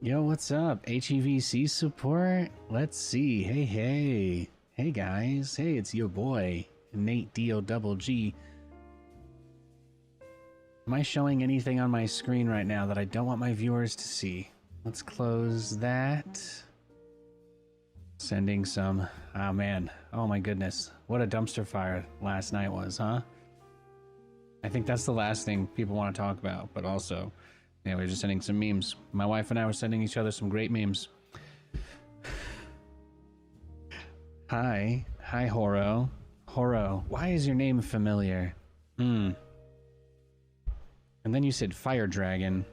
Yo, what's up? HEVC support? Let's see. Hey, hey. Hey, guys. Hey, it's your boy, Nate D-O-double-G. Am I showing anything on my screen right now that I don't want my viewers to see? Let's close that. Sending some... Oh, man. Oh, my goodness. What a dumpster fire last night was, huh? I think that's the last thing people want to talk about, but also... Yeah, we were just sending some memes. My wife and I were sending each other some great memes. Hi. Hi, Horo. Horo, why is your name familiar? And then you said Fire Dragon.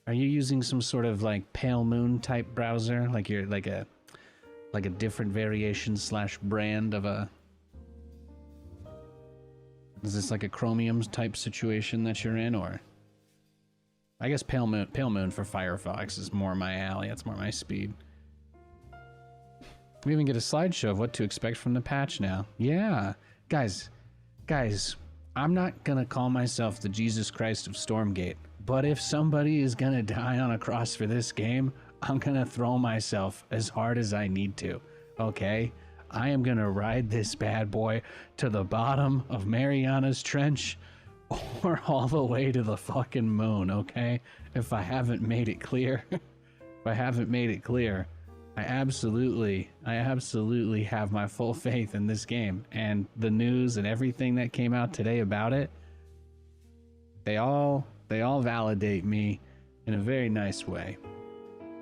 Are you using some sort of like Pale Moon type browser? Like you're like a different variation slash brand of a... Is this like a Chromium type situation that you're in, or... I guess Pale Moon for Firefox is more my alley. That's more my speed. We even get a slideshow of what to expect from the patch now. Yeah. Guys, I'm not gonna call myself the Jesus Christ of Stormgate, but if somebody is gonna die on a cross for this game, I'm gonna throw myself as hard as I need to, okay? I am gonna ride this bad boy to the bottom of Mariana's Trench, or all the way to the fucking moon, okay? If I haven't made it clear. I absolutely have my full faith in this game. And the news and everything that came out today about it, they all validate me in a very nice way.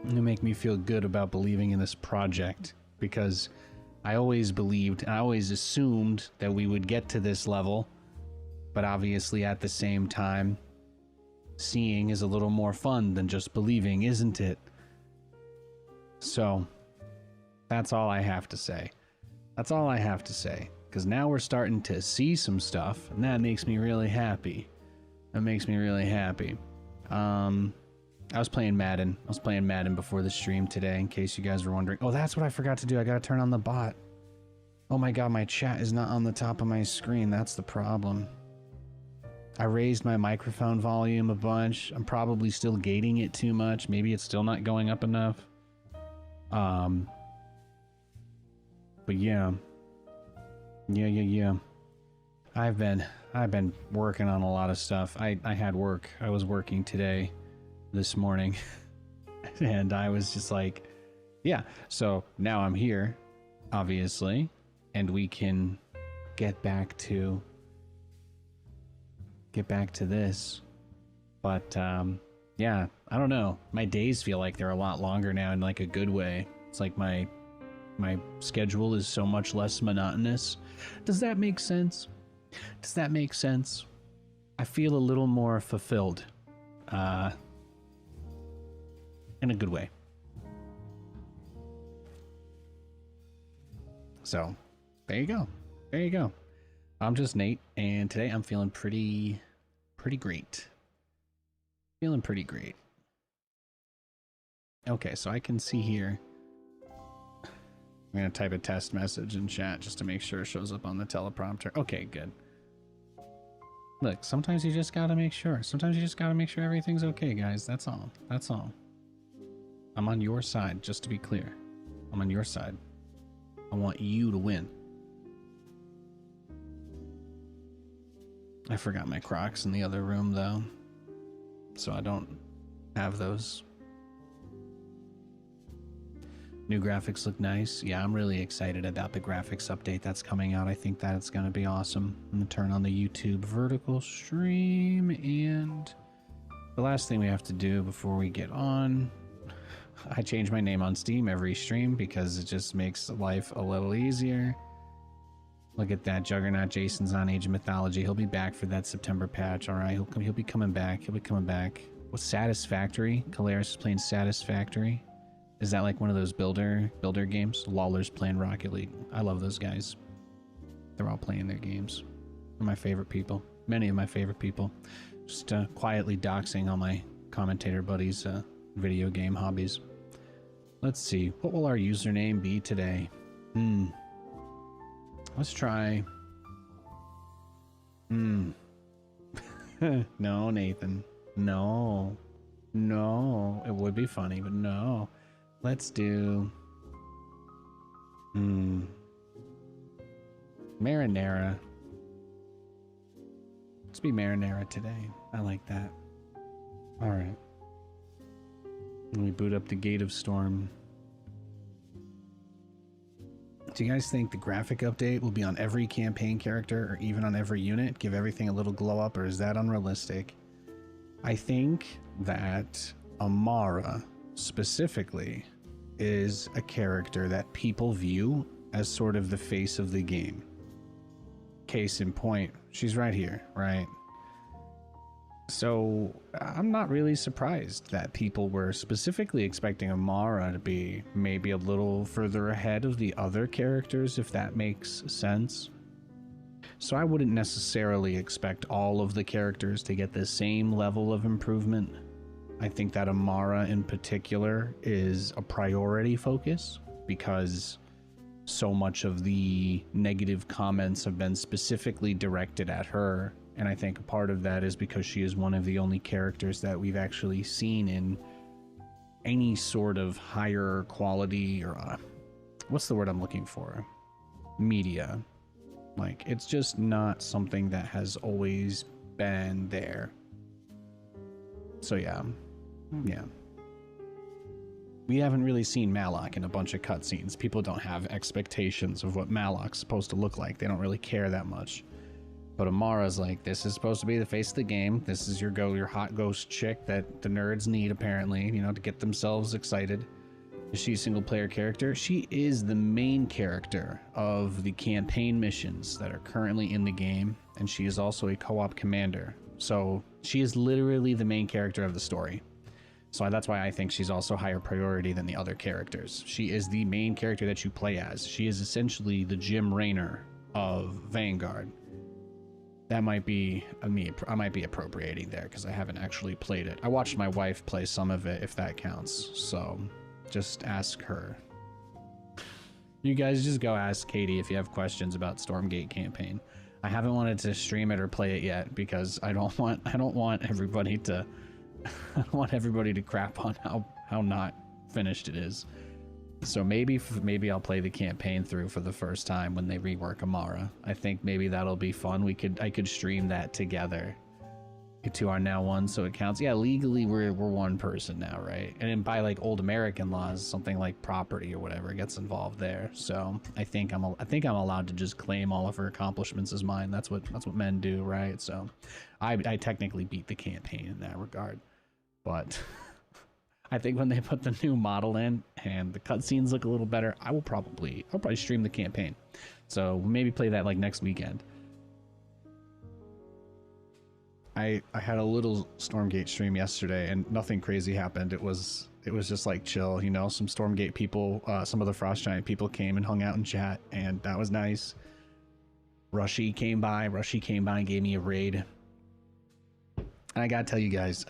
They make me feel good about believing in this project, because I always believed, I always assumed that we would get to this level. But obviously at the same time, seeing is a little more fun than just believing, isn't it? So, that's all I have to say. That's all I have to say. Because now we're starting to see some stuff, and that makes me really happy. That makes me really happy. I was playing Madden. I was playing Madden before the stream today, in case you guys were wondering. Oh, that's what I forgot to do. I gotta turn on the bot. Oh my god, my chat is not on the top of my screen. That's the problem. I raised my microphone volume a bunch. I'm probably still gating it too much. Maybe it's still not going up enough. But yeah. Yeah. I've been working on a lot of stuff. I had work. I was working today, this morning, and I was just like, yeah. So now I'm here, obviously, and we can get back to this. But yeah, I don't know, my days feel like they're a lot longer now, in like a good way. It's like my schedule is so much less monotonous. Does that make sense? I feel a little more fulfilled, in a good way. So there you go. I'm just Nate, and today I'm feeling pretty great. Okay, so I can see here. I'm gonna type a test message in chat just to make sure it shows up on the teleprompter. Okay, good. Look, sometimes you just gotta make sure. Sometimes you just gotta make sure everything's okay, guys. That's all. I'm on your side, just to be clear. I'm on your side. I want you to win. I forgot my Crocs in the other room, though, so I don't have those. New graphics look nice. Yeah, I'm really excited about the graphics update that's coming out. I think that it's going to be awesome. I'm going to turn on the YouTube vertical stream, and the last thing we have to do before we get on I change my name on Steam every stream because it just makes life a little easier. Look at that, Juggernaut Jason's on Age of Mythology. He'll be back for that September patch. All right, he'll be coming back. He'll be coming back. What's Satisfactory? Kalaris is playing Satisfactory. Is that like one of those builder games? Lawler's playing Rocket League. I love those guys. They're all playing their games. They're my favorite people. Many of my favorite people. Just quietly doxing all my commentator buddies' video game hobbies. Let's see. What will our username be today? Let's try. No, Nathan. No. No. It would be funny, but no. Let's do... Marinara. Let's be Marinara today. I like that. Alright. Let me boot up the Gate of Storm. Do you guys think the graphic update will be on every campaign character or even on every unit? Give everything a little glow up, or is that unrealistic? I think that Amara specifically is a character that people view as sort of the face of the game. Case in point, she's right here, right? So I'm not really surprised that people were specifically expecting Amara to be maybe a little further ahead of the other characters, if that makes sense. So I wouldn't necessarily expect all of the characters to get the same level of improvement. I think that Amara in particular is a priority focus because so much of the negative comments have been specifically directed at her. And I think a part of that is because she is one of the only characters that we've actually seen in any sort of higher quality or what's the word I'm looking for? Media. Like, it's just not something that has always been there. So yeah. We haven't really seen Malak in a bunch of cutscenes. People don't have expectations of what Malak's supposed to look like. They don't really care that much. But Amara's like, this is supposed to be the face of the game. This is your hot ghost chick that the nerds need, apparently, you know, to get themselves excited. Is she a single player character? She is the main character of the campaign missions that are currently in the game, and she is also a co-op commander. So she is literally the main character of the story. So that's why I think she's also higher priority than the other characters. She is the main character that you play as. She is essentially the Jim Raynor of Vanguard. That might be me. I might be appropriating there because I haven't actually played it. I watched my wife play some of it, if that counts. So just ask her. You guys just go ask Katie if you have questions about Stormgate campaign. I haven't wanted to stream it or play it yet because I don't want everybody to crap on how not finished it is. So maybe I'll play the campaign through for the first time when they rework Amara. I think maybe that'll be fun. I could stream that together to our now one, so it counts. Yeah, legally we're one person now, right? And then by like old American laws, something like property or whatever gets involved there. So I think I'm allowed to just claim all of her accomplishments as mine. That's what men do, right? So I technically beat the campaign in that regard, but. I think when they put the new model in and the cutscenes look a little better, I'll probably stream the campaign. So maybe play that like next weekend. I had a little Stormgate stream yesterday and nothing crazy happened. It was just like chill, you know. Some Stormgate people, some of the Frost Giant people came and hung out in chat, and that was nice. Rushy came by and gave me a raid. And I gotta tell you guys.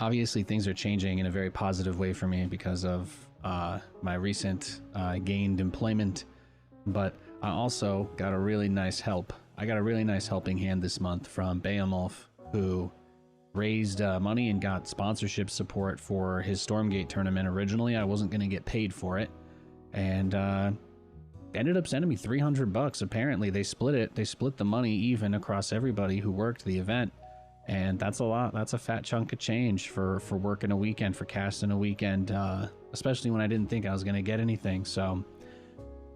Obviously, things are changing in a very positive way for me because of my recent gained employment, but I also got a really nice help. I got a really nice helping hand this month from Beowulf, who raised money and got sponsorship support for his Stormgate tournament. Originally, I wasn't going to get paid for it, and ended up sending me $300. Apparently, they split it. They split the money even across everybody who worked the event. And that's a lot. That's a fat chunk of change for working a weekend, for casting a weekend, especially when I didn't think I was going to get anything. So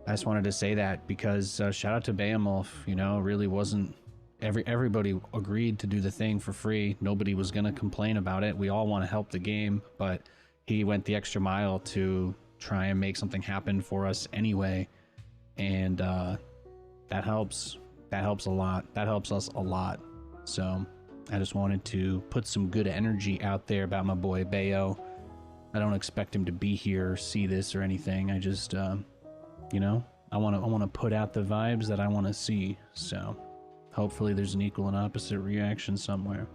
I just wanted to say that because shout out to Beowulf, you know, it everybody agreed to do the thing for free. Nobody was going to complain about it. We all want to help the game, but he went the extra mile to try and make something happen for us anyway. And that helps. That helps a lot. That helps us a lot. So I just wanted to put some good energy out there about my boy Bayo. I don't expect him to be here or see this or anything. I just, you know, I want to put out the vibes that I want to see. So hopefully there's an equal and opposite reaction somewhere.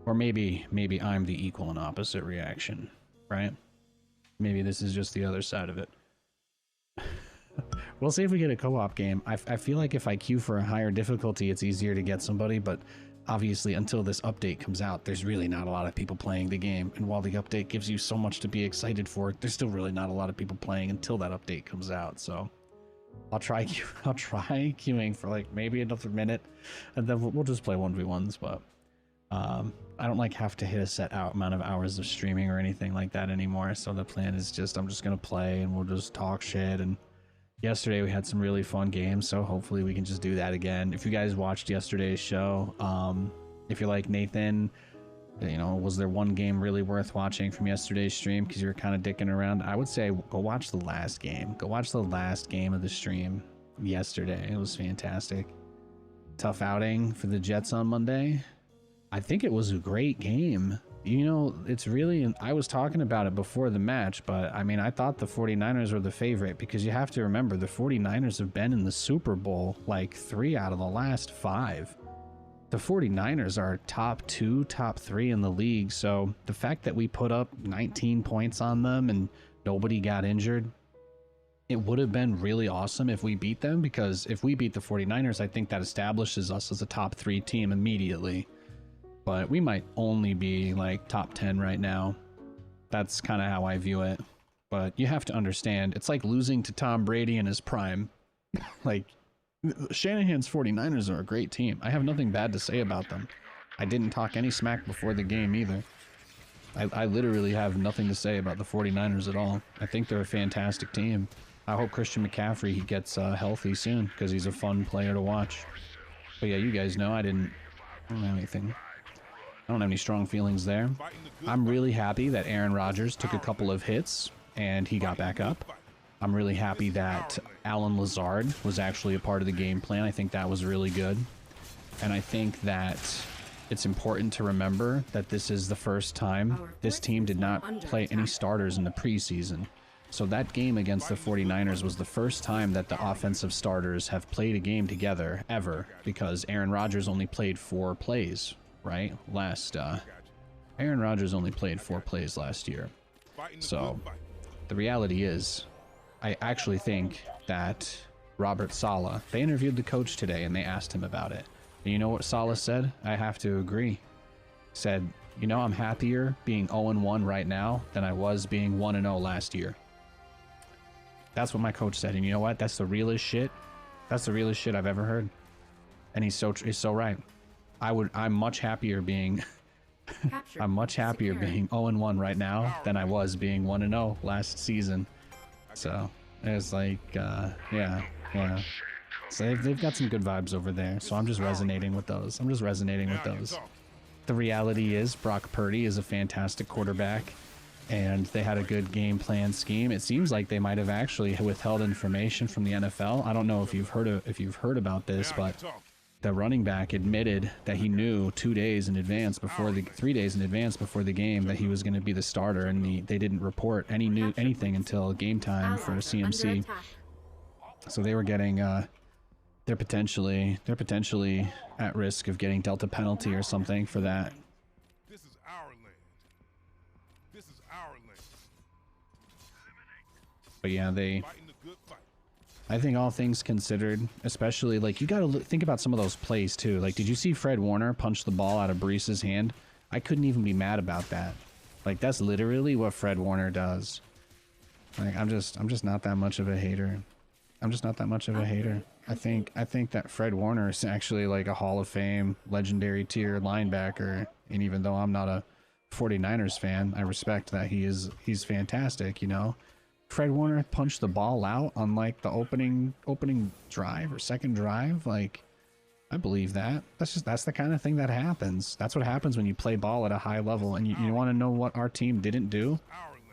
Or maybe I'm the equal and opposite reaction, right? Maybe this is just the other side of it. We'll see if we get a co-op game. I feel like if I queue for a higher difficulty, it's easier to get somebody, but obviously until this update comes out, there's really not a lot of people playing the game. And while the update gives you so much to be excited for, there's still really not a lot of people playing until that update comes out. So I'll try queuing for like maybe another minute, and then we'll just play 1v1s. But I don't like have to hit a set amount of hours of streaming or anything like that anymore. So the plan is just I'm just gonna play and we'll just talk shit. And yesterday we had some really fun games, so hopefully we can just do that again. If you guys watched yesterday's show, if you're like Nathan, you know, was there one game really worth watching from yesterday's stream because you were kind of dicking around? I would say go watch the last game. Go watch the last game of the stream yesterday. It was fantastic. Tough outing for the Jets on Monday. I think it was a great game. You know, it's really, I was talking about it before the match, but I mean, I thought the 49ers were the favorite because you have to remember the 49ers have been in the Super Bowl like 3 out of the last 5. The 49ers are top 2, top 3 in the league. So the fact that we put up 19 points on them and nobody got injured, it would have been really awesome if we beat them, because if we beat the 49ers, I think that establishes us as a top 3 team immediately. But we might only be like top 10 right now. That's kind of how I view it. But you have to understand, it's like losing to Tom Brady in his prime. Like, Shanahan's 49ers are a great team. I have nothing bad to say about them. I didn't talk any smack before the game either. I literally have nothing to say about the 49ers at all. I think they're a fantastic team. I hope Christian McCaffrey he gets healthy soon, because he's a fun player to watch. But yeah, you guys know I don't have anything. I don't have any strong feelings there. I'm really happy that Aaron Rodgers took a couple of hits and he got back up. I'm really happy that Alan Lazard was actually a part of the game plan. I think that was really good. And I think that it's important to remember that this is the first time this team did not play any starters in the preseason. So that game against the 49ers was the first time that the offensive starters have played a game together ever, because Aaron Rodgers only played 4 plays. Right? Aaron Rodgers only played 4 plays last year. So the reality is, I actually think that Robert Saleh, they interviewed the coach today and they asked him about it. And you know what Saleh said? I have to agree. Said, you know, I'm happier being 0-1 right now than I was being 1-0 last year. That's what my coach said. And you know what? That's the realest shit. That's the realest shit I've ever heard. And he's so right. I'm much happier being I'm much happier being 0-1 right now than I was being 1-0 last season. So it's like yeah. So they've got some good vibes over there. So I'm just resonating with those. The reality is Brock Purdy is a fantastic quarterback, and they had a good game plan scheme. It seems like they might have actually withheld information from the NFL. I don't know if you've heard about this, but the running back admitted that he knew 3 days in advance before the game that he was going to be the starter, and they didn't report anything until game time for CMC. So they were getting they're potentially at risk of getting dealt a penalty or something for that. This is our land. This is our land. But yeah, I think all things considered, especially, like, you gotta think about some of those plays too. Like, did you see Fred Warner punch the ball out of Breece's hand? I couldn't even be mad about that. Like, that's literally what Fred Warner does. Like, I'm just not that much of a hater. I think that Fred Warner is actually like a Hall of Fame legendary tier linebacker, and even though I'm not a 49ers fan, I respect that he's fantastic, you know. Fred Warner punched the ball out on like the opening drive or second drive. Like, I believe that. That's the kind of thing that happens. That's what happens when you play ball at a high level. And you want to know what our team didn't do?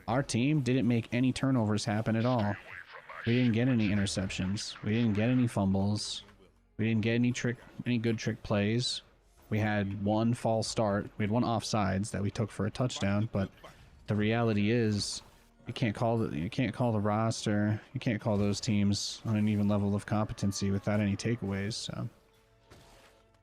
Our team didn't make any turnovers happen at all. We didn't get any interceptions. We didn't get any fumbles. We didn't get any good trick plays. We had one false start. We had one offsides that we took for a touchdown, but the reality is you can't call the roster, you can't call those teams on an even level of competency without any takeaways. So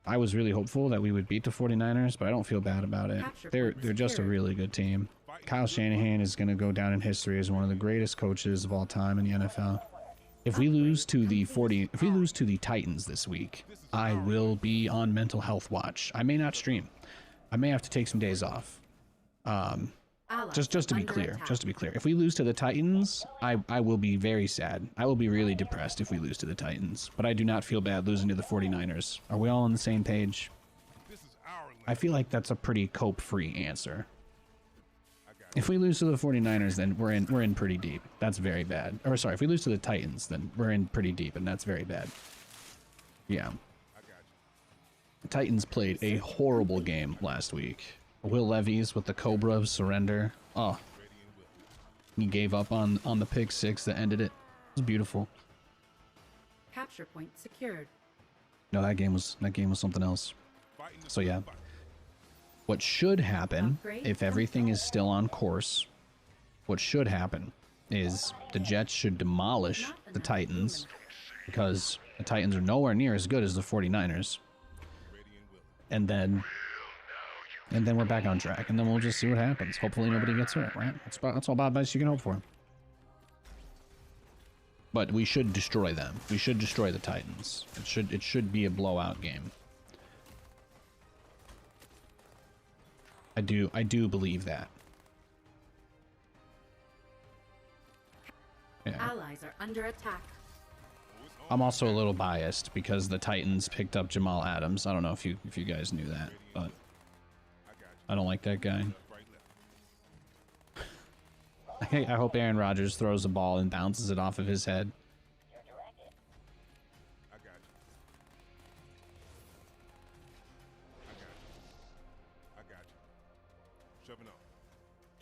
I was really hopeful that we would beat the 49ers, but I don't feel bad about it. They're just a really good team. Kyle Shanahan is going to go down in history as one of the greatest coaches of all time in the NFL. If we lose to the Titans this week, I will be on mental health watch. I may not stream. I may have to take some days off. Just to be clear, if we lose to the Titans, I will be very sad. I will be really depressed if we lose to the Titans, but I do not feel bad losing to the 49ers. Are we all on the same page? I feel like that's a pretty cope-free answer. If we lose to the 49ers, then we're in pretty deep. That's very bad. Or sorry, if we lose to the Titans, then we're in pretty deep, and that's very bad. Yeah. The Titans played a horrible game last week. Will Levis with the Cobra of surrender. Oh, he gave up on the pick six that ended it. It was beautiful. Capture point secured. No, that game was something else. So yeah. What should happen, if everything is still on course, what should happen is the Jets should demolish the Titans, because the Titans are nowhere near as good as the 49ers. And then we're back on track, and then we'll just see what happens. Hopefully nobody gets hurt, right? That's all about best you can hope for. But we should destroy them. We should destroy the Titans. It should be a blowout game. I do believe that. Yeah. Allies are under attack. I'm also a little biased because the Titans picked up Jamal Adams. I don't know if you guys knew that, but I don't like that guy. I hope Aaron Rodgers throws a ball and bounces it off of his head.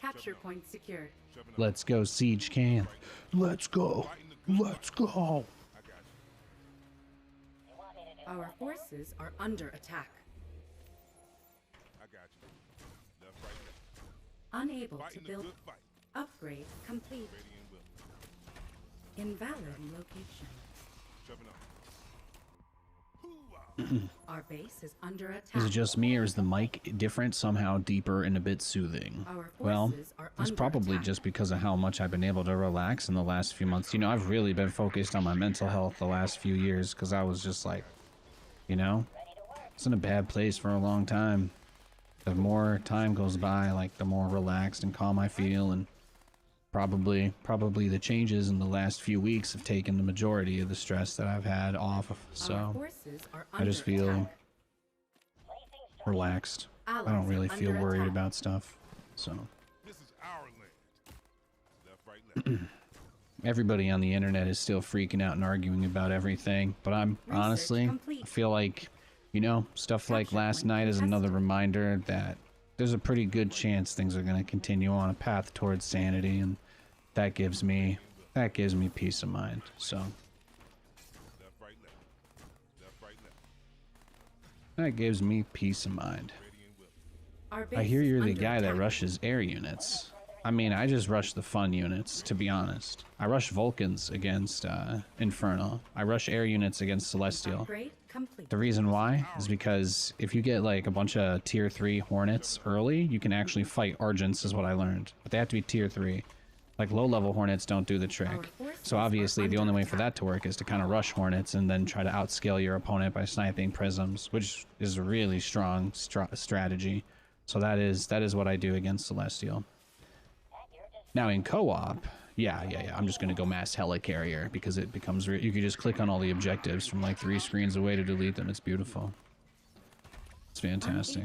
Capture point secured. Let's go, Siege Can. Let's go. Let's go. Our forces are under attack. Unable to build. Upgrade complete. Invalid location. Our base is under attack. Is it just me, or is the mic different, somehow deeper and a bit soothing? Well, it's probably just because of how much I've been able to relax in the last few months. You know, I've really been focused on my mental health the last few years, because I was just like, you know, it's in a bad place for a long time. The more time goes by, like, the more relaxed and calm I feel, and probably the changes in the last few weeks have taken the majority of the stress that I've had off. So I just feel relaxed. I don't really feel worried about stuff. So everybody on the internet is still freaking out and arguing about everything, but I'm honestly, I feel like, you know, stuff like last night is another reminder that there's a pretty good chance things are going to continue on a path towards sanity, and that gives me peace of mind. So that gives me peace of mind. I hear you're the guy that rushes air units. I mean, I just rush the fun units, to be honest. I rush Vulcans against Inferno. I rush air units against Celestial. The reason why is because if you get like a bunch of tier 3 Hornets early, you can actually fight Argents, is what I learned. But they have to be tier 3. Like low-level Hornets don't do the trick. So obviously the only way for that to work is to kind of rush Hornets and then try to outscale your opponent by sniping Prisms, which is a really strong strategy. So that is what I do against Celestial. Now in co-op, yeah, I'm just gonna go mass helicarrier because it becomes you can just click on all the objectives from like 3 screens away to delete them. It's beautiful. It's fantastic.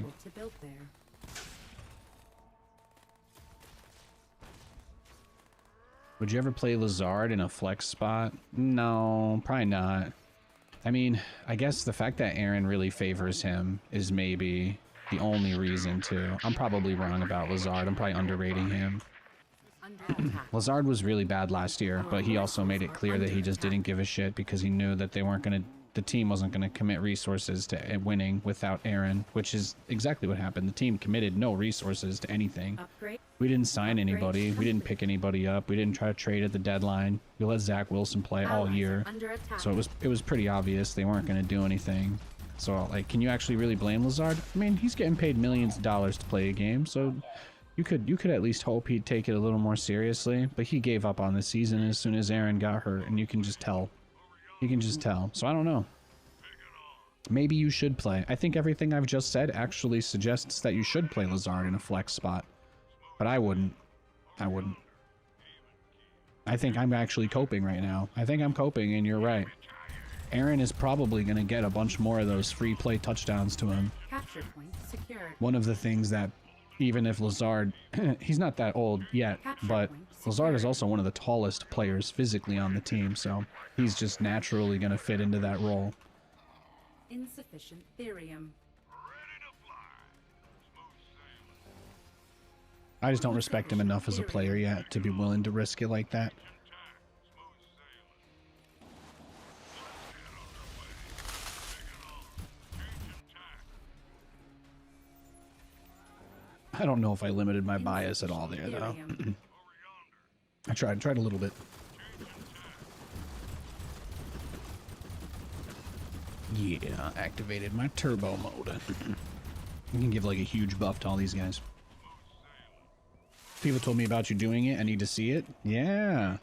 Would you ever play Lazard in a flex spot? No, probably not. I mean, I guess the fact that Aaron really favors him is maybe the only reason too. I'm probably wrong about Lazard. I'm probably underrating him. Lazard was really bad last year, but he also made it clear that he just didn't give a shit because he knew that they weren't going to, the team wasn't going to commit resources to winning without Aaron, which is exactly what happened. The team committed no resources to anything. We didn't sign anybody. We didn't pick anybody up. We didn't try to trade at the deadline. We let Zach Wilson play all year. So it was pretty obvious they weren't going to do anything. So, like, can you actually really blame Lazard? I mean, he's getting paid millions of dollars to play a game, so you could at least hope he'd take it a little more seriously. But he gave up on the season as soon as Aaron got hurt, and you can just tell. You can just tell. So I don't know. Maybe you should play. I think everything I've just said actually suggests that you should play Lazard in a flex spot. But I wouldn't. I wouldn't. I think I'm actually coping right now. I think I'm coping, and you're right. Aaron is probably going to get a bunch more of those free play touchdowns to him. Capture point secured. One of the things that, even if Lazard, he's not that old yet, but Lazard is also one of the tallest players physically on the team, so he's just naturally going to fit into that role. Insufficient therium. I just don't respect him enough as a player yet to be willing to risk it like that. I don't know if I limited my bias at all there, though. I tried a little bit. Yeah, activated my turbo mode. You can give like a huge buff to all these guys. People told me about you doing it. I need to see it. Yeah.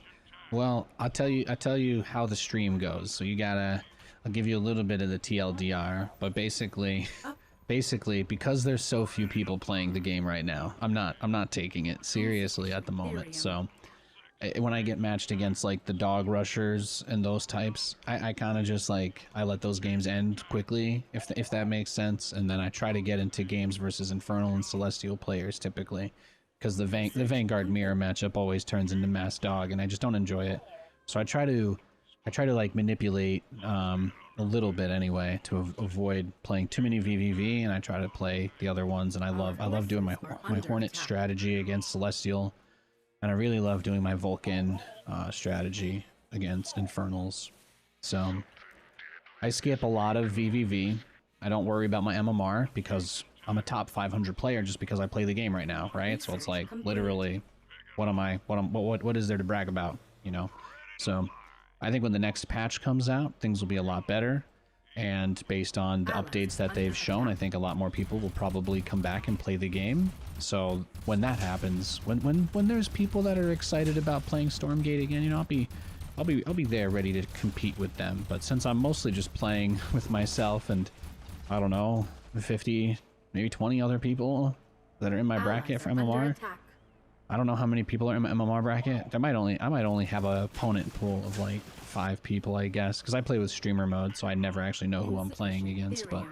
Well, I'll tell you how the stream goes. So you gotta, I'll give you a little bit of the TLDR, but basically, because there's so few people playing the game right now, I'm not taking it seriously at the moment. So when I get matched against like the dog rushers and those types, I kind of just like, I let those games end quickly, if that makes sense, and then I try to get into games versus Infernal and Celestial players typically, because the Vanguard mirror matchup always turns into mass dog, and I just don't enjoy it. So I try to like manipulate a little bit anyway to avoid playing too many VVV, and I try to play the other ones. And I love doing my Hornet strategy against Celestial, and I really love doing my Vulcan strategy against Infernals. So I skip a lot of VVV. I don't worry about my MMR because I'm a top 500 player just because I play the game right now, right? So it's like literally, what is there to brag about, you know? So I think when the next patch comes out, things will be a lot better. And based on the updates that they've shown, I think a lot more people will probably come back and play the game. So when that happens, when there's people that are excited about playing Stormgate again, you know, I'll be there ready to compete with them. But since I'm mostly just playing with myself and I don't know, 50, maybe 20 other people that are in my bracket for MMR. I don't know how many people are in my MMR bracket. I might only have an opponent pool of like 5 people, I guess, because I play with streamer mode, so I never actually know who I'm playing against. But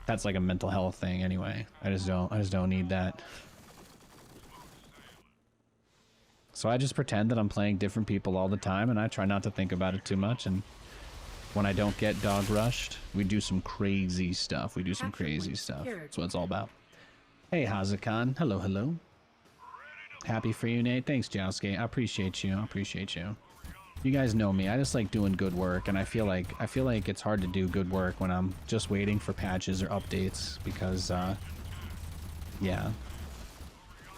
that's like a mental health thing anyway. I just don't need that. So I just pretend that I'm playing different people all the time, and I try not to think about it too much. And when I don't get dog rushed, we do some crazy stuff. That's what it's all about. Hey, Hazakan. Hello, hello. Happy for you, Nate. Thanks, Jouske. I appreciate you. You guys know me. I just like doing good work, and I feel like it's hard to do good work when I'm just waiting for patches or updates because, yeah.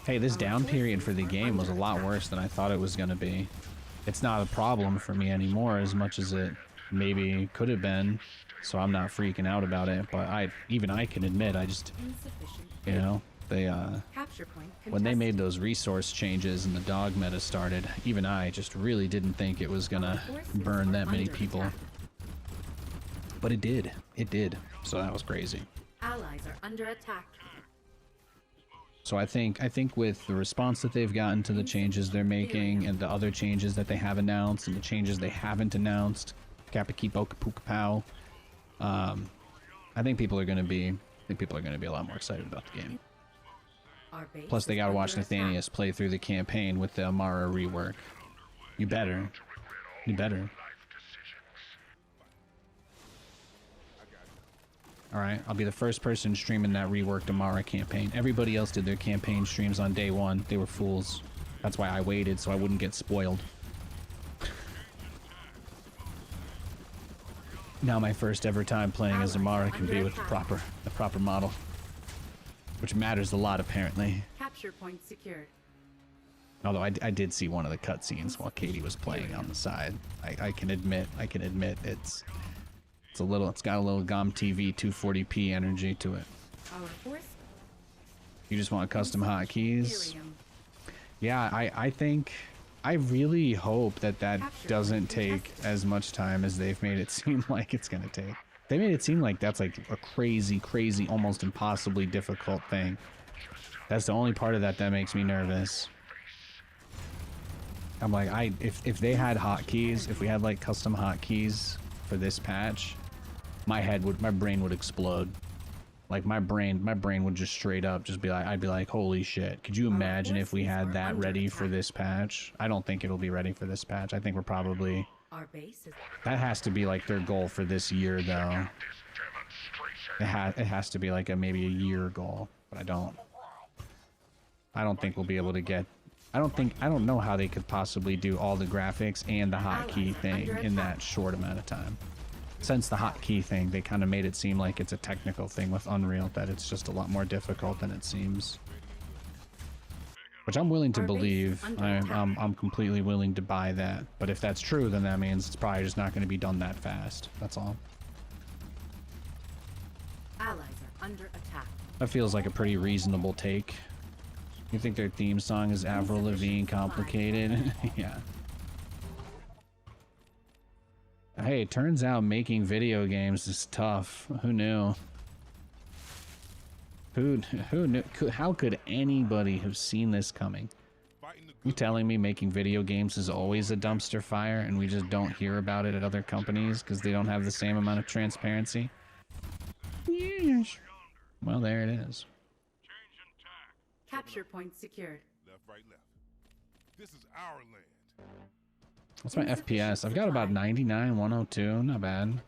Hey, this down period for the game was a lot worse than I thought it was gonna be. It's not a problem for me anymore as much as it maybe could have been, so I'm not freaking out about it. But even I can admit, I just, you know, when they made those resource changes and the dog meta started, even I just really didn't think it was gonna burn that many people. But it did. So that was crazy. Allies are under attack. So I think with the response that they've gotten to the changes they're making and the other changes that they have announced and the changes they haven't announced, Kapakipo Kapukapau, I think people are gonna be a lot more excited about the game. Plus, they gotta watch Nathanias play through the campaign with the Amara rework. You better. All right, I'll be the first person streaming that reworked Amara campaign. Everybody else did their campaign streams on day one. They were fools. That's why I waited, so I wouldn't get spoiled. Now my first ever time playing as Amara can be with the proper model, which matters a lot apparently. Capture point secured. Although I did see one of the cutscenes while Katie was playing on the side. I can admit it's got a little GOM TV 240p energy to it. Our force. You just want custom hotkeys? Yeah, I really hope that doesn't take as much time as they've made it seem like it's gonna take. They made it seem like that's like a crazy, almost impossibly difficult thing. That's the only part of that makes me nervous. I'm like, if they had hotkeys, if we had like custom hotkeys for this patch, my brain would explode. Like my brain would just straight up just be like, I'd be like, holy shit. Could you imagine if we had that ready for this patch? I don't think it'll be ready for this patch. I think we're probably, that has to be like their goal for this year though. It has to be like maybe a year goal, but I don't think we'll be able to get, I don't know how they could possibly do all the graphics and the hotkey thing in that short amount of time. Since the hotkey thing, they kind of made it seem like it's a technical thing with Unreal, that it's just a lot more difficult than it seems. Which I'm willing to believe. I'm completely willing to buy that. But if that's true, then that means it's probably just not going to be done that fast. That's all. Allies are under attack. That feels like a pretty reasonable take. You think their theme song is Avril Lavigne complicated? Yeah. Hey, it turns out making video games is tough. Who knew? Who knew? How could anybody have seen this coming? You telling me making video games is always a dumpster fire and we just don't hear about it at other companies because they don't have the same amount of transparency? Yes. Well, there it is. Capture point secured. Left, right, left. This is our land. What's my FPS? I've got about 99, 102. Not bad.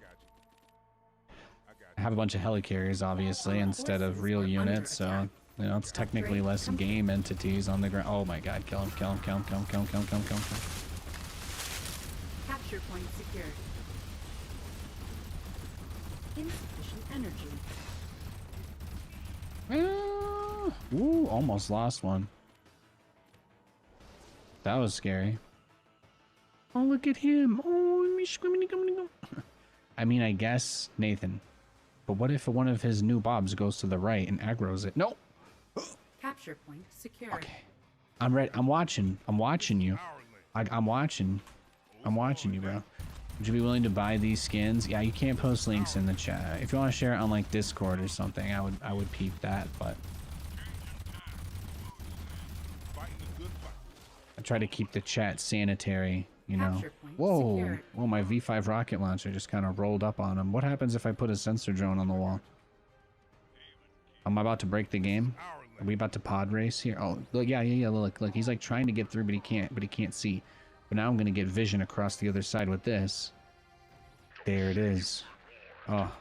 I have a bunch of helicarriers, obviously, instead of real units, so, you know, it's technically less game entities on the ground. Oh my god, kill him, kill him, kill him, kill him, kill him, kill him, kill him, kill him. Capture point secured. Insufficient energy. Ooh, almost lost one. That was scary. Oh, look at him. Oh, I mean, I guess, Nathan. But what if one of his new bobs goes to the right and aggroes it? No! Capture point secured. Okay. I'm ready. I'm watching. I'm watching you. I'm watching. I'm watching you, bro. Would you be willing to buy these skins? Yeah, you can't post links in the chat. If you want to share it on like Discord or something, I would peep that, but I try to keep the chat sanitary, you know. Whoa, whoa, my V5 rocket launcher just kind of rolled up on him. What happens if I put a sensor drone on the wall? Am I about to break the game? Are we about to pod race here? Oh, look, yeah, look, he's like trying to get through, but he can't see. But now I'm gonna get vision across the other side with this. There it is. Oh.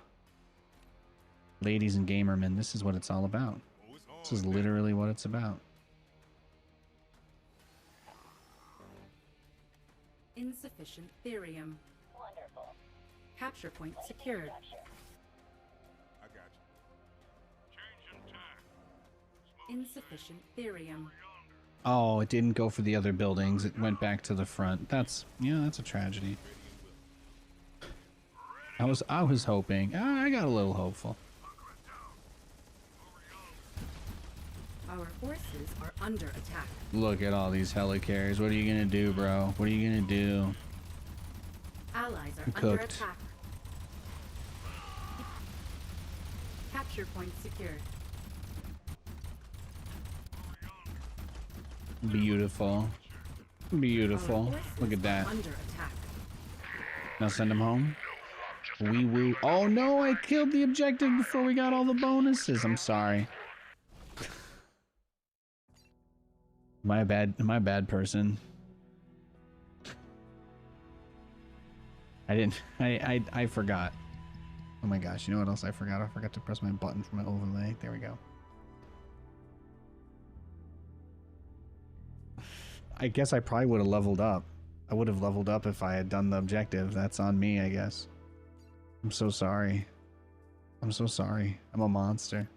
Ladies and gamermen, this is what it's all about. This is literally what it's about. Insufficient therium. Wonderful. Capture point secured. I got you. Insufficient therium. Oh, it didn't go for the other buildings. It went back to the front. That's a tragedy. I was hoping. I got a little hopeful. Our forces are under attack. Look at all these helicarriers. What are you gonna do, bro? What are you gonna do? Allies are I'm under cooked. attack. Capture point secured. Beautiful. Beautiful. Look at that. Under attack. Now send him home. Wee woo. Oh no, I killed the objective before we got all the bonuses. I'm sorry. My bad person. I forgot. Oh my gosh, you know what else I forgot? I forgot to press my button for my overlay. There we go. I guess I probably would have leveled up. I would have leveled up if I had done the objective. That's on me, I guess. I'm so sorry. I'm so sorry. I'm a monster.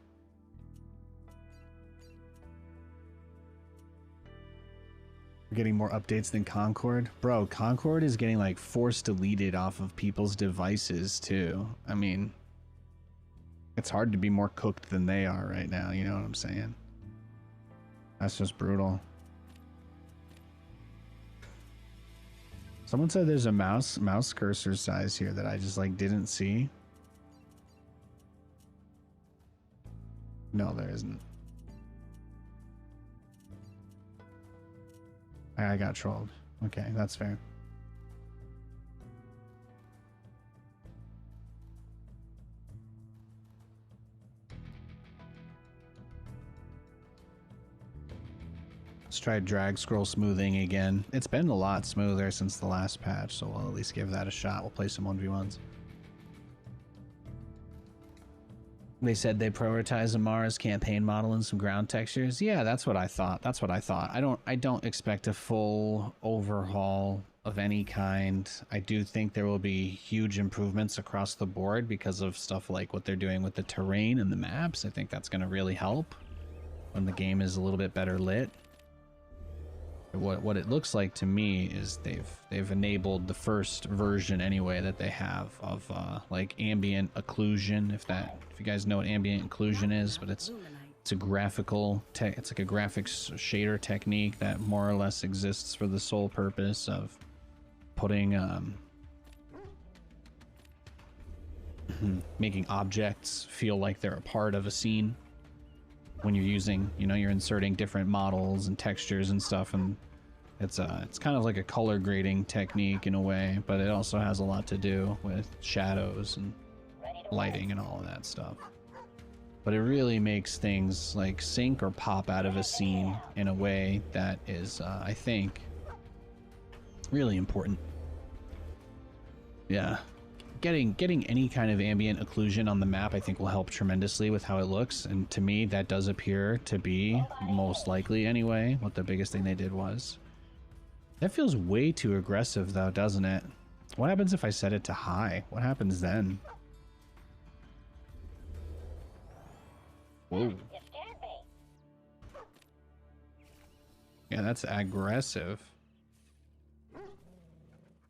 We're getting more updates than Concord. Bro, Concord is getting like force deleted off of people's devices too. I mean, it's hard to be more cooked than they are right now, you know what I'm saying? That's just brutal. Someone said there's a mouse cursor size here that I just like didn't see. No, there isn't. I got trolled. Okay, that's fair. Let's try drag scroll smoothing again. It's been a lot smoother since the last patch, so we'll at least give that a shot. We'll play some 1v1s. They said they prioritize Amara's campaign model and some ground textures. Yeah, that's what I thought. That's what I thought. I don't expect a full overhaul of any kind. I do think there will be huge improvements across the board because of stuff like what they're doing with the terrain and the maps. I think that's going to really help when the game is a little bit better lit. What it looks like to me is they've enabled the first version anyway that they have of like ambient occlusion, if you guys know what ambient occlusion is, but it's a graphical it's like a graphics shader technique that more or less exists for the sole purpose of putting making objects feel like they're a part of a scene. When you're using, you know, you're inserting different models and textures and stuff, and it's kind of like a color grading technique in a way, but it also has a lot to do with shadows and lighting and all of that stuff. But it really makes things like sync or pop out of a scene in a way that is, I think, really important. Yeah. Getting any kind of ambient occlusion on the map I think will help tremendously with how it looks, and to me that does appear to be, most likely anyway, what the biggest thing they did was. That feels way too aggressive though, doesn't it? What happens if I set it to high? What happens then? Whoa. Yeah, that's aggressive.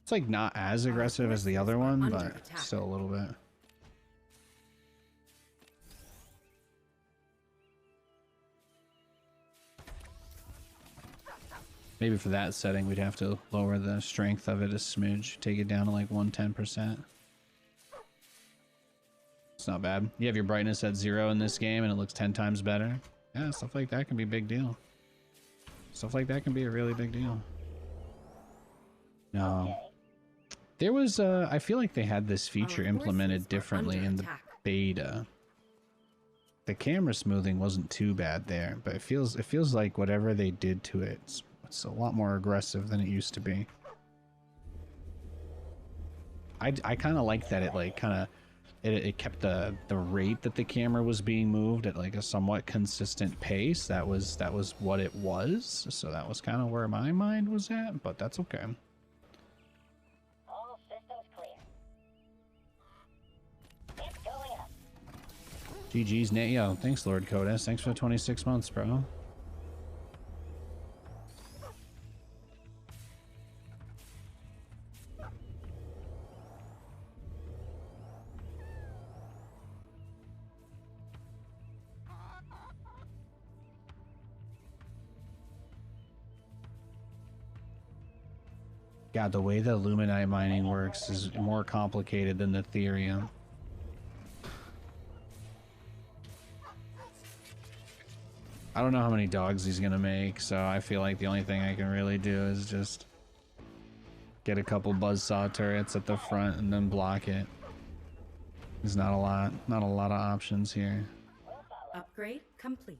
It's like not as aggressive as the other one, but still a little bit. Maybe for that setting, we'd have to lower the strength of it a smidge, take it down to like 110%. It's not bad. You have your brightness at 0 in this game and it looks 10 times better. Yeah, stuff like that can be a big deal. Stuff like that can be a really big deal. No. There was, I feel like they had this feature implemented differently in the beta. The camera smoothing wasn't too bad there, but it feels like whatever they did to it, it's a lot more aggressive than it used to be. I kind of like that it like it kept the rate that the camera was being moved at like a somewhat consistent pace. That was what it was. So that was kind of where my mind was at, but that's okay. GG's, Nate. Yo, thanks, Lord Kodas. Thanks for the 26 months, bro. God, the way the Illuminite mining works is more complicated than the Ethereum. I don't know how many dogs he's gonna make, so I feel like the only thing I can really do is just get a couple buzzsaw turrets at the front and then block it. There's not a lot of options here. Upgrade complete.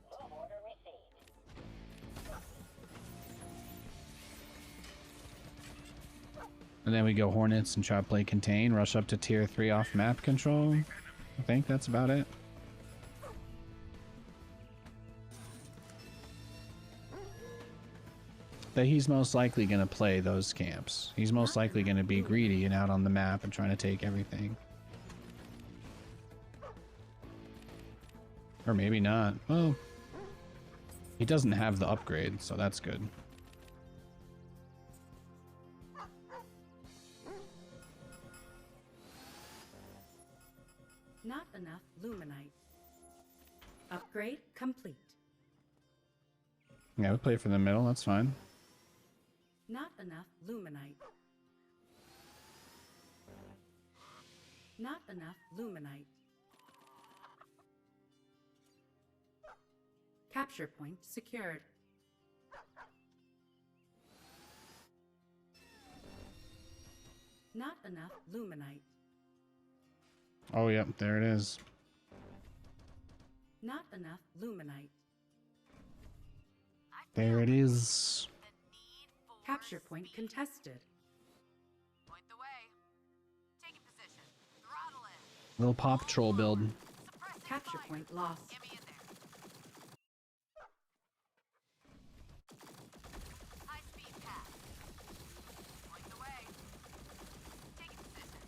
And then we go Hornets and try to play contain, rush up to tier 3 off map control. I think that's about it. That he's most likely going to play those camps. He's most likely going to be greedy and out on the map and trying to take everything. Or maybe not. Well, he doesn't have the upgrade, so that's good. Not enough luminite. Upgrade complete. Yeah, we play for the middle, that's fine. Not enough luminite. Not enough luminite. Capture point secured. Not enough luminite. Oh, yep, there it is. Not enough luminite. There it is. Capture point contested. Point the way. Taking position. Throttle it. Little Paw Patrol build. Capture point lost. Get me in there. High speed path. Point the way. Taking position.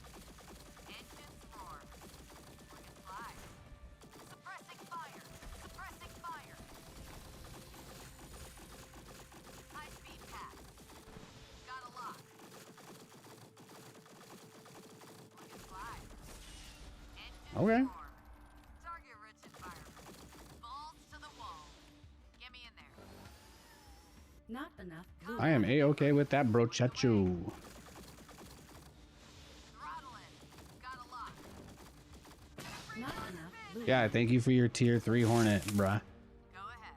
Engines roar. Working fly. Suppressing fire. Suppressing fire. High speed path. Got a lock. Working fly. Engines Okay. roar. Target rich environment. Balls to the wall. Get me in there. Not enough I am A-okay with that, brochacho. Throttle it. Got a lock. Not enough luminite. Yeah, thank you for your tier 3 Hornet, bruh. Go ahead.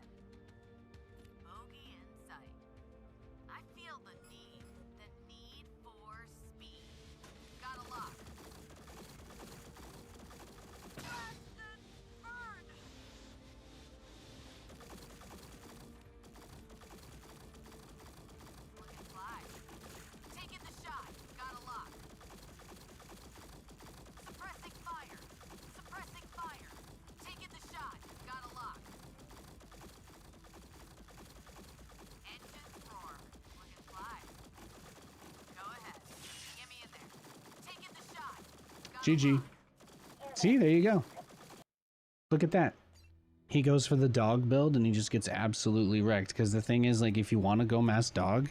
Bogey in sight. I feel the need for speed. Got a lock. Blasted bird. Looking fly. Taking the shot. Got a lock. Suppressing fire. Suppressing fire. Taking the shot. Got a lock. Engines roar. Looking fly. Go ahead. Get me in there. Taking the shot. Got a GG. lock. See, there you go. Look at that. He goes for the dog build and he just gets absolutely wrecked. Because the thing is, like, if you want to go mass dog,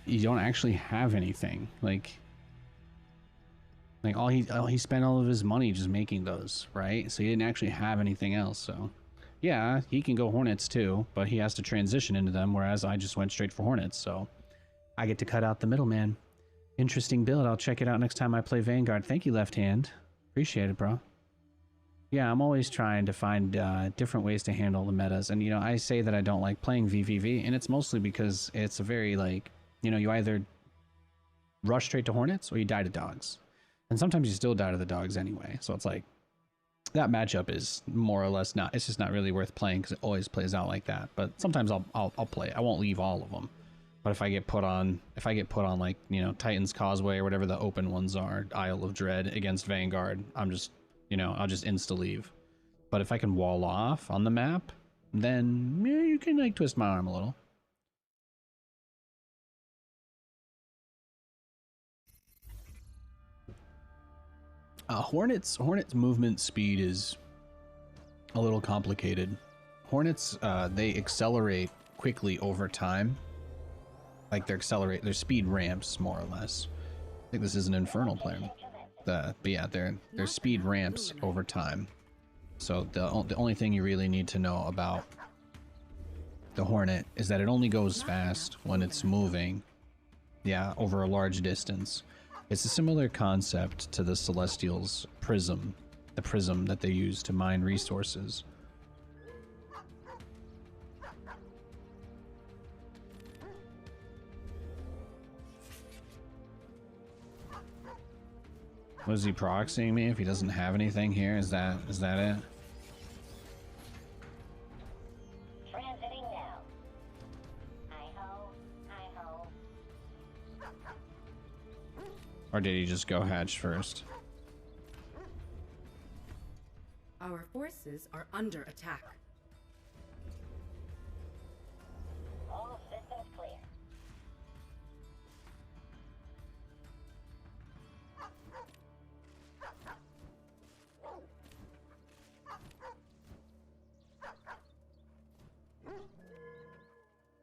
you don't actually have anything. Like all he spent all of his money just making those, right? So he didn't actually have anything else. So yeah, he can go Hornets too, but he has to transition into them. Whereas I just went straight for Hornets. So I get to cut out the middleman. Interesting build. I'll check it out next time I play Vanguard. Thank you, Left Hand. Appreciate it, bro. Yeah, I'm always trying to find different ways to handle the metas. And, you know, I say that I don't like playing VVV, and it's mostly because it's a very, like, you know, you either rush straight to Hornets or you die to dogs. And sometimes you still die to the dogs anyway. So it's like, that matchup is more or less not, it's just not really worth playing because it always plays out like that. But sometimes I'll play. I won't leave all of them. But if I get put on like, you know, Titan's Causeway or whatever the open ones are, Isle of Dread against Vanguard, I'm just, you know, I'll just insta-leave. But if I can wall off on the map, then yeah, you can like twist my arm a little. Hornets movement speed is a little complicated. Hornets, they accelerate quickly over time. Like their speed ramps more or less. I think this is an Infernal player. But yeah, their speed ramps over time. So the only thing you really need to know about the Hornet is that it only goes fast when it's moving. Yeah, over a large distance. It's a similar concept to the Celestials' prism, the prism that they use to mine resources. Was he proxying me if he doesn't have anything here? Is that it? Transiting now. Hi-ho, hi-ho. Or did he just go hatch first? Our forces are under attack. All systems clear.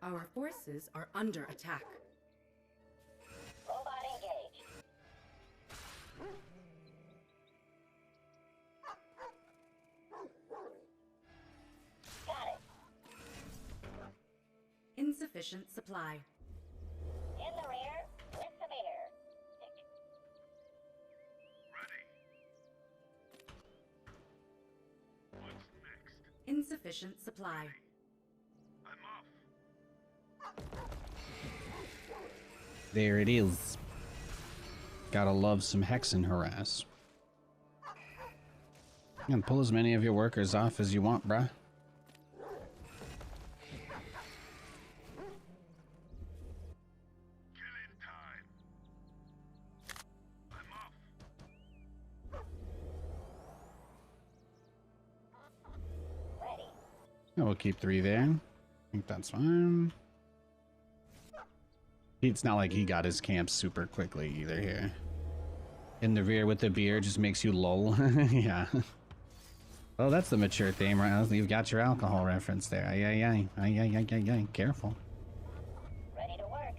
Our forces are under attack. Robot engaged. Got it. Insufficient supply. In the rear, with the beer. Ready. What's next? Insufficient supply. I'm off. There it is. Gotta love some Hexen harass. And pull as many of your workers off as you want, bruh. Chillin time. I'm off. Ready. Yeah, we'll keep 3 there. I think that's fine. It's not like he got his camp super quickly either here. In the rear with the beer just makes you lull. Yeah. Well, that's the mature theme, right? You've got your alcohol reference there. Ay. Careful. Ready to work.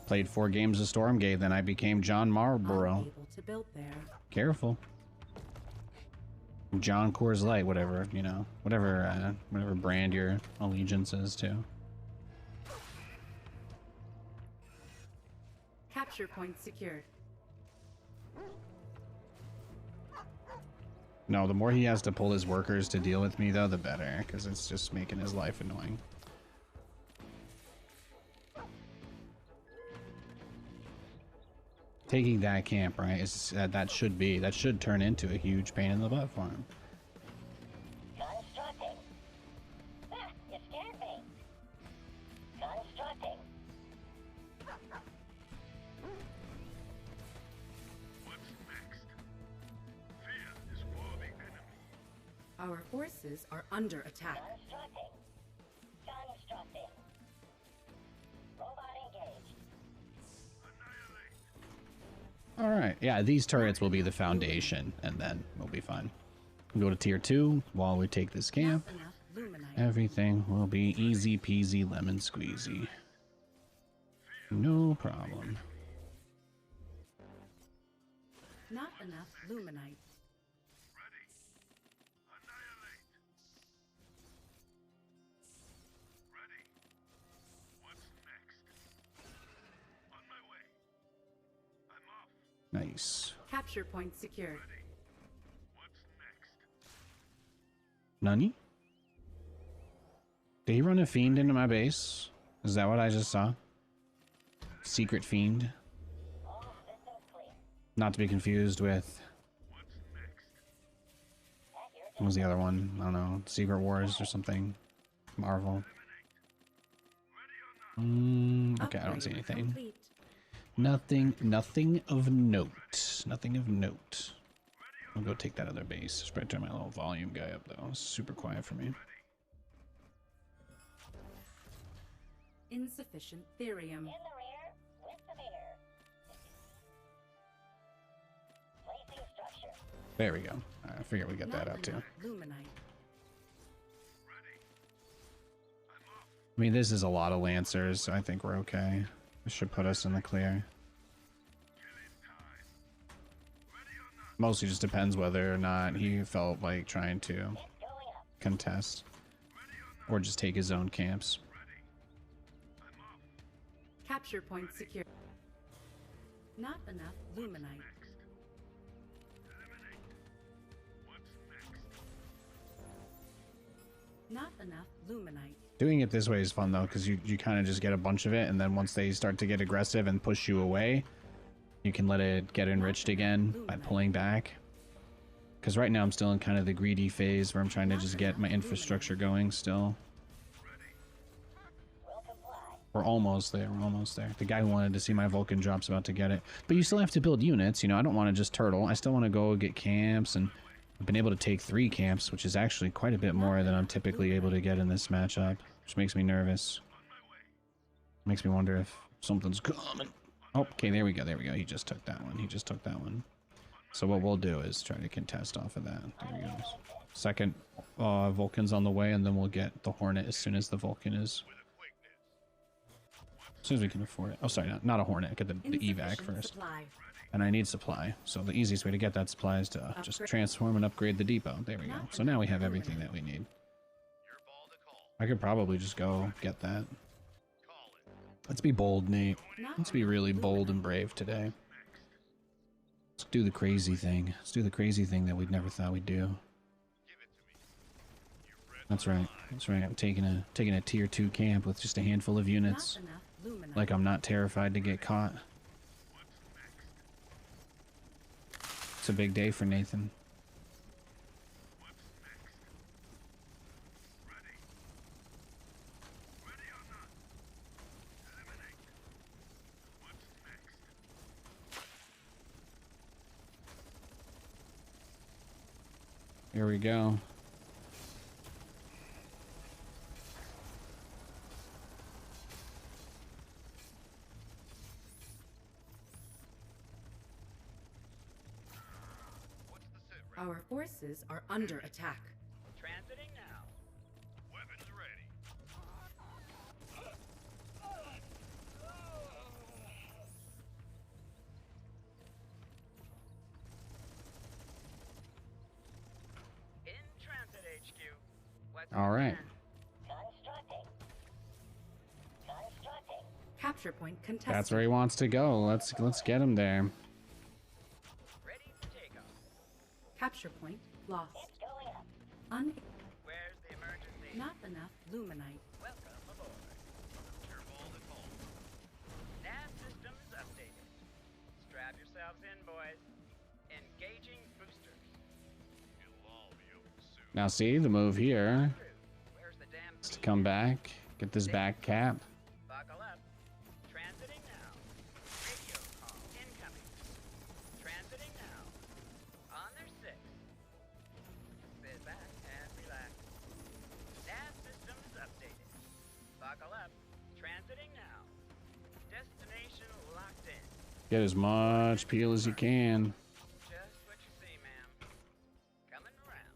Played 4 games of Stormgate, then I became John Marlborough. Unable to build there. Careful. John Coors Light, whatever, you know, whatever brand your allegiance is to. Capture point secured. No, the more he has to pull his workers to deal with me, though, the better, because it's just making his life annoying. Taking that camp, right, is that should turn into a huge pain in the butt for him. Constructing. Ah, you scared me. Constructing. What's next? Fear is for the enemy. Our forces are under attack. Constructing. Constructing. Robot engaged. Annihilate. Alright, yeah, these turrets will be the foundation, and then we'll be fine. We'll go to tier 2 while we take this camp. Not enough luminite. Everything will be easy peasy lemon squeezy. No problem. Not enough luminite. Ready. Annihilate. Ready. What's next? On my way. I'm off. Nice. Capture point secured. Ready. What's next? Nani? Did he run a fiend into my base? Is that what I just saw? Secret fiend? All systems clear. Not to be confused with... What's next? At your What was the other one? I don't know. Secret Wars or something. Marvel. Okay, I don't see Upgrade anything. complete. Nothing of note. Nothing of note. I'll go take that other base. Just better turn my little volume guy up though. It's super quiet for me. Insufficient therium. In the rear, with the beer. Placing structure. There we go. I figured we got that Not out too. enough luminite. I mean, this is a lot of Lancers, so I think we're okay. This should put us in the clear. Mostly just depends whether or not he felt like trying to It's going up. contest. Or just take his own camps. Capture point secured. Not enough luminite. Not enough luminite. Doing it this way is fun though, because you kind of just get a bunch of it, and then once they start to get aggressive and push you away, you can let it get enriched again by pulling back. Because right now I'm still in kind of the greedy phase where I'm trying to just get my infrastructure going still. Will comply. We're almost there, we're almost there. The guy who wanted to see my Vulcan drop's about to get it. But you still have to build units, you know, I don't want to just turtle. I still want to go get camps and I've been able to take 3 camps, which is actually quite a bit more than I'm typically able to get in this matchup, which makes me nervous. Makes me wonder if something's coming. Oh, okay, there we go, there we go. He just took that one. He just took that one. So what we'll do is try to contest off of that. There we go. Second Vulcan's on the way, and then we'll get the Hornet as soon as the Vulcan is. As soon as we can afford it. Oh, sorry, not a Hornet. Get the evac first. Supply. And I need supply. So the easiest way to get that supply is to just transform and upgrade the depot. There we go. So now we have everything that we need. I could probably just go get that. Let's be bold, Nate. Let's be really bold and brave today. Let's do the crazy thing. Let's do the crazy thing that we'd never thought we'd do. That's right. That's right. I'm taking a tier 2 camp with just a handful of units. Like I'm not terrified to get caught. It's a big day for Nathan. Here we go. Our forces are under attack. Transiting now. Weapons ready. In transit, HQ. What's All right. Constructing. Constructing. Capture point contested. That's where he wants to go. Let's get him there. ready for takeoff? Capture point lost. It's going up. Where's the emergency? Not enough luminite. Welcome aboard. Careful the call. Nav systems updated. Strap yourselves in, boys. Engaging boosters. It'll all be over soon. Now see, the move here Where's the damn is to come back, get this back cap. Buckle up. Transiting now. Radio call incoming. Transiting now. On their 6. Sit back and relax. Nav systems updated. Buckle up. Transiting now. Destination locked in. Get as much peel as you can. Just what you see, ma'am. Coming around.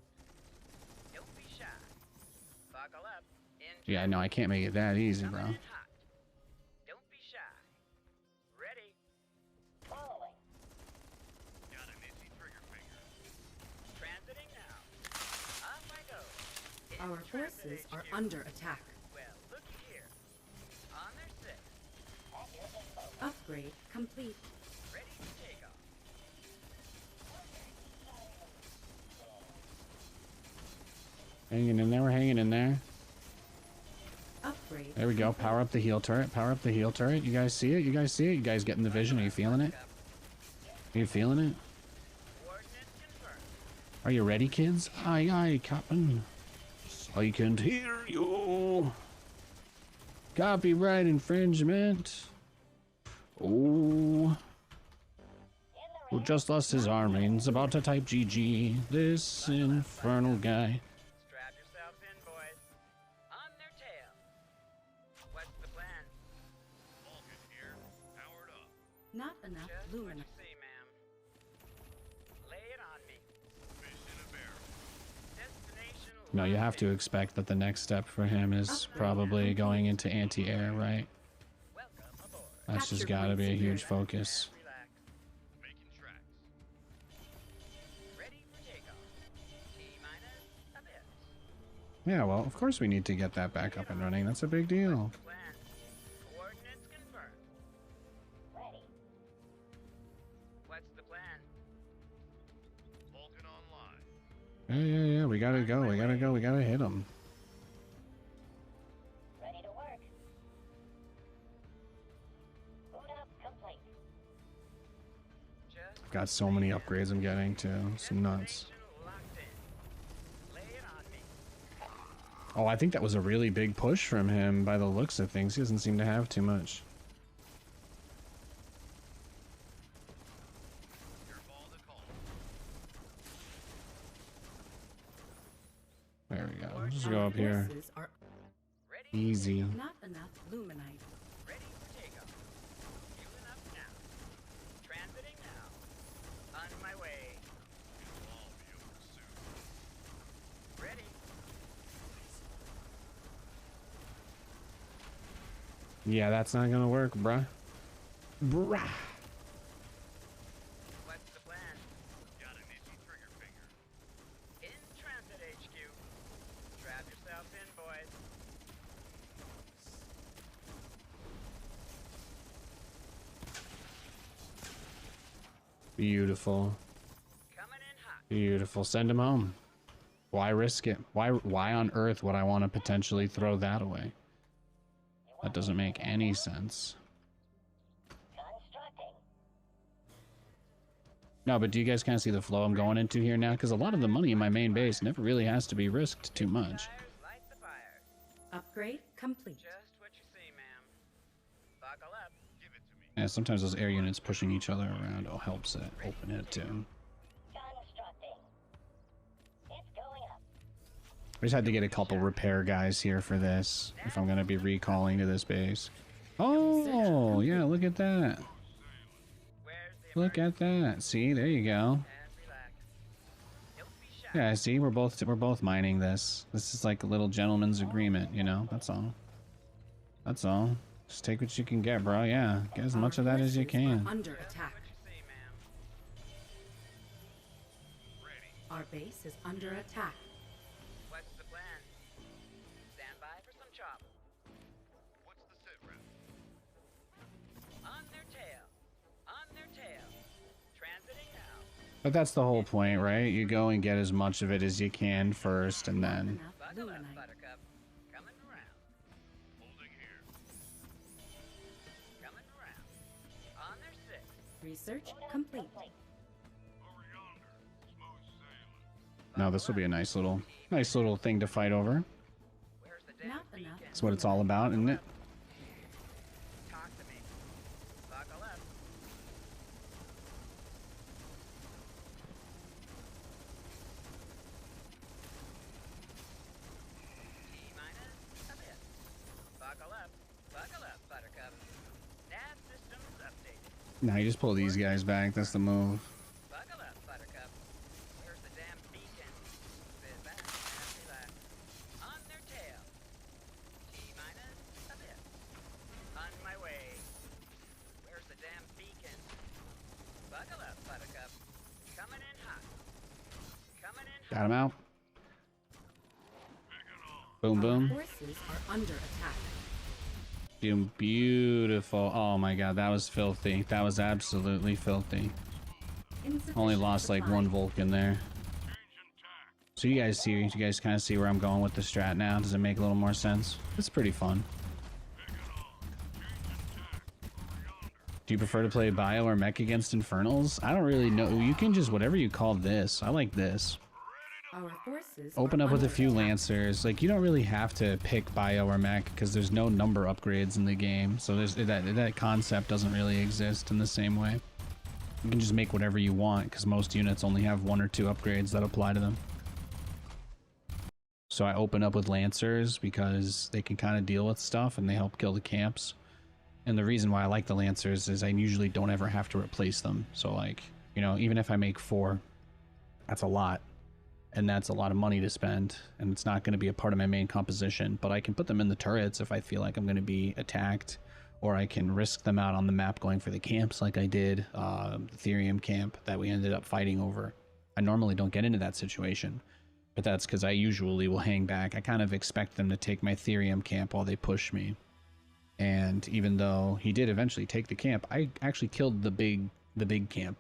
Don't be shy. Buckle up. Yeah, no, I can't make it that easy, bro. Coming in hot. Don't be shy. Ready. Following. Got an itchy trigger finger. Transiting now. Off I go. In Our transit, forces are HQ. under attack. Well, looky here. On their 6. Accurate info. Upgrade complete. Ready to take off. Hanging in there, we're hanging in there. Upgrade. There we go. Power up the heal turret. Power up the heal turret. You guys see it? You guys see it? You guys getting the vision? Are you feeling it? Are you feeling it? Coordinates confirmed. Are you ready, kids? Aye, aye, Captain. I can hear you. Copyright infringement. Oh. Who just lost his armings. About to type GG. This infernal guy. Strap yourselves in, boys. On their tail. What's the plan? Vulcan here. Powered up. Not enough Just what luminite. you see, ma'am. Lay it on me. Fish in a barrel. Destination. No, you have to expect that the next step for him is probably going into anti-air, right? Welcome aboard. That's just Capture gotta be a point huge secured. focus. Relax. Making tracks. Ready for takeoff. T-minus a bit. Yeah, well, of course we need to get that back up and running. That's a big deal. Plan. Coordinates confirmed. Ready. What's the plan? Vulcan online. Yeah. We gotta go. We gotta go. We gotta hit him. Ready to work. Boot up complete. Just Got so many upgrades I'm getting too. Some nuts. destination locked in. Lay it on me. Oh, I think that was a really big push from him by the looks of things. He doesn't seem to have too much. Your ball to call. Just go up here. Forces are Ready? Easy. not enough luminite. Ready for takeoff. Fueling up now. Transiting now. On my way. You'll all be over soon. Ready? Yeah, that's not gonna work, bruh. Bruh. What's the plan? Got an itchy trigger finger. In transit, HQ. Strap yourselves in, boys. Beautiful. Coming in hot. Beautiful. Send him home. Why risk it? Why on earth would I want to potentially throw that away? That doesn't make any sense. Constructing. No, but do you guys kind of see the flow I'm going into here now? Because a lot of the money in my main base never really has to be risked too much. Fires, light the fires. Upgrade complete. Just what you see, ma'am. Buckle up. Give it to me. Yeah, sometimes those air units pushing each other around helps it open it too. Constructing. It's going up. I just had to get a couple repair guys here for this, if I'm going to be recalling to this base. Oh, yeah, look at that. Where's the Look at that. See, there you go. and relax. Don't be shy. Yeah, see, we're both mining this. This is like a little gentleman's agreement, you know? That's all. That's all. Just take what you can get, bro. Yeah, get as much of that as you can. Under Just attack. what you see, ma'am. Ready. Our base is under attack. What's the plan? Stand by for some chop. What's the sit rep? On their tail. On their tail. Transiting now. But that's the whole point, right? You go and get as much of it as you can first, and then... Enough Buckle up, luminite. Buttercup. Coming around. Holding here. Coming around. On their six. Research complete. Over yonder. Smooth sailing. No, this will be a nice little thing to fight over. Where's the damn Not enough. beacon? That's what it's all about, isn't it? Talk to me. Buckle up. T-minus a bit. Buckle up. Buckle up, Buttercup. Nav systems updated. Nah, you just pull these guys back. That's the move. Buckle up, Buttercup. Where's the damn beacon? Sit back and relax. On their tail. T-minus a bit. On my way. Where's the damn beacon? Buckle up, Buttercup. Coming in hot. Coming in hot. Got him out. Boom, Our boom. forces are under attack. Beautiful. Oh my god, that was filthy. That was absolutely filthy. Insufficient Only lost like supply. one Vulcan there. So you guys kind of see where I'm going with the strat now. Does it make a little more sense? It's pretty fun. Do you prefer to play bio or mech against infernals? I don't really know. You can just whatever you call this. I like this. Our forces Open are up with a under few attack. lancers. Like, you don't really have to pick bio or mech because there's no number upgrades in the game. So there's that concept doesn't really exist in the same way. You can just make whatever you want because most units only have 1 or 2 upgrades that apply to them. So I open up with lancers because they can kind of deal with stuff and they help kill the camps. And the reason why I like the lancers is I usually don't ever have to replace them. So like, you know, even if I make 4, that's a lot. And that's a lot of money to spend, and it's not going to be a part of my main composition, but I can put them in the turrets if I feel like I'm going to be attacked, or I can risk them out on the map going for the camps like I did, the Therium camp that we ended up fighting over. I normally don't get into that situation, but that's because I usually will hang back. I kind of expect them to take my Therium camp while they push me. And even though he did eventually take the camp, I actually killed the big camp.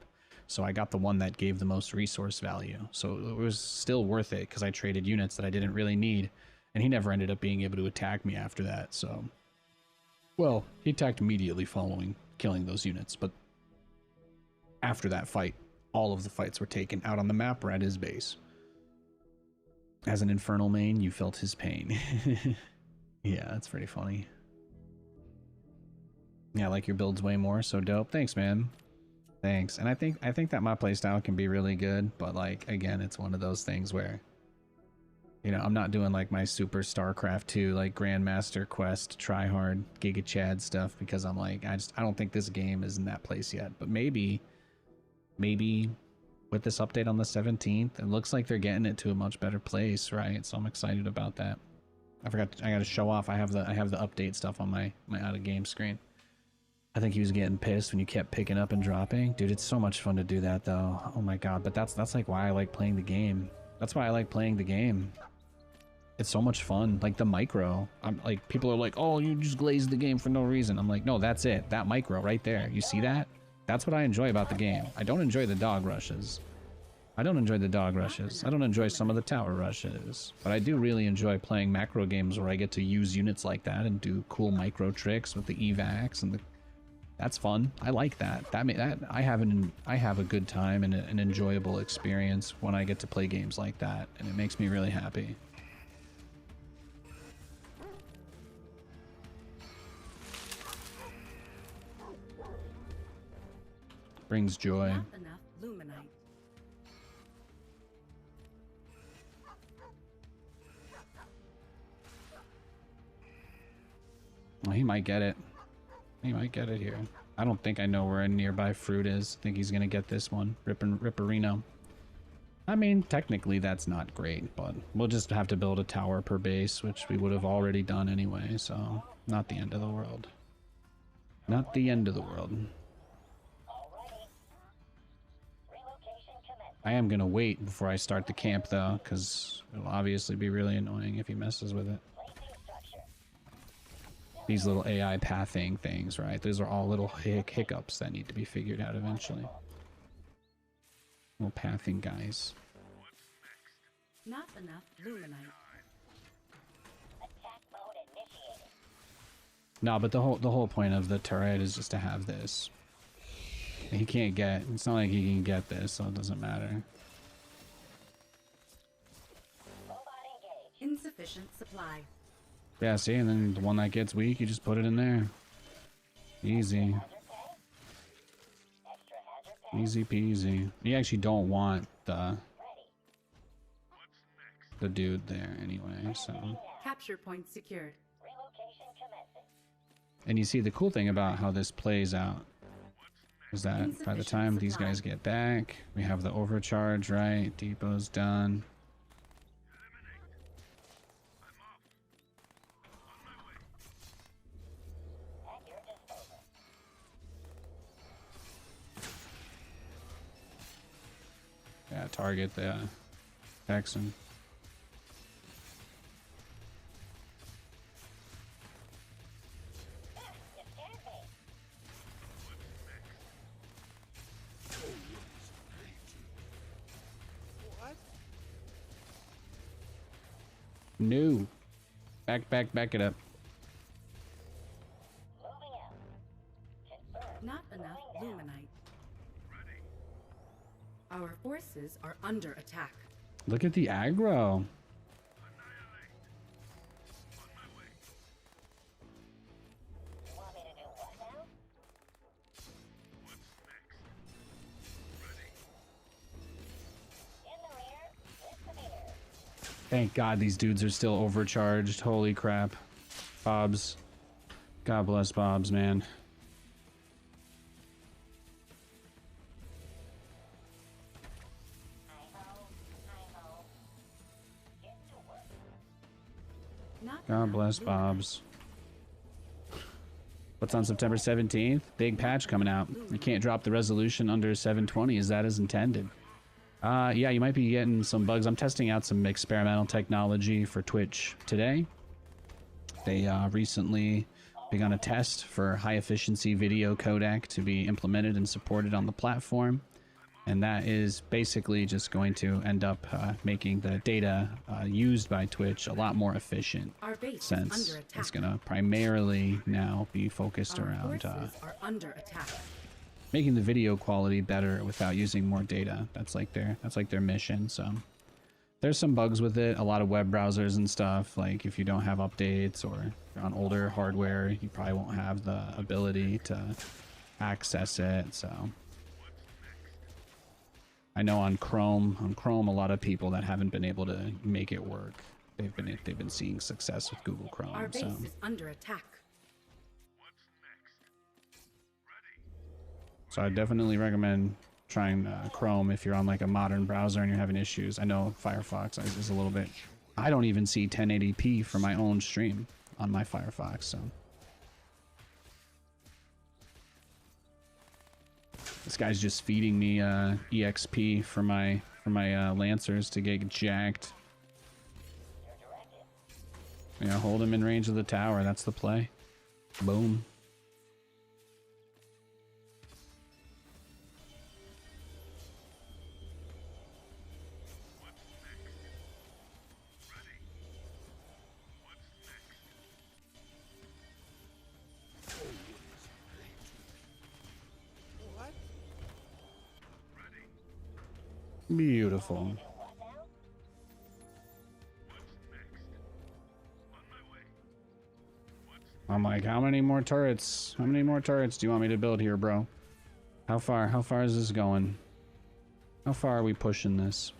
So I got the one that gave the most resource value. So it was still worth it because I traded units that I didn't really need. And he never ended up being able to attack me after that. So, well, he attacked immediately following killing those units. But after that fight, all of the fights were taken out on the map or at his base. As an Infernal main, you felt his pain. Yeah, that's pretty funny. Yeah, I like your builds way more. So dope. Thanks, man. Thanks. And I think that my playstyle can be really good, but like again, it's one of those things where You know, I'm not doing like my Super StarCraft 2, like Grandmaster Quest, try hard, Giga Chad stuff because I'm like, I don't think this game is in that place yet. But maybe with this update on the 17th, it looks like they're getting it to a much better place, right? So I'm excited about that. I gotta show off. I have the update stuff on my out of game screen. I think he was getting pissed when you kept picking up and dropping. Dude, it's so much fun to do that though. Oh my god, but that's like why I like playing the game. That's why I like playing the game. It's so much fun. Like the micro. I'm like, people are like, oh, you just glazed the game for no reason. I'm like, no, that's it. That micro right there. You see that? That's what I enjoy about the game. I don't enjoy the dog rushes. I don't enjoy the dog rushes. I don't enjoy some of the tower rushes. But I do really enjoy playing macro games where I get to use units like that and do cool micro tricks with the evacs and the... That's fun. I like that. I have a good time and an enjoyable experience when I get to play games like that, and it makes me really happy. Brings joy. Not enough luminite. Well, he might get it. He might get it here. I don't think I know where a nearby fruit is. I think he's gonna get this one. Ripperino. I mean, technically that's not great, but we'll just have to build a tower per base, which we would have already done anyway, so not the end of the world. Not the end of the world. I am gonna wait before I start the camp though, because it'll obviously be really annoying if he messes with it. These little AI pathing things, right? Those are all little hiccups that need to be figured out eventually. Little pathing guys. Not enough luminite. No, but the whole point of the turret is just to have this. He can't get... It's not like he can get this, so it doesn't matter. Insufficient supply. Yeah, see? And then the one that gets weak, you just put it in there. Easy. Easy peasy. You actually don't want the dude there anyway, so... Capture point secured. And you see the cool thing about how this plays out is that by the time these guys get back, we have the overcharge, right? Depot's done. Yeah, target the Texan. No. Back it up. Not enough luminite. Our forces are under attack. Look at the aggro. Thank God these dudes are still overcharged. Holy crap. Bobs. God bless Bobs, man. God bless Bobs. What's on September 17th? Big patch coming out. You can't drop the resolution under 720. Is that as intended? Yeah, you might be getting some bugs. I'm testing out some experimental technology for Twitch today. They recently begun a test for high efficiency video codec to be implemented and supported on the platform. And that is basically just going to end up making the data used by Twitch a lot more efficient, since it's going to primarily now be focused around making the video quality better without using more data. That's like their mission. So there's some bugs with it. A lot of web browsers and stuff, like if you don't have updates or you're on older hardware, you probably won't have the ability to access it. So I know on Chrome, a lot of people that haven't been able to make it work. They've been seeing success with Google Chrome. Our base So is under attack. I definitely recommend trying Chrome if you're on like a modern browser and you're having issues. I know Firefox is a little bit. I don't even see 1080p for my own stream on my Firefox. So this guy's just feeding me EXP for my Lancers to get jacked. Yeah, hold him in range of the tower. That's the play. Boom. Beautiful. I'm like, how many more turrets? How many more turrets do you want me to build here, bro? How far is this going? How far are we pushing this?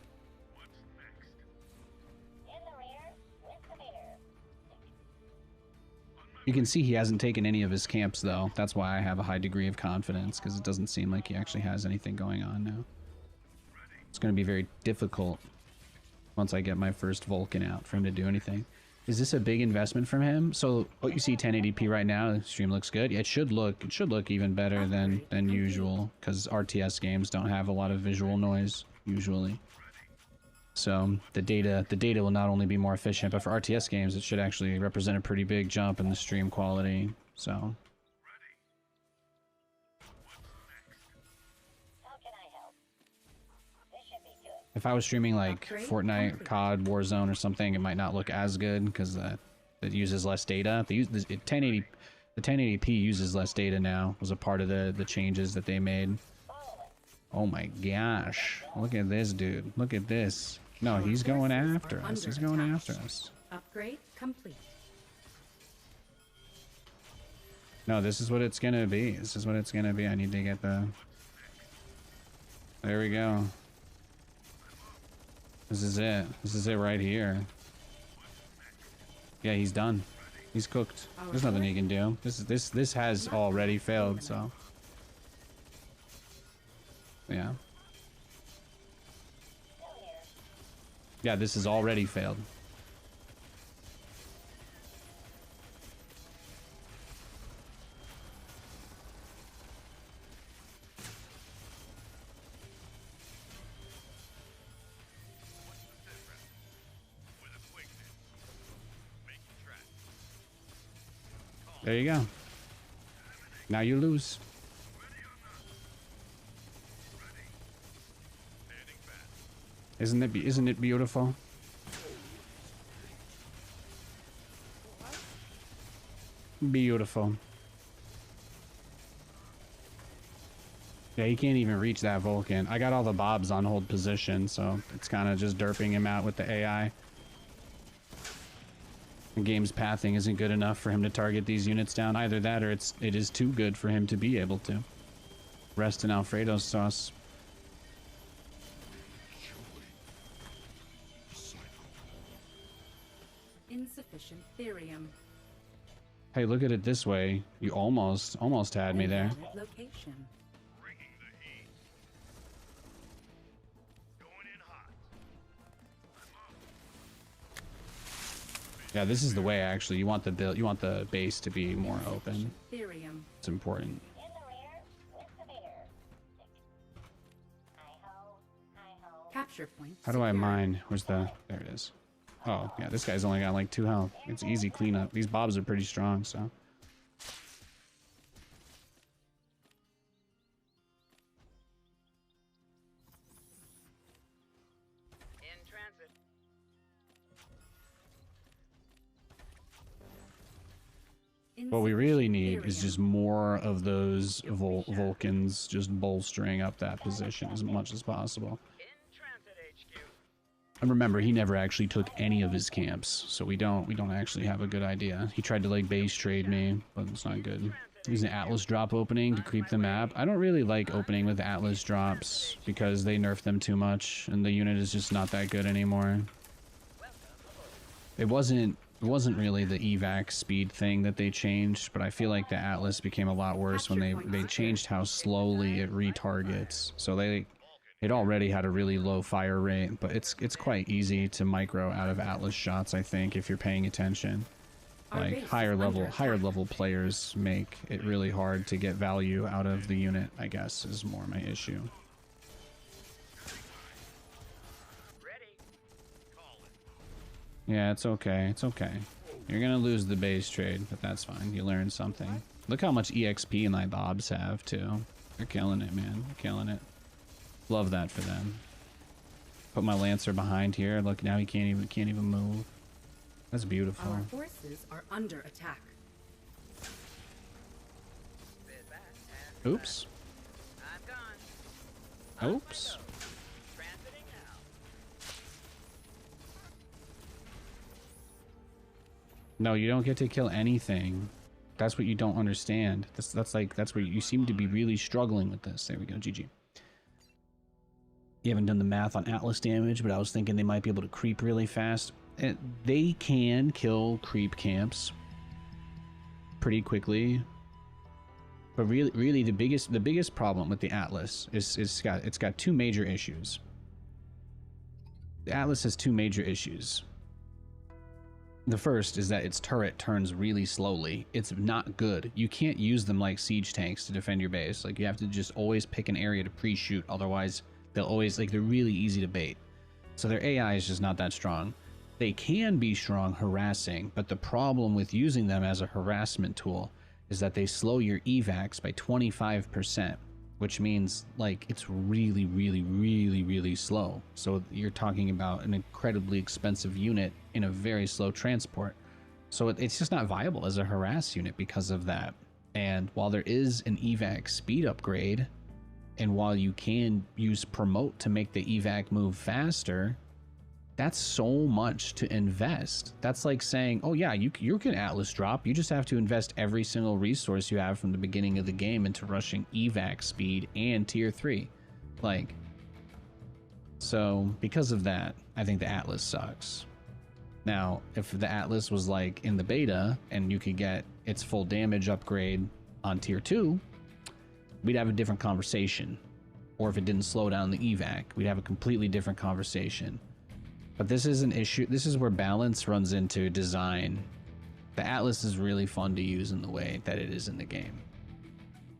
You can see he hasn't taken any of his camps, though. That's why I have a high degree of confidence, because it doesn't seem like he actually has anything going on now. It's going to be very difficult once I get my first Vulcan out for him to do anything. Is this a big investment from him? So what you see 1080p right now, the stream looks good. It should look even better than usual, because RTS games don't have a lot of visual noise usually. So the data will not only be more efficient, but for RTS games it should actually represent a pretty big jump in the stream quality. So if I was streaming like Fortnite, COD, Warzone, or something, it might not look as good because it uses less data. The 1080p uses less data now. Was a part of the changes that they made. Oh my gosh! Look at this dude. Look at this. No, he's going after us. He's going after us. Upgrade complete. No, this is what it's gonna be. This is what it's gonna be. I need to get the. There we go. This is it. This is it right here. Yeah, he's done. He's cooked. There's nothing he can do. This has already failed, so. Yeah. Yeah, this has already failed. There you go. Now you lose. Isn't it beautiful? Beautiful. Yeah, he can't even reach that Vulcan. I got all the Bobs on hold position, so it's kind of just derping him out with the AI. The game's pathing isn't good enough for him to target these units down. Either that or it is too good for him to be able to. Rest in Alfredo sauce. Insufficient therium. Hey, look at it this way. You almost had me there. Location. Yeah, this is the way actually. You want the base to be more open. Therium. It's important. Capture point. How do I mine? Where's the... There it is. Oh, yeah, this guy's only got like 2 health. It's easy cleanup. These Bobs are pretty strong, so... In transit. What we really need is just more of those Vulcans just bolstering up that position as much as possible. In transit HQ. And remember, he never actually took any of his camps, so we don't actually have a good idea. He tried to like base trade me, but it's not good. Use an Atlas drop opening to creep the map. I don't really like opening with Atlas drops because they nerf them too much and the unit is just not that good anymore. It wasn't really the evac speed thing that they changed, but I feel like the Atlas became a lot worse when they changed how slowly it retargets. So it already had a really low fire rate, but it's quite easy to micro out of Atlas shots, I think, if you're paying attention. Like higher level players make it really hard to get value out of the unit, I guess, is more my issue. Yeah, it's okay. It's okay. You're gonna lose the base trade, but that's fine. You learned something. Look how much EXP my bobs have too. They're killing it, man. They're killing it. Love that for them. Put my Lancer behind here. Look, now he can't even move. That's beautiful. Our forces are under attack. Oops. I'm gone. Oops. Transiting now. No, you don't get to kill anything. That's what you don't understand. That's where you seem to be really struggling with this. There we go, GG. You haven't done the math on Atlas damage, but I was thinking they might be able to creep really fast. And they can kill creep camps pretty quickly. But really the biggest problem with the Atlas is it's got two major issues. The Atlas has two major issues. The first is that its turret turns really slowly. It's not good. You can't use them like siege tanks to defend your base. Like, you have to just always pick an area to pre-shoot, otherwise they'll always, like, they're really easy to bait. So their AI is just not that strong. They can be strong harassing, but the problem with using them as a harassment tool is that they slow your evacs by 25%, which means, like, it's really, really, really, really slow. So you're talking about an incredibly expensive unit in a very slow transport. So it's just not viable as a harass unit because of that. And while there is an evac speed upgrade, and while you can use promote to make the evac move faster, that's so much to invest. That's like saying, oh yeah, you can Atlas drop. You just have to invest every single resource you have from the beginning of the game into rushing evac speed and tier 3. Like, so because of that, I think the Atlas sucks. Now, if the Atlas was like in the beta and you could get its full damage upgrade on tier 2, we'd have a different conversation. Or if it didn't slow down the evac, we'd have a completely different conversation. But this is an issue. This is where balance runs into design. The Atlas is really fun to use in the way that it is in the game.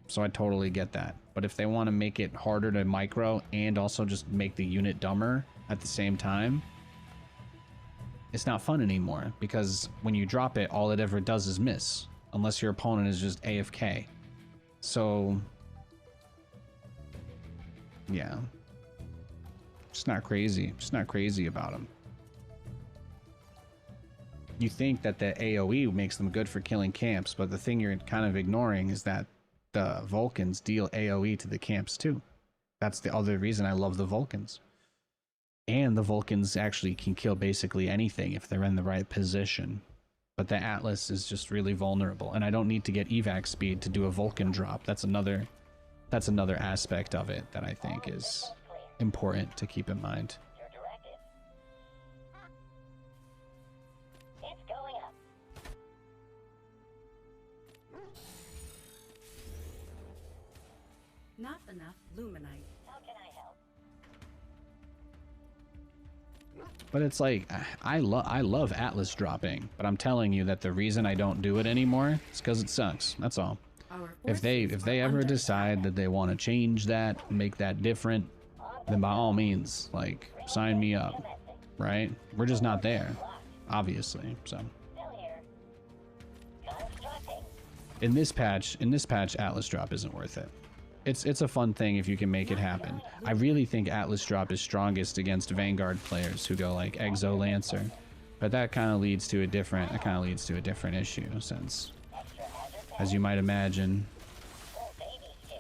So I totally get that. But if they want to make it harder to micro and also just make the unit dumber at the same time, it's not fun anymore. Because when you drop it, all it ever does is miss. Unless your opponent is just AFK. So, yeah. Just not crazy. Just not crazy about them. You think that the AoE makes them good for killing camps, but the thing you're kind of ignoring is that the Vulcans deal AoE to the camps too. That's the other reason I love the Vulcans. And the Vulcans actually can kill basically anything if they're in the right position. But the Atlas is just really vulnerable, and I don't need to get evac speed to do a Vulcan drop. That's another aspect of it that I think is important to keep in mind. Your directive. It's going up. Not enough luminite. How can I help? But it's like, I love Atlas dropping, but I'm telling you that the reason I don't do it anymore is because it sucks. That's all. Our If they forces ever are under decide attack. that they want to change that, make that different, then by all means, like, sign me up, right? We're just not there, obviously. So Still here. Constructing. in this patch, Atlas drop isn't worth it. It's a fun thing if you can make it happen. I really think Atlas drop is strongest against Vanguard players who go like Exo Lancer, but that kind of leads to a different issue, since, Extra hazard as you might imagine, little baby here.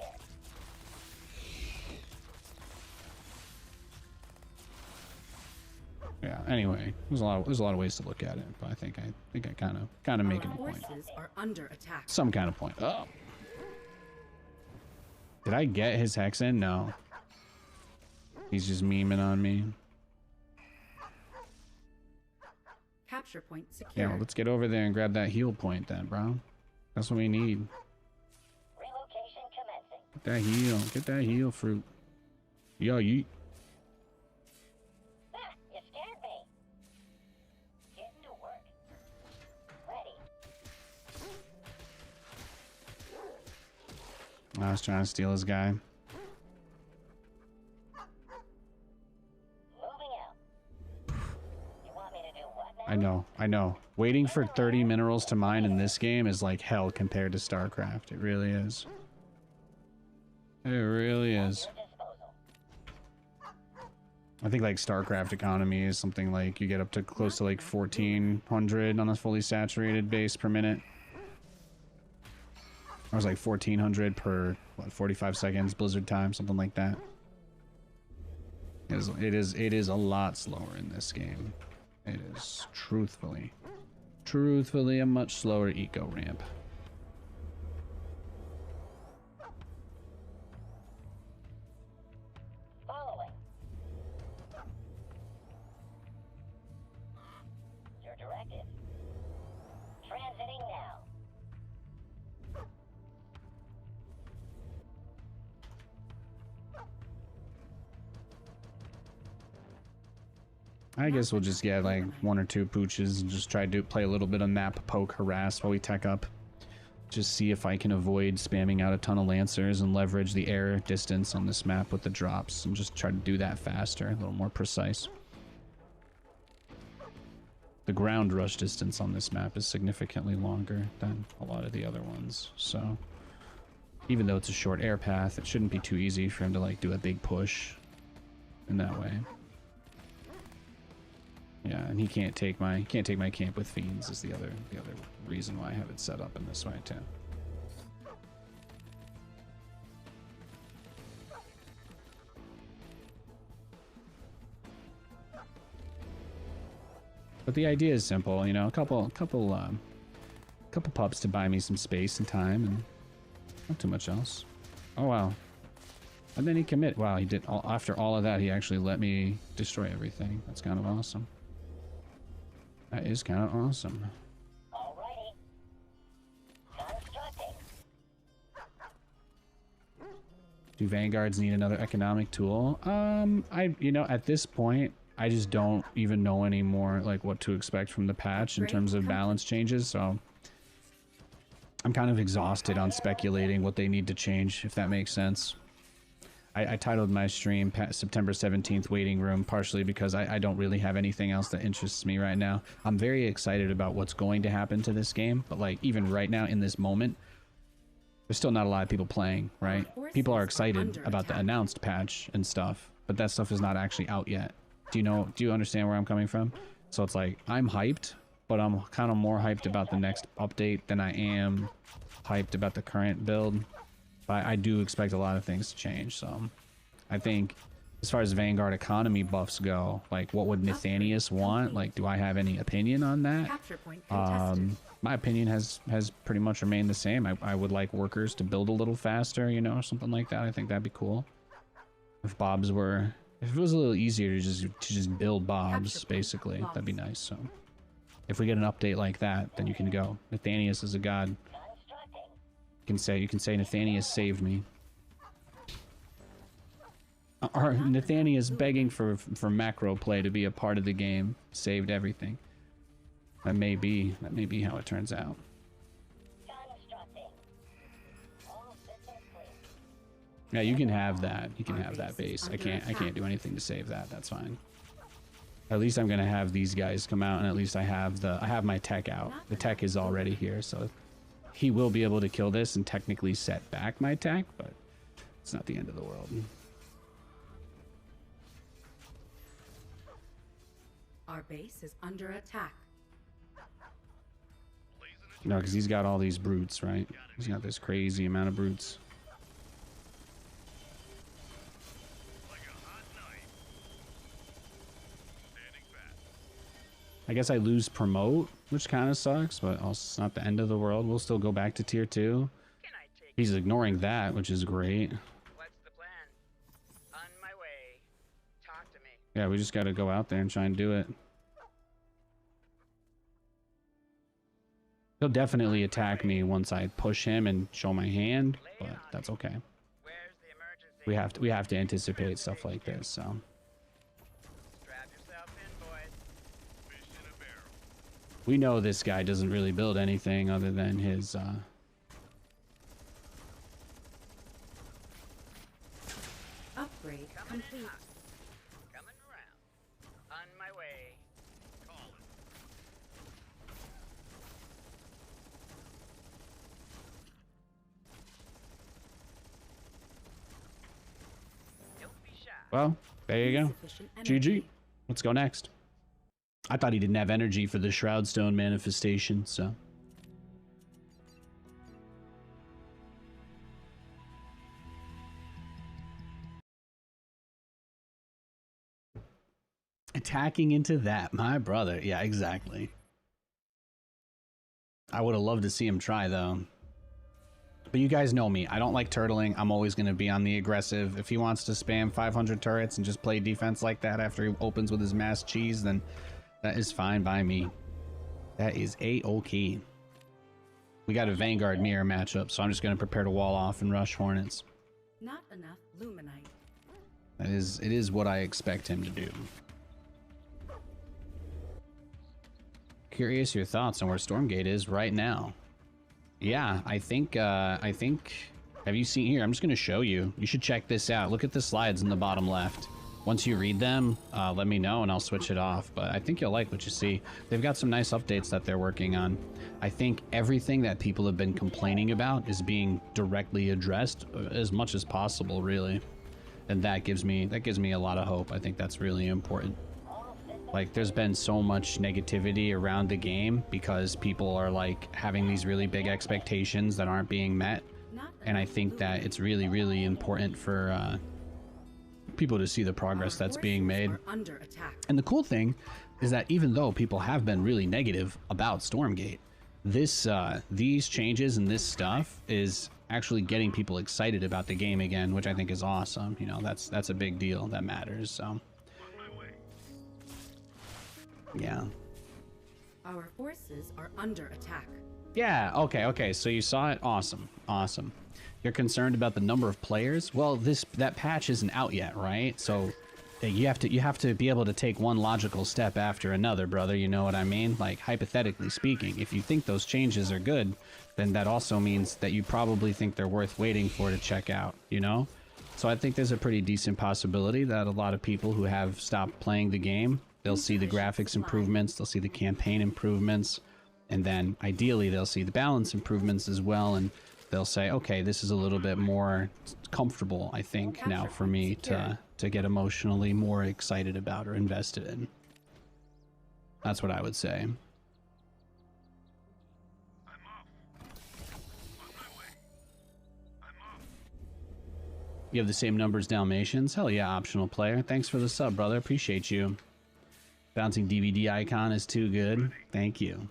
yeah. Anyway, there's a lot of ways to look at it, but I think I kind of making a Our point. forces are under attack. Some kind of point. Oh, Did I get his hex in? No. He's just memeing on me. Capture point secured. Yeah, well, let's get over there and grab that heal point then, bro. That's what we need. Relocation commencing. Get that heal. Get that heal fruit. Yo, you. Ah, you scared me. Getting to work. Ready. I was trying to steal his guy. Moving out. You want me to do what now? I know. Waiting for 30 minerals to mine in this game is like hell compared to StarCraft. It really is. It really is. Your disposal. I think like StarCraft economy is something like you get up to close to like 1400 on a fully saturated base per minute. Or it was like 1400 per what, 45 seconds blizzard time, something like that. It is a lot slower in this game. It is truthfully a much slower eco ramp. Following. Your directive. Transiting now. I guess we'll just get like 1 or 2 pooches and just try to play a little bit of map poke harass while we tech up. Just see if I can avoid spamming out a ton of lancers and leverage the air distance on this map with the drops and just try to do that faster, a little more precise. The ground rush distance on this map is significantly longer than a lot of the other ones, so even though it's a short air path, it shouldn't be too easy for him to like do a big push in that way. Yeah, and he can't take my camp with fiends is the other reason why I have it set up in this way too. But the idea is simple, you know, a couple pups to buy me some space and time, and not too much else. Oh wow. And then he commit. Wow, he did. After all of that, he actually let me destroy everything. That's kind of awesome. That is kind of awesome. Alrighty. Constructing. Do Vanguards need another economic tool? You know, at this point, I just don't even know anymore, like, what to expect from the patch in terms of balance changes, so I'm kind of exhausted on speculating what they need to change, if that makes sense. I titled my stream September 17th Waiting Room, partially because I don't really have anything else that interests me right now. I'm very excited about what's going to happen to this game, but like even right now in this moment, there's still not a lot of people playing, right? People are excited about the announced patch and stuff, but that stuff is not actually out yet. Do you understand where I'm coming from? So it's like, I'm hyped, but I'm kind of more hyped about the next update than I am hyped about the current build. But I do expect a lot of things to change, so I think as far as Vanguard economy buffs go, like what would Nathanias want? Like, do I have any opinion on that? Capture point contested. My opinion has pretty much remained the same. I would like workers to build a little faster, you know, or something like that. I think that'd be cool. If it was a little easier to just build bobs, basically, that'd be nice. So if we get an update like that, then you can go. Nathanias is a god. You can say Nathanias saved me. Or Nathanias begging for macro play to be a part of the game saved everything. That may be how it turns out. Yeah, you can have that. You can have that base. I can't do anything to save that. That's fine. At least I'm gonna have these guys come out, and at least I have my tech out. The tech is already here, so he will be able to kill this and technically set back my tech, but it's not the end of the world. Our base is under attack. No, because he's got all these brutes, right? He's got this crazy amount of brutes. I guess I lose promote, which kind of sucks, but also it's not the end of the world. We'll still go back to tier 2. He's ignoring that, which is great. What's the plan? On my way. Talk to me. Yeah, we just gotta go out there and try and do it. He'll definitely attack me once I push him and show my hand, but that's okay. Where's the emergency? We have to anticipate stuff like this, so. Strap yourself in, boys. Fish in a barrel. We know this guy doesn't really build anything other than his, Upgrade complete. Coming around. On my way. Calling. Don't be shy. well, there you go. Insufficient energy. GG. Let's go next. I thought he didn't have energy for the Shroudstone manifestation, so. Attacking into that, my brother. Yeah, exactly. I would have loved to see him try, though. But you guys know me. I don't like turtling. I'm always going to be on the aggressive. If he wants to spam 500 turrets and just play defense like that after he opens with his mass cheese, then that is fine by me. That is A-OK. We got a Vanguard mirror matchup, so I'm just going to prepare to wall off and rush Hornets. Not enough luminite. It is what I expect him to do. Curious your thoughts on where Stormgate is right now. Yeah, I think, have you seen here? I'm just going to show you. You should check this out. Look at the slides in the bottom left. Once you read them, let me know and I'll switch it off. But I think you'll like what you see. They've got some nice updates that they're working on. I think everything that people have been complaining about is being directly addressed as much as possible, really. And that gives me a lot of hope. I think that's really important. Like, there's been so much negativity around the game because people are like having these really big expectations that aren't being met. And I think that it's really, really important for people to see the progress that's being made. Under attack. And the cool thing is that even though people have been really negative about Stormgate, these changes and this stuff is actually getting people excited about the game again, which I think is awesome. You know, that's a big deal. That matters. So. Yeah. Our forces are under attack. Yeah, okay, so you saw it. Awesome. You're concerned about the number of players? Well, that patch isn't out yet, right? So you have to be able to take one logical step after another, brother, you know what I mean? Like, hypothetically speaking, if you think those changes are good, then that also means that you probably think they're worth waiting for to check out, you know? So I think there's a pretty decent possibility that a lot of people who have stopped playing the game, they'll see the graphics improvements, they'll see the campaign improvements, and then ideally they'll see the balance improvements as well, and they'll say, okay, this is a little bit more comfortable, I think, now for me to get emotionally more excited about or invested in. That's what I would say. You have the same numbers Dalmatians? Hell yeah, optional player. Thanks for the sub, brother. Appreciate you. Bouncing DVD icon is too good. Thank you.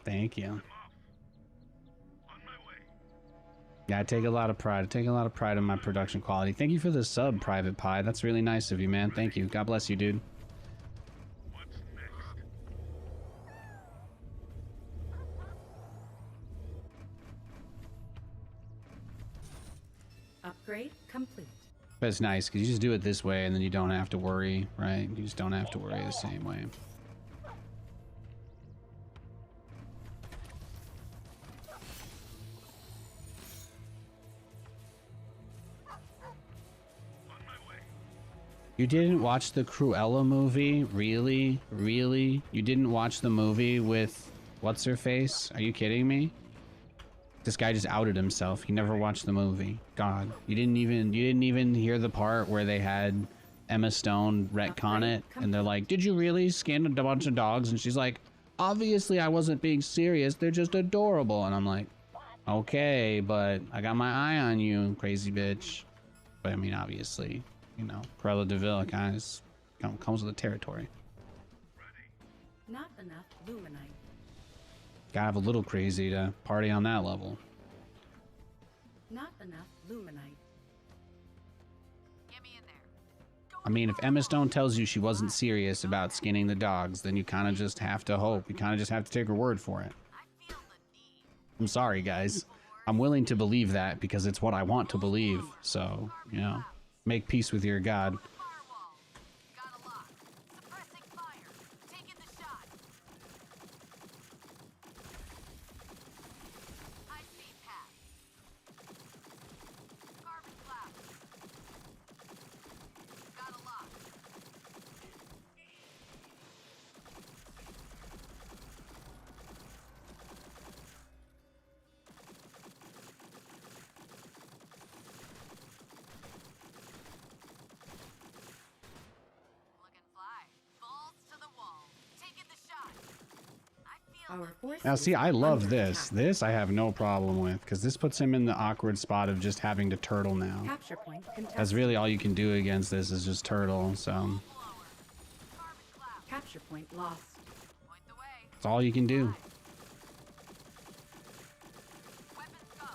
Yeah, I take a lot of pride. I take a lot of pride in my production quality. Thank you for the sub, Private Pie. That's really nice of you, man. Thank you. God bless you, dude. Upgrade complete. But it's nice because you just do it this way and then you don't have to worry, right? You just don't have to worry the same way. You didn't watch the Cruella movie? Really? Really? You didn't watch the movie with what's-her-face? Are you kidding me? This guy just outed himself. He never watched the movie. God, you didn't even hear the part where they had Emma Stone retcon it, and they're like, "Did you really skin a bunch of dogs?" And she's like, "Obviously, I wasn't being serious. They're just adorable." And I'm like, "Okay, but I got my eye on you, crazy bitch." But I mean, obviously, you know, Cruella de Vil kind of comes with the territory. Not enough luminite. Gotta have a little crazy to party on that level. Not enough luminite. Get me in there. I mean, if Emma Stone tells you she wasn't serious about skinning the dogs, then you kind of just have to hope. You kind of just have to take her word for it. I feel the need. I'm sorry, guys. I'm willing to believe that because it's what I want to believe. So, you know, make peace with your God. Firewall. Got a lock. Suppressing fire. Taking the shot. High speed path. Carbon cloud. Got a lock. Looking fly. Balls to the wall. Taking the shot. I feel Our forces Now, see, I are love under this. attack. This I have no problem with because this puts him in the awkward spot of just having to turtle now. Capture point contested. That's really all you can do against this is just turtle. So blower. Carbon cloud. Capture point lost. Point the way. that's all you can do. Weapons go.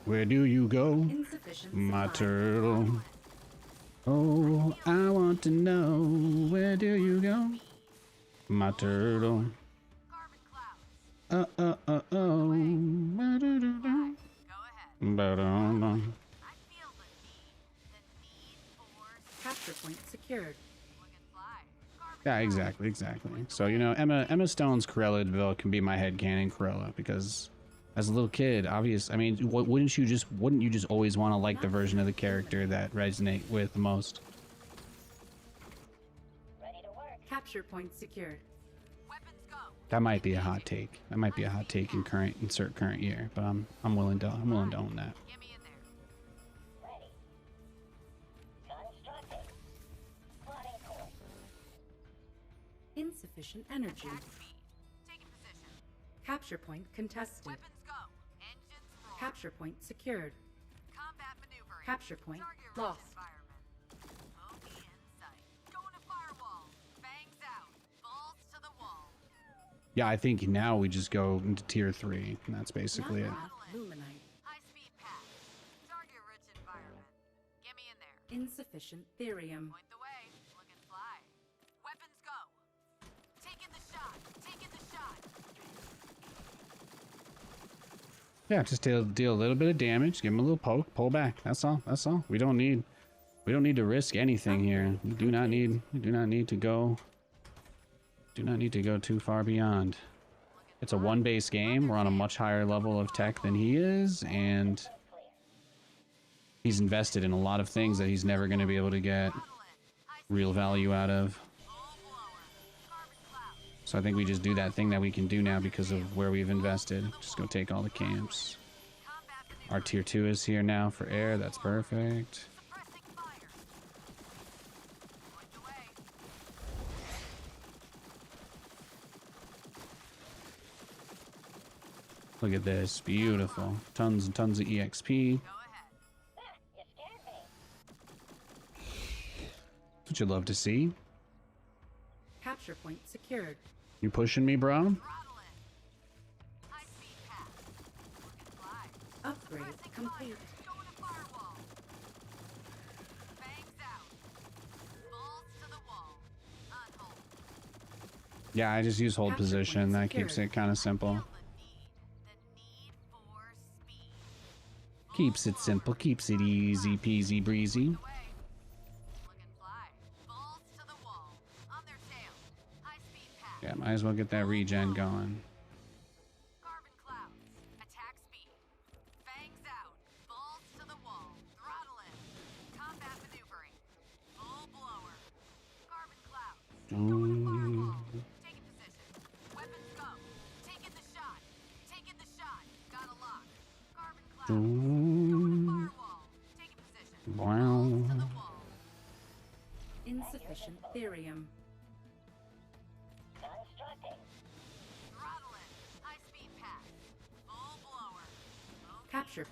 Where do you go, Insufficient my supply. turtle? Oh, I want to know, where do you go, my turtle? Carbon clouds. Oh. Go ahead. Ba-dum-dum. I feel the need for Capture point secured. looking fly. Carbon Yeah, exactly. So, you know, Emma Stone's Corella can be my headcanon Corella because as a little kid, I mean, wouldn't you just always want to like the version of the character that resonate with the most? Ready to work. Capture point secured. weapons go. That might be a hot take. That might be a hot take in current year, but I'm willing to own that. Get me in there. Ready. Constructing. Plotting course. Insufficient energy. Attack speed. Taking position. Capture point contested. Weapons go. Engines roar. Capture point secured. Combat maneuvering. Capture point Target rich lost. environment. Bogey in sight. Going to firewall. Bangs out. Balls to the wall. Yeah, I think now we just go into tier 3, and that's basically Not it. enough luminite. High speed path. Target rich environment. Get me in there. Insufficient therium. Point the way. Looking fly. Weapons go. Taking the shot. Taking the shot. Yeah, just deal a little bit of damage, give him a little poke, pull back. That's all. We don't need to risk anything here. We do not need to go too far beyond. It's a one base game. We're on a much higher level of tech than he is, and he's invested in a lot of things that he's never going to be able to get real value out of. Full blower. Carbon cloud. So I think we just do that thing that we can do now because of where we've invested. Just go take all the camps. Combat maneuvering. Our tier 2 is here now for air. That's perfect. Suppressing fire. Point the way. Look at this. Beautiful. Tons and tons of EXP. Go ahead. Ah, you scared me. That's what you love to see. Capture point secured. You pushing me, bro? Throttle it. High speed path. Looking fly. Upgrade Pressing complete. fire. Going to firewall. Bangs out. Balls to the wall. Unhold. Yeah, I just use hold Capture position. point That keeps secured. it kind of simple. Feel the need for speed. Keeps it simple. Keeps it easy peasy breezy. Away. Looking fly. Balls to the wall. On their tail. High speed path. Yeah, might as well get that regen going. Carbon clouds. Attack speed. Fangs out. Balls to the wall. Throttle it. Combat maneuvering. Full blower. Carbon clouds. Going to firewall. Taking position. Weapons go. Taking the shot. Taking the shot. Got a lock. Carbon clouds. Going to firewall. Taking position. Wow. To the wall. Insufficient therium. Constructing. Throttle it. High speed path. Full blower. Okay. Capture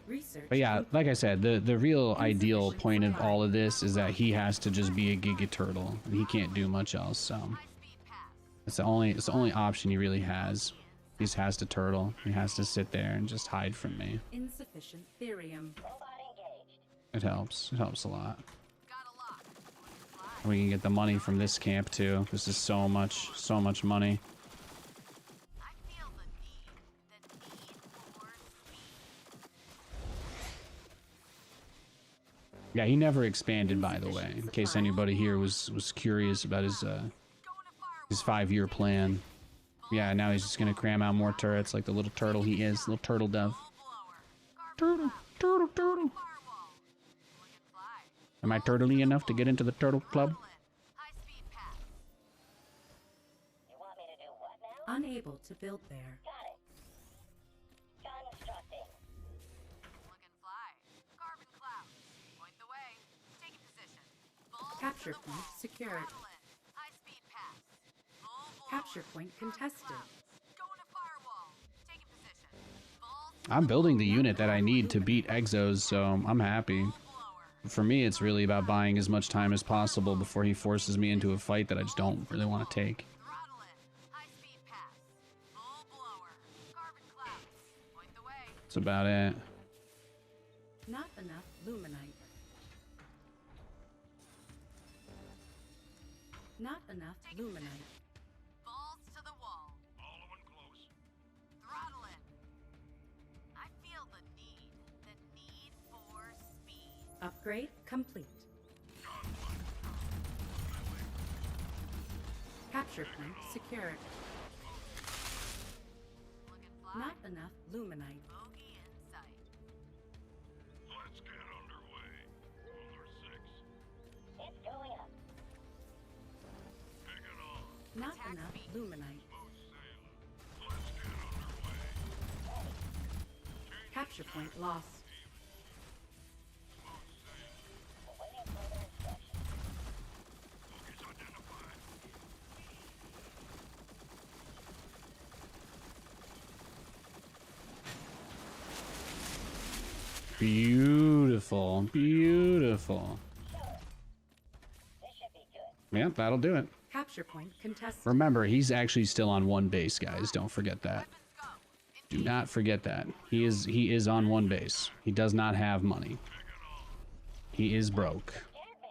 research. But yeah, like I said, the real ideal point of all of this is that he has to just be a Giga Turtle. He can't do much else, so High speed path. it's the only option he really has. He just has to turtle. He has to sit there and just hide from me. Insufficient therium. Robot engaged. It helps. It helps a lot. Got a lock. Fly. We can get the money from this camp too. This is so much money. I feel the need for speed. Yeah, he never expanded, by the way, in case anybody here was curious about his Going to his firewall. 5-year plan. Yeah, now he's just gonna cram out more turrets like the little turtle he is, little turtle dove. Full blower. Turtle. Firewall. Look and fly. Am I turtly enough to get into the turtle club? Throttle it. High speed pass. You want me to do what now? Unable to build there. Got it. Constructing. Look and fly. Carbon clouds. Point the way. Taking position. Balls Capture to the point wall. secured. Throttle it. High speed pass. Full blower. Capture point contested. Going to firewall. Taking position. Balls to I'm building the unit that I need to beat Exos, so I'm happy. full blower. For me, it's really about buying as much time as possible before he forces me into a fight that I just don't really want to take. Throttle it. High speed pass. Full blower. Carbon clouds. Point the way. That's about it. Not enough luminite. Not enough luminite. Balls to the wall. Following close. Throttle it. I feel the need for speed. Upgrade complete. Capture point secured. Look and fly. Not enough luminite. Bogey in sight. Let's get underway. Ruler 6. It's going up. Take it on. Not Attack enough speed. luminite. Smooth sailing. Let's get underway. Capture point lost. Waiting for their instructions. Focus identified. Beautiful. Beautiful. This should be good. Yep, that'll do it. Capture point contested. Remember, he's actually still on one base, guys. Don't forget that. Weapons go. Do not forget that. He is on one base. He does not have money. He is broke. Scared me.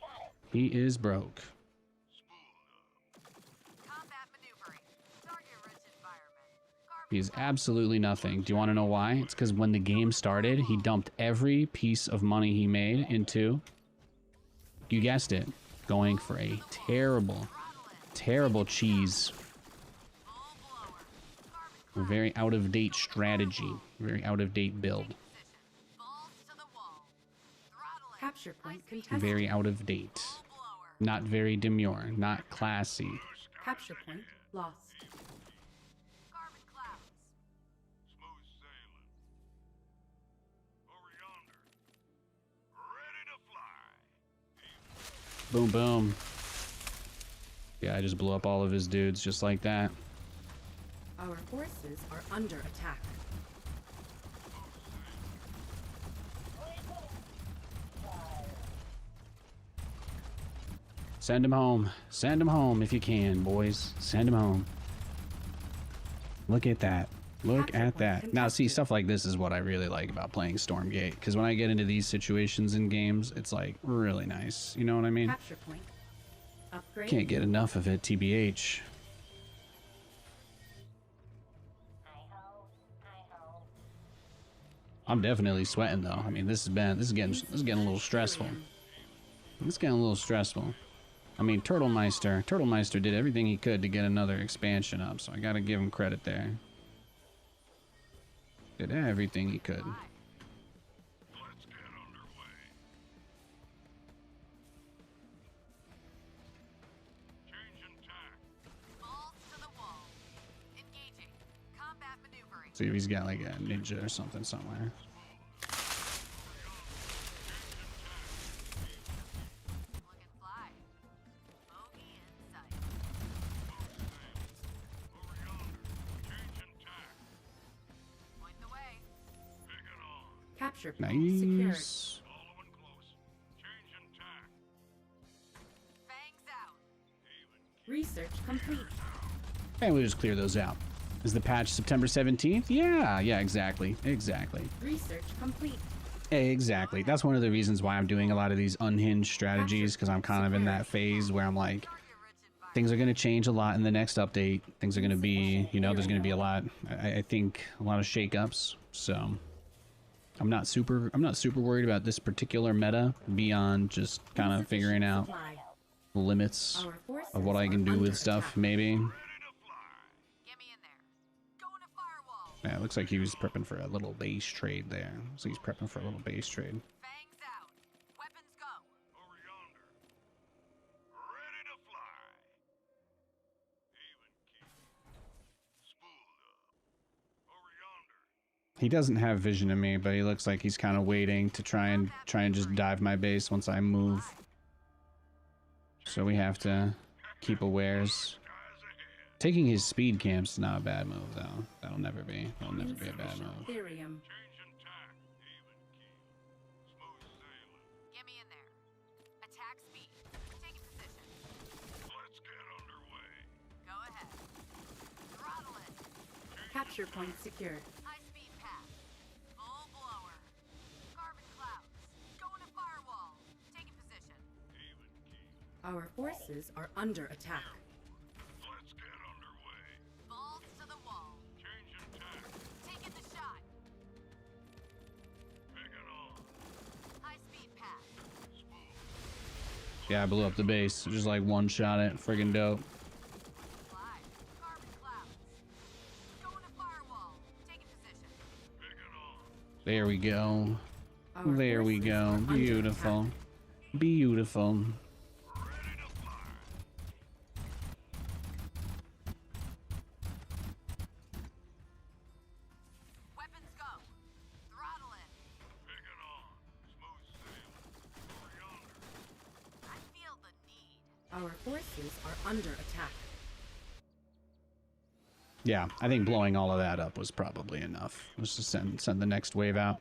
Got it. He is broke. Combat maneuvering. Target-rich environment. Carbon He is absolutely nothing. Do you want to know why? It's because when the game started, he dumped every piece of money he made into, you guessed it, going for a terrible, terrible cheese. full blower. Carbon A very out-of-date strategy. Very out-of-date build. position. Balls to the wall. Throttle it. Capture point contested. Very out-of-date. Full blower. Not very demure. Not classy. Capture point lost. Carbon clouds. Smooth sailing. Over yonder. Ready to fly. Boom, boom. Yeah, I just blew up all of his dudes just like that. Our forces are under attack. Send him home. Send him home if you can, boys. Send him home. Look at that. Look at that. Now, see, stuff like this is what I really like about playing Stormgate. Because when I get into these situations in games, it's like really nice. You know what I mean? Capture point. Upgrade. Can't get enough of it, TBH. Hi-ho. I'm definitely sweating though. I mean, this is getting a little stressful. It's getting a little stressful. I mean, Turtlemeister did everything he could to get another expansion up, so I gotta give him credit there. Did everything he could. Let's get underway. Changing tack. Balls to the wall. Engaging. Combat maneuvering. See if he's got like a ninja or something somewhere. Look and fly. Bogey in sight. Over yonder. Changing tack. Point the way. Pick it on. Capture point secured. Nice. Following close. Changing tack. Fangs out. Even Research complete. And we'll just clear those out. Is the patch September 17th? Yeah, exactly. Research complete. Exactly. That's one of the reasons why I'm doing a lot of these unhinged strategies, because I'm kind of in that phase where I'm like, things are going to change a lot in the next update. Things are going to be, you know, there's going to be a lot, I think, a lot of shakeups. So I'm not super worried about this particular meta beyond just kind of figuring out the limits of what I can do with stuff, maybe. Get me in there. Going to firewall. Yeah, it looks like he was prepping for a little base trade there. So he's prepping for a little base trade. Fangs out. Weapons go. Over yonder. Ready to fly. Even key. Spooled up. Over yonder. He doesn't have vision of me, but he looks like he's kind of waiting to try and just dive my base once I move. So we have to keep awares. Skies ahead. Taking his speed camps is not a bad move, though. That'll never be a bad move. Therium. Changing tack. Even key. Smooth sailing. Get me in there. Attack speed. Taking position. Let's get underway. Go ahead. Throttle it. Capture point secured. High speed path. Full blower. Carbon clouds. Going to firewall. Taking position. Even key. Our forces are under attack. Let's get underway. Balls to the wall. Changing tack. Taking the shot. Picking on. High speed path. Yeah, I blew up the base. Just like one shot it. Friggin' dope. Fly. Carbon clouds. Going to firewall. Taking position. Picking on. There we go. Our There we forces go. are under Beautiful. attack. Beautiful. Ready to fly. Weapons go. Throttle it. Picking on. Smooth sailing. Over yonder. I feel the need. Our forces are under attack. Yeah, I think blowing all of that up was probably enough. Let's just send the next wave out.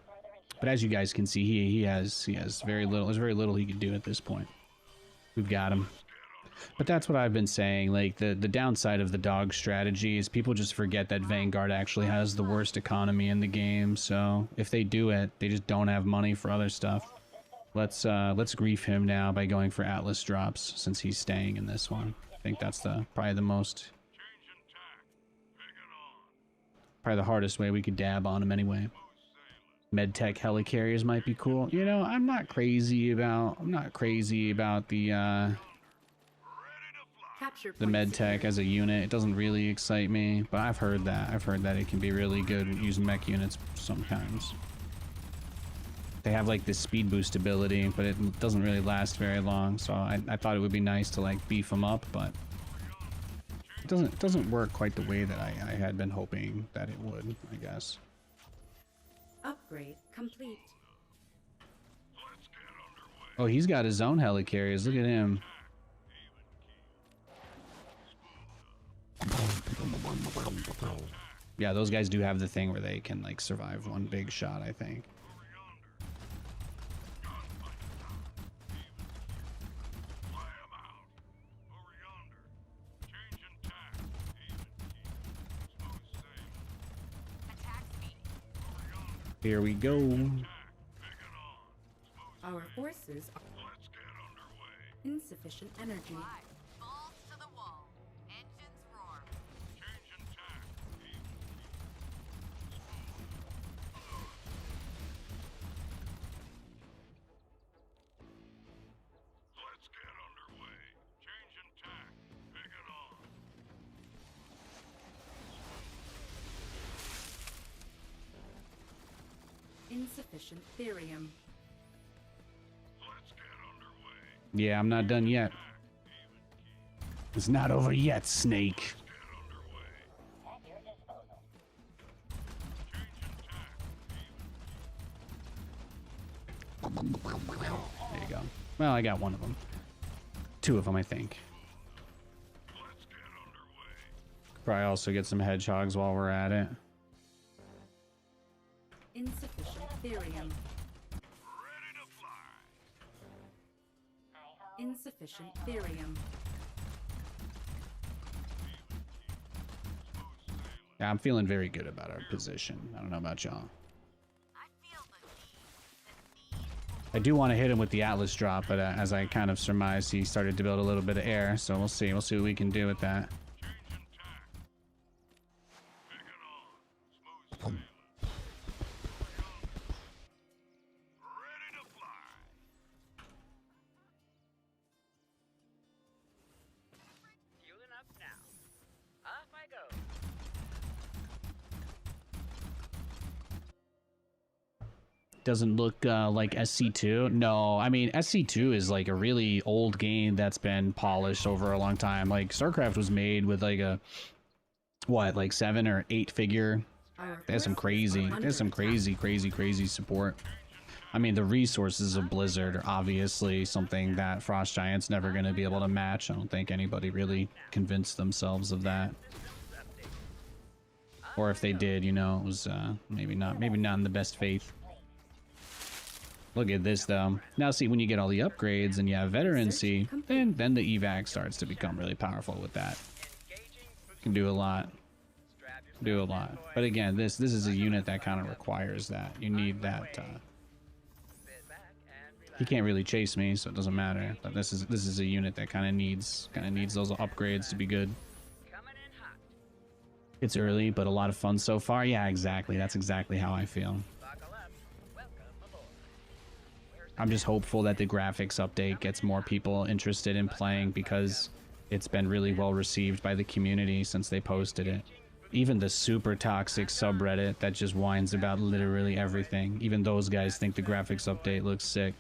But as you guys can see, he has very little. There's very little he can do at this point. We've got him. But that's what I've been saying. Like the downside of the dog strategy is people just forget that Vanguard actually has the worst economy in the game. So if they do it, they just don't have money for other stuff. Let's grief him now by going for Atlas drops since he's staying in this one. I think that's probably the most. Changing tack. Picking on. Probably the hardest way we could dab on him anyway. Medtech helicarriers might be cool. You know, I'm not crazy about the Capture the point medtech secured. as a unit. It doesn't really excite me, but I've heard that it can be really good using mech units sometimes. They have like this speed boost ability, but it doesn't really last very long. So I thought it would be nice to like beef them up, but it doesn't work quite the way that I had been hoping that it would, I guess. Upgrade complete. Let's get underway. Oh, he's got his own helicarriers. Look at him. Yeah, those guys do have the thing where they can like survive one big shot, I think. Fly 'em out. Over yonder. Changing tack. Even key. Smooth sailing. Attack speed. Over yonder. Here we go. Tack. Picking on. Smooth Our forces are Let's get underway. insufficient energy. Fly. Balls to the wall. Engines roar. Changing tack. Even Let's get underway. Changing tack. Picking on. Insufficient therium. Let's get underway. Yeah, I'm not done yet. It's not over yet, Snake. Get underway. At your disposal. Changing tack. There you go. Well, I got one of them. Two of them, I think. Let's get underway. Probably also get some hedgehogs while we're at it. Insufficient therium. Ready to fly. Insufficient therium. Yeah, I'm feeling very good about our position. I don't know about y'all. I feel the need. I do want to hit him with the Atlas drop, but as I kind of surmised, he started to build a little bit of air, so we'll see. We'll see what we can do with that. Fueling up now. Off I go. Doesn't look like SC2. No, I mean, SC2 is like a really old game that's been polished over a long time. Like, StarCraft was made with like a, what, like 7 or 8 figure. There's some crazy support. I mean, the resources of Blizzard are obviously something that Frost Giant's never going to be able to match. I don't think anybody really convinced themselves of that. Or if they did, you know, it was maybe not in the best faith. Look at this though. Now see, when you get all the upgrades and you have veterancy, then the evac starts to become really powerful with that. Can do a lot. But again, this is a unit that kind of requires that. You need that. He can't really chase me, so it doesn't matter. But this is a unit that kind of needs those upgrades to be good. It's early, but a lot of fun so far. Yeah, exactly. That's exactly how I feel. I'm just hopeful that the graphics update gets more people interested in playing because it's been really well received by the community since they posted it. Even the super toxic subreddit that just whines about literally everything. Even those guys think the graphics update looks sick.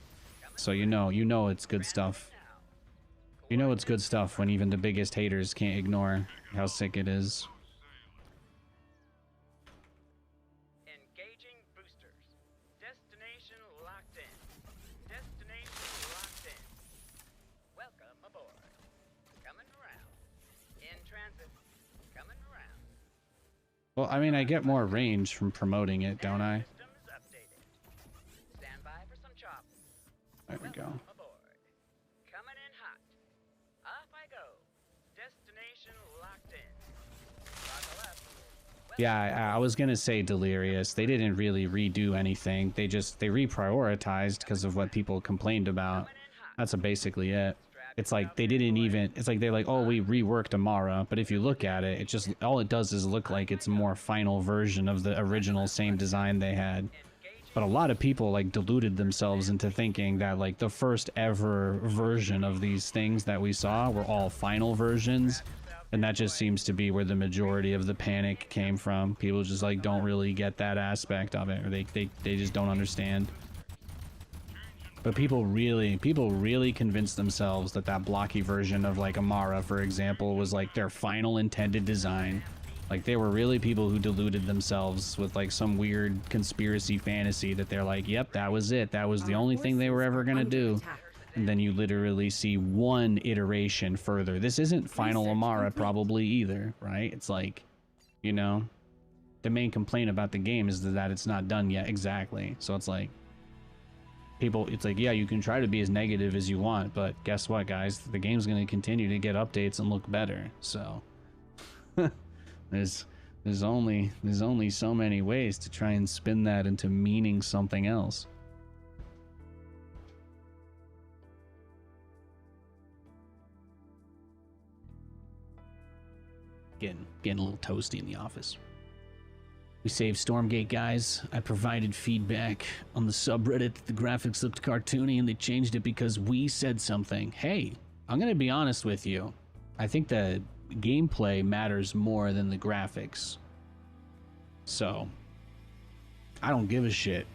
So you know it's good stuff. You know it's good stuff when even the biggest haters can't ignore how sick it is. Engaging boosters. Destination locked in. Destination locked in. Welcome aboard. Coming around. In transit. Coming around. Well, I mean, I get more range from promoting it, don't I? Systems updated. Stand by for some chop. There we go. Aboard. Coming in hot. Off I go. Destination locked in. Buckle up. Yeah, I was gonna say Delirious. They didn't really redo anything. They reprioritized because of what people complained about. That's basically it. It's like they didn't even, it's like they're like, oh, we reworked Amara, but if you look at it, it just, all it does is look like it's a more final version of the original same design they had. But a lot of people like deluded themselves into thinking that like the first ever version of these things that we saw were all final versions. And that just seems to be where the majority of the panic came from. People just like don't really get that aspect of it, or they just don't understand. But people really convinced themselves that that blocky version of like Amara, for example, was like their final intended design. Like they were really people who deluded themselves with like some weird conspiracy fantasy that they're like, yep, that was it. That was the only thing they were ever gonna do. And then you literally see one iteration further. This isn't final Amara probably either, right? It's like, you know, the main complaint about the game is that it's not done yet. Exactly. So it's like, people, it's like, yeah, you can try to be as negative as you want, but guess what, guys? The game's going to continue to get updates and look better. So there's only so many ways to try and spin that into meaning something else. Getting a little toasty in the office. We saved Stormgate, guys. I provided feedback on the subreddit that the graphics looked cartoony and they changed it because we said something. Hey, I'm gonna be honest with you. I think the gameplay matters more than the graphics. So, I don't give a shit.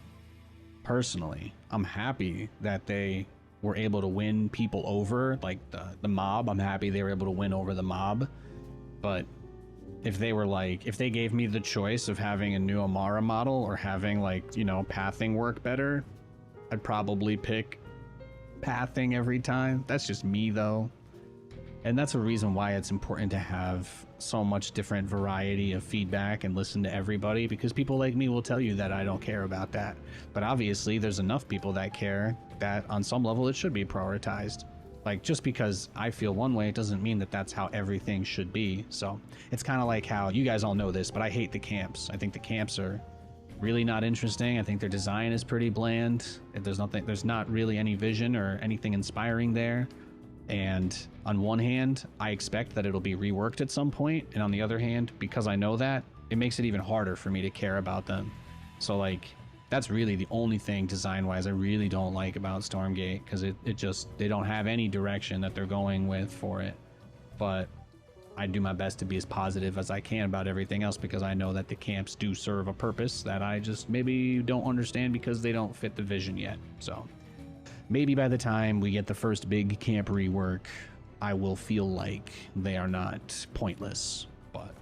Personally, I'm happy that they were able to win people over, like the mob. I'm happy they were able to win over the mob. But if they were like, if they gave me the choice of having a new Amara model or having like, you know, pathing work better, I'd probably pick pathing every time. That's just me though. And that's a reason why it's important to have so much different variety of feedback and listen to everybody, because people like me will tell you that I don't care about that. But obviously there's enough people that care that on some level it should be prioritized. Like, just because I feel one way, it doesn't mean that that's how everything should be. So it's kind of like how you guys all know this, but I hate the camps. I think the camps are really not interesting. I think their design is pretty bland. There's not really any vision or anything inspiring there. And on one hand, I expect that it'll be reworked at some point. And on the other hand, because I know that, it makes it even harder for me to care about them. So like, that's really the only thing design-wise I really don't like about Stormgate, because they don't have any direction that they're going with for it. But I do my best to be as positive as I can about everything else, because I know that the camps do serve a purpose that I just maybe don't understand because they don't fit the vision yet. So maybe by the time we get the first big camp rework, I will feel like they are not pointless. But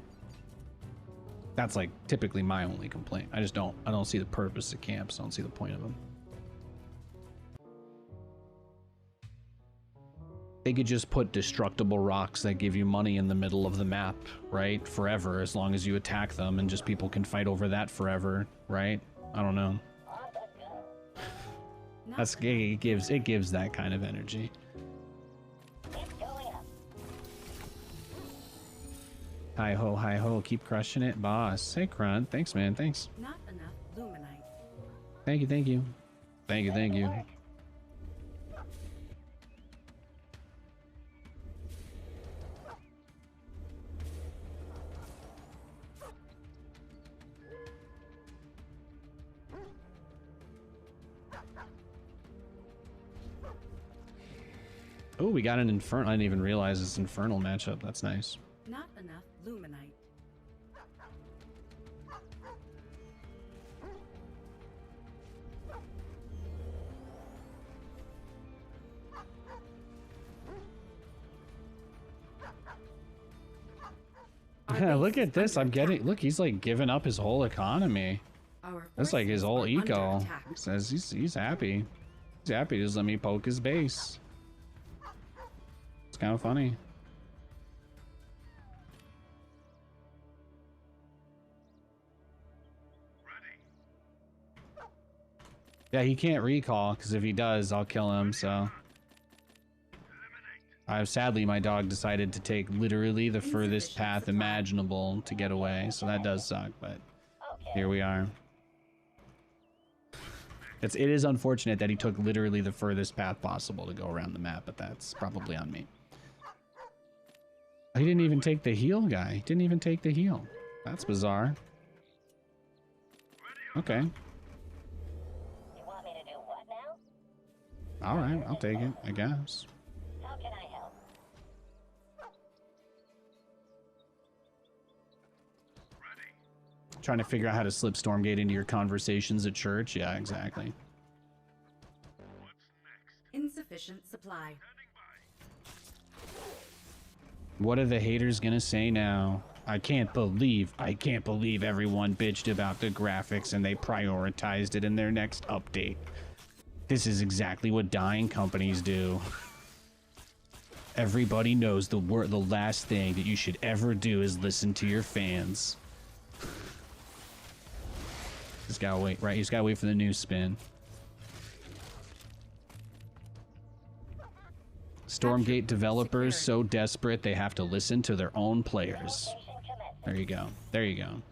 that's like typically my only complaint. I don't see the purpose of camps. I don't see the point of them. They could just put destructible rocks that give you money in the middle of the map, right? Forever, as long as you attack them, and just people can fight over that forever, right? I don't know. It gives that kind of energy. Hi ho, keep crushing it, boss. Hey Kron, thanks man, thanks. Not enough luminite. Thank you. Oh, we got an infernal. I didn't even realize it's an infernal matchup. That's nice. Not enough luminite. Yeah, look at this. Look, he's like giving up his whole economy. That's like his whole eco. Says he's happy. He's happy to just let me poke his base. It's kind of funny. Yeah, he can't recall, because if he does, I'll kill him, so. Sadly, my dog decided to take literally the furthest path imaginable to get away, so that does suck, but here we are. It is unfortunate that he took literally the furthest path possible to go around the map, but that's probably on me. He didn't even take the heal guy. He didn't even take the heal. That's bizarre. Okay. You want me to do what now? Alright, I'll take it, I guess. How can I help? Trying to figure out how to slip Stormgate into your conversations at church? Yeah, exactly. Insufficient supply. What are the haters gonna say now? I can't believe everyone bitched about the graphics and they prioritized it in their next update. This is exactly what dying companies do. Everybody knows the last thing that you should ever do is listen to your fans. Just gotta wait, right? You just gotta wait for the new spin. Stormgate developers so desperate they have to listen to their own players. There you go. There you go.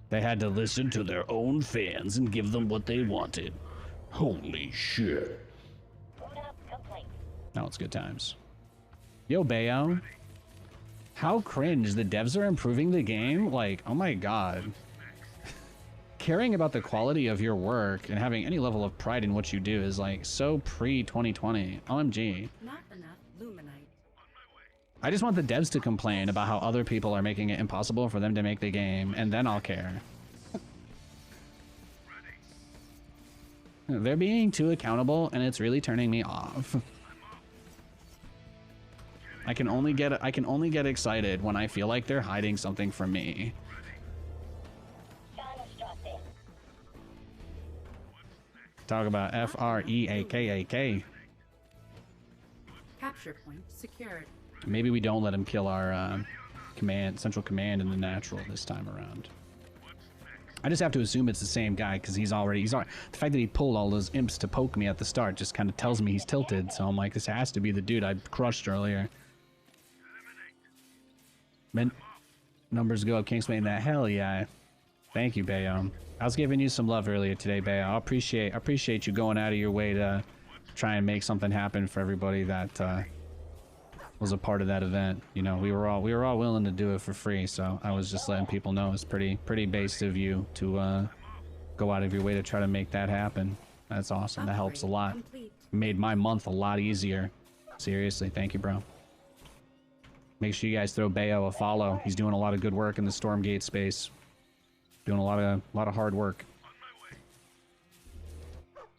They had to listen to their own fans and give them what they wanted. Holy shit. Now it's good times. Yo, Bayo. How cringe. The devs are improving the game? Like, oh my god. Caring about the quality of your work and having any level of pride in what you do is like so pre-2020. OMG. Not enough luminite. I just want the devs to complain about how other people are making it impossible for them to make the game, and then I'll care. They're being too accountable, and it's really turning me off. I can only get excited when I feel like they're hiding something from me. Talk about FREAKAK. Capture point secured. Maybe we don't let him kill our central command in the natural this time around. I just have to assume it's the same guy because he's already. The fact that he pulled all those imps to poke me at the start just kind of tells me he's tilted. So I'm like, this has to be the dude I crushed earlier. Numbers go up, Kingsman. That hell yeah. Thank you, Bayo. I was giving you some love earlier today, Bayo. I appreciate you going out of your way to try and make something happen for everybody that was a part of that event. You know, we were all willing to do it for free, so I was just letting people know it's pretty based of you to go out of your way to try to make that happen. That's awesome. That helps a lot. Made my month a lot easier. Seriously, thank you, bro. Make sure you guys throw Bayo a follow. He's doing a lot of good work in the Stormgate space. Doing a lot of hard work.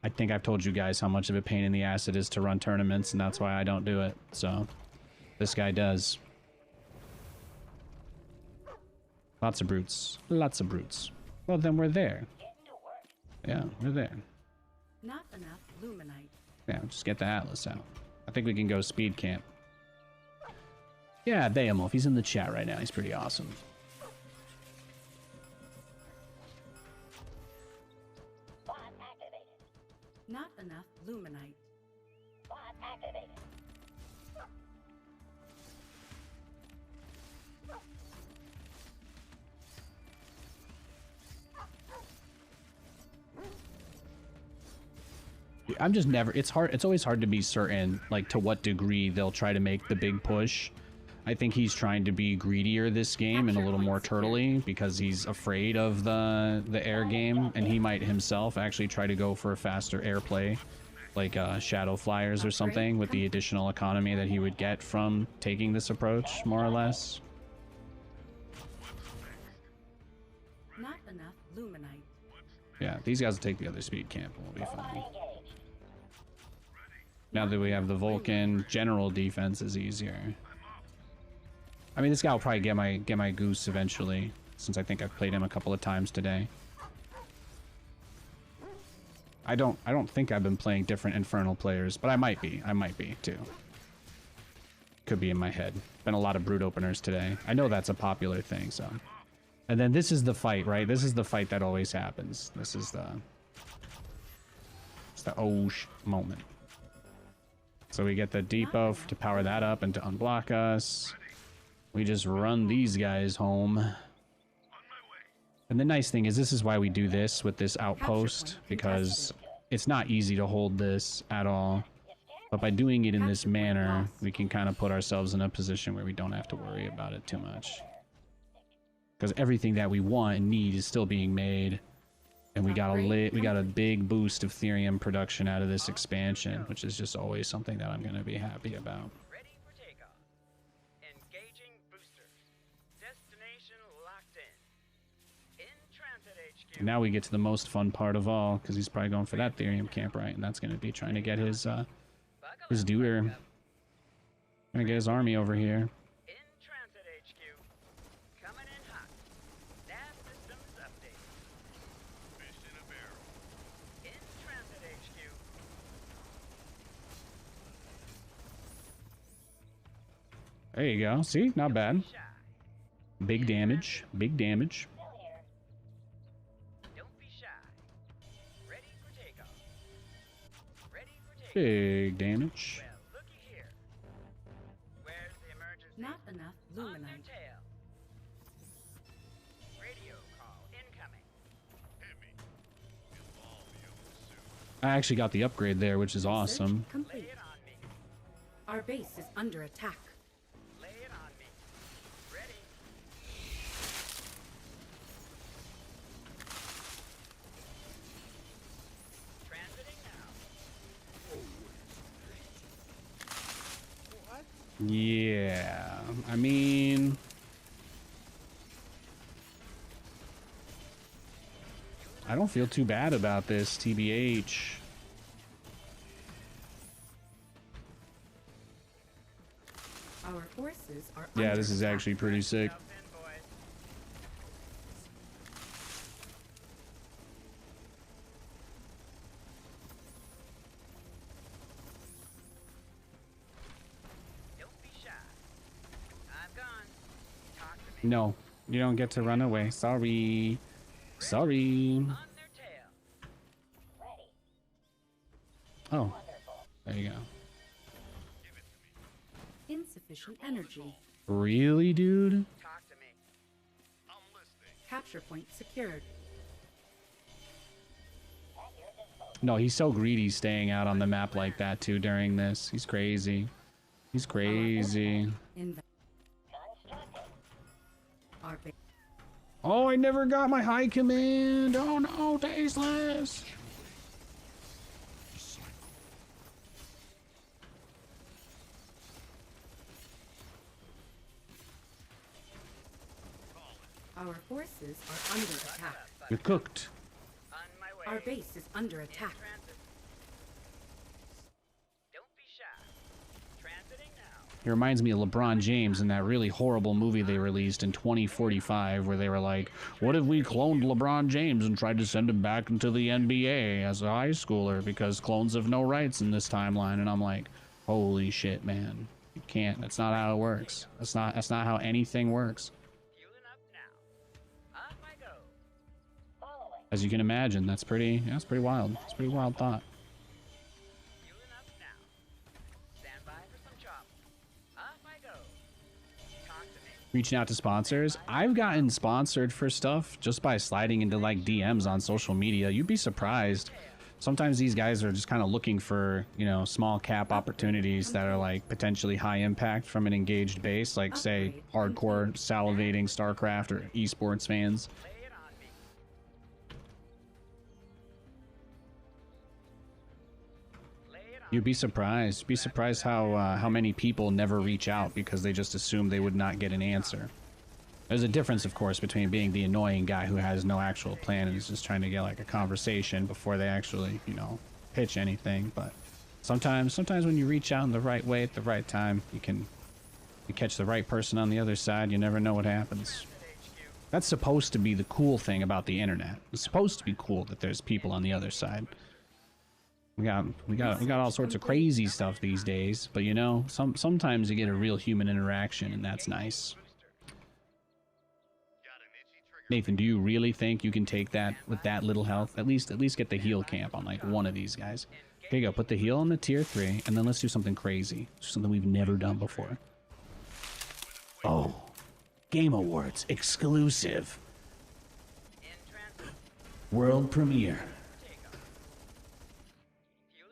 I think I've told you guys how much of a pain in the ass it is to run tournaments, and that's why I don't do it. So, this guy does. Lots of brutes. Lots of brutes. Well, then we're there. Yeah, we're there. Not enough luminite. Yeah, just get the Atlas out. I think we can go speed camp. Yeah, Behemoth. He's in the chat right now. He's pretty awesome. Not enough luminite. Bot activated. I'm just never, it's always hard to be certain, like, to what degree they'll try to make the big push. I think he's trying to be greedier this game and a little more turtley because he's afraid of the air game, and he might himself actually try to go for a faster airplay, like Shadow Flyers or something, with the additional economy that he would get from taking this approach, more or less. Not enough luminite. Yeah, these guys will take the other speed camp and we'll be fine. Now that we have the Vulcan, general defense is easier. I mean, this guy will probably get my goose eventually, since I think I've played him a couple of times today. I don't think I've been playing different Infernal players, but I might be too. Could be in my head. Been a lot of brute openers today. I know that's a popular thing, so. And then this is the fight, right? This is the fight that always happens. This is it's the moment. So we get the debuff to power that up and to unblock us. We just run these guys home. And the nice thing is this is why we do this with this outpost, because it's not easy to hold this at all. But by doing it in this manner, we can kind of put ourselves in a position where we don't have to worry about it too much. Because everything that we want and need is still being made. And we got a big boost of Therium production out of this expansion, which is just always something that I'm going to be happy about. Ready for takeoff. Engaging boosters. Destination locked in. In transit HQ. And now we get to the most fun part of all, because he's probably going for that Therium camp, right? And that's going to be trying to get his doer. Gonna get his army over here. In transit HQ. Coming in hot. Nav systems updated. Fish in a barrel. In transit HQ. There you go. See? Not bad. Shy. Big damage. Big damage. Don't be shy. Ready for takeoff. Ready for takeoff. Big damage. Well, looky here. Where's the emergency? Not enough On their luminite. tail. Radio call incoming. Hit me. Involve the other suit. I actually got the upgrade there, which is awesome. Search complete. Lay it on me. Our base is under attack. Lay it on me. Ready. Transiting now. Yeah. I mean... I don't feel too bad about this, TBH. Our forces are Yeah, under this is attack. actually pretty sick. Yourselves in, boys. Don't be shy. I'm gone. Talk to me. No, you don't get to run away. Sorry. Sorry. On their tail. Ready. Oh, Wonderful. there you go. Insufficient energy. Really, dude? Talk to me. I'm listening. Capture point secured. At your disposal. No, he's so greedy staying out on the map like that too during this. He's crazy. He's crazy. Inv Constructing. our base. Oh, I never got my high command. Oh no, tasteless. Our forces are under attack. You're cooked. On my way. Our base is under attack. Transit. Don't be shy. Transiting now. He reminds me of LeBron James in that really horrible movie they released in 2045 where they were like, what if we cloned LeBron James and tried to send him back into the NBA as a high schooler because clones have no rights in this timeline? And I'm like, holy shit, man. You can't. That's not how it works. That's not how anything works. Fueling up now. Off I go. Following. As you can imagine, that's pretty wild. It's a pretty wild thought. Fueling up now. Stand by for some chop. Off I go. Talk to me. Reaching out to sponsors. I've gotten sponsored for stuff just by sliding into like DMs on social media. You'd be surprised. Sometimes these guys are just kind of looking for, you know, small cap opportunities that are like potentially high impact from an engaged base, like say hardcore salivating StarCraft or esports fans. Lay it on me. Lay it on You'd be surprised. Be surprised how many people never reach out because they just assume they would not get an answer. There's a difference, of course, between being the annoying guy who has no actual plan and is just trying to get like a conversation before they actually, you know, pitch anything. But sometimes when you reach out in the right way at the right time, you catch the right person on the other side. You never know what happens. That's supposed to be the cool thing about the internet. It's supposed to be cool that there's people on the other side. We got all sorts of crazy stuff these days, but you know, sometimes you get a real human interaction, and that's nice. Nathan, do you really think you can take that with that little health? At least get the heal camp on like one of these guys. Here you go. Put the heal on the tier 3, and then let's do something crazy, something we've never done before. Oh, Game Awards exclusive, in transit. world premiere.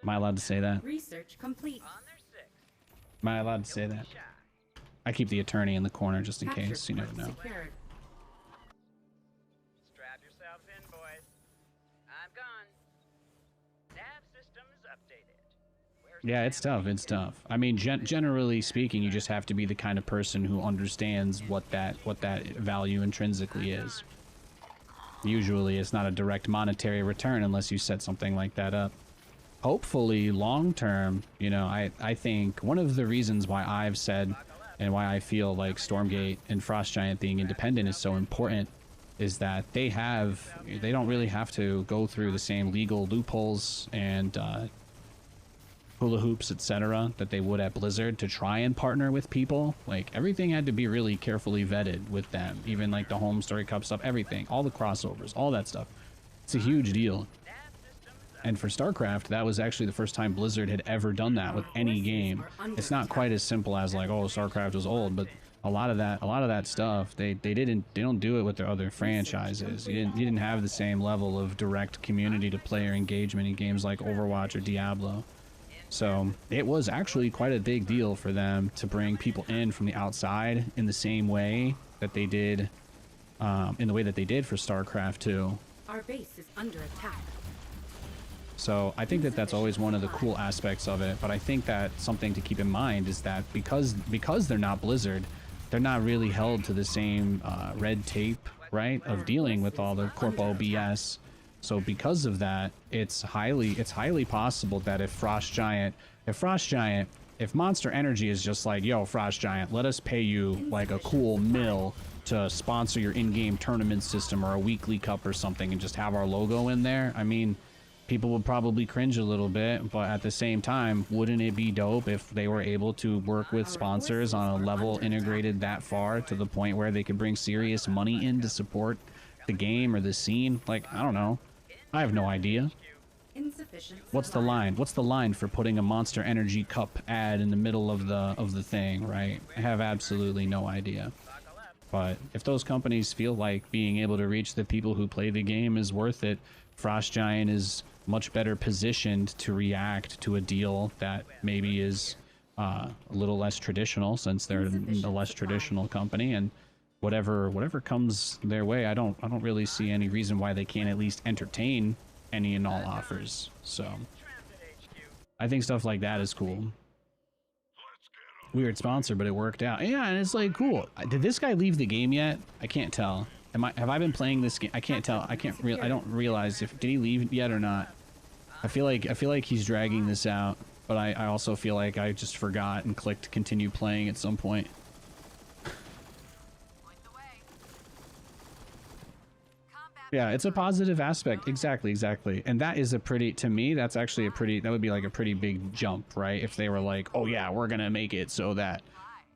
Am I allowed to say that? Research complete. On their six. Am I allowed to say that? Shy. I keep the attorney in the corner just in Capture case. You never point know. secured. Strap yourselves in, boys. I'm gone. Nav systems updated. Where's Yeah, the it's nav tough. It's tough. I mean, generally speaking, you just have to be the kind of person who understands what that value intrinsically is. Usually, it's not a direct monetary return unless you set something like that up. Hopefully, long term, you know, I think one of the reasons why I've said and why I feel like Stormgate and Frost Giant being independent is so important is that they don't really have to go through the same legal loopholes and hula hoops, etc., that they would at Blizzard to try and partner with people. Like, everything had to be really carefully vetted with them. Even like the home story cup stuff, everything, all the crossovers, all that stuff. It's a huge deal. And for StarCraft, that was actually the first time Blizzard had ever done that with any game. It's not quite as simple as like, oh, StarCraft was old, but a lot of that stuff, they don't do it with their other franchises. You didn't have the same level of direct community to player engagement in games like Overwatch or Diablo. So it was actually quite a big deal for them to bring people in from the outside in the same way that they did, in the way that they did for StarCraft 2. Our base is under attack. So I think that that's always one of the cool aspects of it, but I think that something to keep in mind is that because they're not Blizzard, they're not really held to the same red tape, right, of dealing with all the corpo BS. So because of that, it's highly possible that if Monster Energy is just like, yo, Frost Giant, let us pay you like a cool mill to sponsor your in-game tournament system or a weekly cup or something and just have our logo in there, I mean, people would probably cringe a little bit, but at the same time, wouldn't it be dope if they were able to work with sponsors on a level integrated that far to the point where they could bring serious money in to support the game or the scene. Like, I don't know. I have no idea. Insufficient What's the supply. line? What's the line for putting a Monster Energy cup ad in the middle of the thing, right? I have absolutely no idea. But if those companies feel like being able to reach the people who play the game is worth it, Frost Giant is much better positioned to react to a deal that maybe is a little less traditional, since they're a less traditional company, and whatever comes their way, I don't really see any reason why they can't at least entertain any and all offers. So I think stuff like that is cool. Weird sponsor, but it worked out. Yeah, and it's like cool. Did this guy leave the game yet? I can't tell. Have I been playing this game? I can't tell. I don't realize if did he leave yet or not. I feel like he's dragging this out, but I also feel like I just forgot and clicked continue playing at some point. Yeah, it's a positive aspect. Exactly. And that is a pretty, to me, that's actually a pretty, that would be like a pretty big jump, right? If they were like, oh yeah, we're gonna make it so that,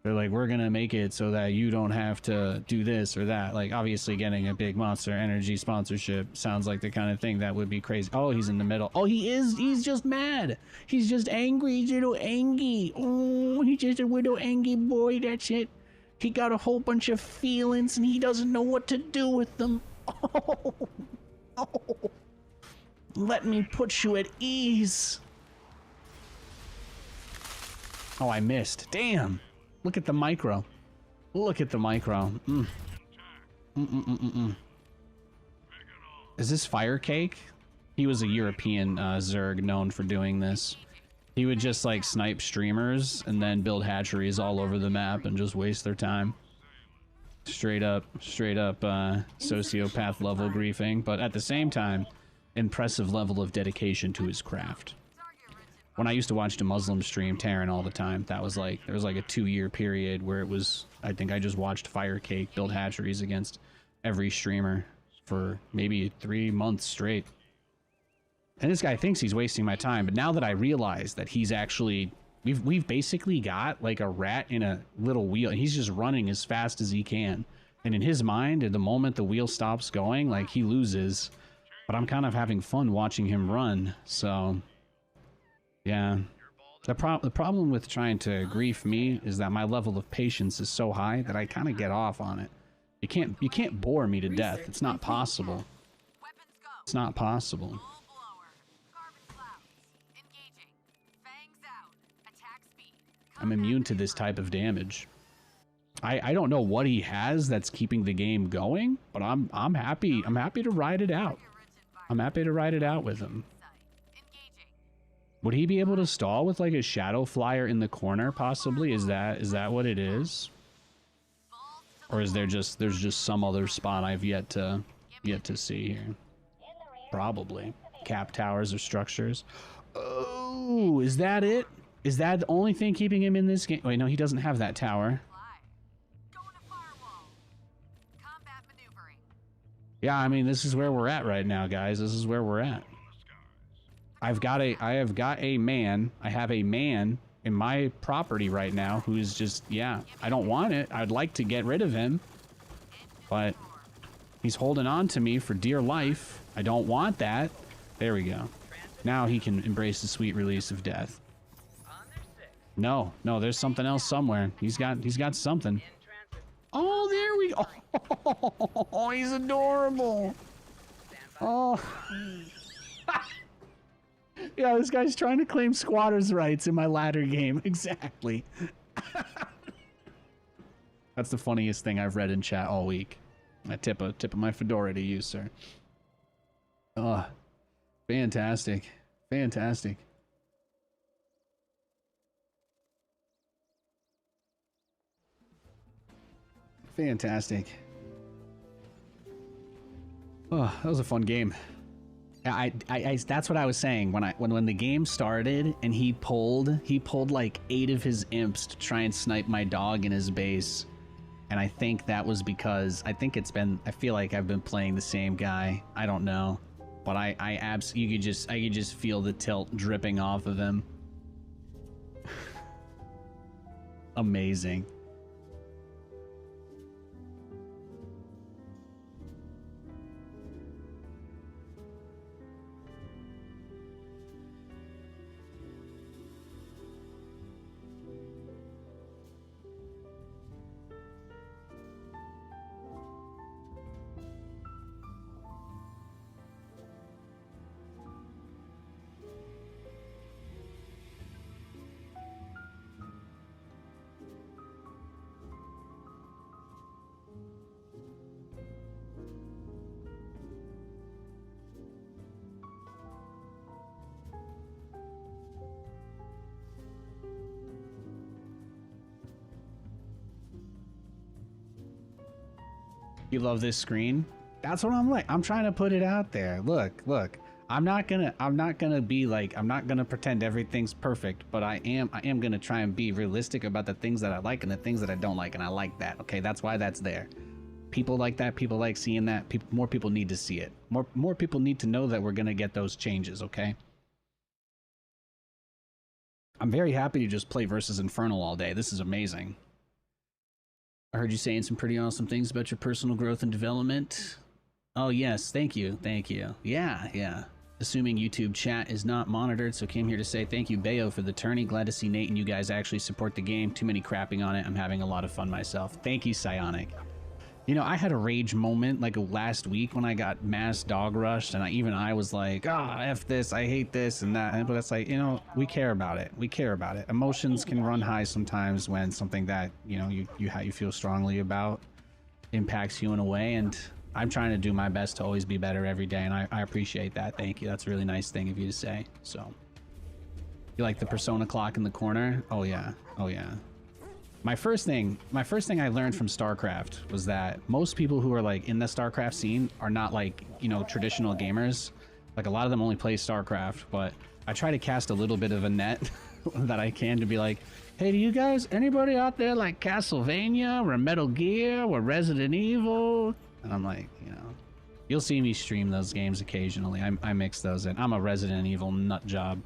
they're like, we're gonna make it so that you don't have to do this or that. Like, obviously getting a big Monster Energy sponsorship sounds like the kind of thing that would be crazy. Oh, he's in the middle. Oh, he's just mad. He's just angry. He's a little angry. Oh, he's just a little angry boy, that's it. He got a whole bunch of feelings and he doesn't know what to do with them. Oh, oh, let me put you at ease. Oh, I missed. Damn. Look at the micro. Look at the micro. Is this Fire Cake? He was a European Zerg known for doing this. He would just like snipe streamers and then build hatcheries all over the map and just waste their time. Straight up sociopath level griefing, but at the same time, impressive level of dedication to his craft. When I used to watch the Muslim stream Terran all the time, that was like, there was like a 2-year period where it was, I think I just watched Fire Cake build hatcheries against every streamer for maybe 3 months straight. And this guy thinks he's wasting my time, but now that I realize that he's actually, we've basically got like a rat in a little wheel, and he's just running as fast as he can. And in his mind, at the moment the wheel stops going, like he loses. But I'm kind of having fun watching him run, so yeah. The problem with trying to grief me is that my level of patience is so high that I kind of get off on it. You can't bore me to death. It's not possible. It's not possible. I'm immune to this type of damage. I don't know what he has that's keeping the game going, but I'm happy to ride it out. I'm happy to ride it out with him. Would he be able to stall with like a shadow flyer in the corner possibly? Is that what it is? Or is there's just some other spot I've yet to see here? Probably. Cap towers or structures. Oh, is that it? Is that the only thing keeping him in this game? Wait, no, he doesn't have that tower. Yeah, I mean, this is where we're at right now, guys. This is where we're at. I have got a man in my property right now who is just, yeah, I don't want it. I'd like to get rid of him, but he's holding on to me for dear life. I don't want that. There we go. Now he can embrace the sweet release of death. No, there's something else somewhere. He's got something. Oh, there we go. Oh, he's adorable. Oh. Yeah, this guy's trying to claim squatters' rights in my ladder game. Exactly. That's the funniest thing I've read in chat all week. I tip of my fedora to you, sir. Oh, fantastic. Fantastic. Fantastic. Oh, that was a fun game. I that's what I was saying when the game started and he pulled like 8 of his imps to try and snipe my dog in his base, and I think that was because I feel like I've been playing the same guy. I don't know, but I could just feel the tilt dripping off of him. Amazing. You love this screen? That's what I'm like. I'm trying to put it out there. Look. I'm not gonna be like, I'm not gonna pretend everything's perfect, but I am gonna try and be realistic about the things that I like and the things that I don't like, and I like that. Okay, that's why that's there. People like that. People like seeing that. More people need to see it. More people need to know that we're gonna get those changes. Okay. I'm very happy to just play versus Infernal all day. This is amazing. I heard you saying some pretty awesome things about your personal growth and development. Oh yes, thank you. Yeah. Assuming YouTube chat is not monitored, so came here to say thank you, Bayo, for the tourney. Glad to see Nate and you guys actually support the game. Too many crapping on it. I'm having a lot of fun myself. Thank you, Psionic. You know, I had a rage moment like last week when I got mass dog rushed, and I was like, F this, I hate this and that. But it's like, you know, we care about it. Emotions can run high sometimes when something that, you know, you feel strongly about impacts you in a way, and I'm trying to do my best to always be better every day, and I appreciate that. Thank you. That's a really nice thing of you to say. So, you like the Persona clock in the corner? Oh yeah. My first thing I learned from StarCraft was that most people who are like in the StarCraft scene are not like, you know, traditional gamers. Like a lot of them only play StarCraft, but I try to cast a little bit of a net that I can to be like, hey, do you guys, anybody out there like Castlevania or Metal Gear or Resident Evil? And I'm like, you know, you'll see me stream those games occasionally. I mix those in. I'm a Resident Evil nut job.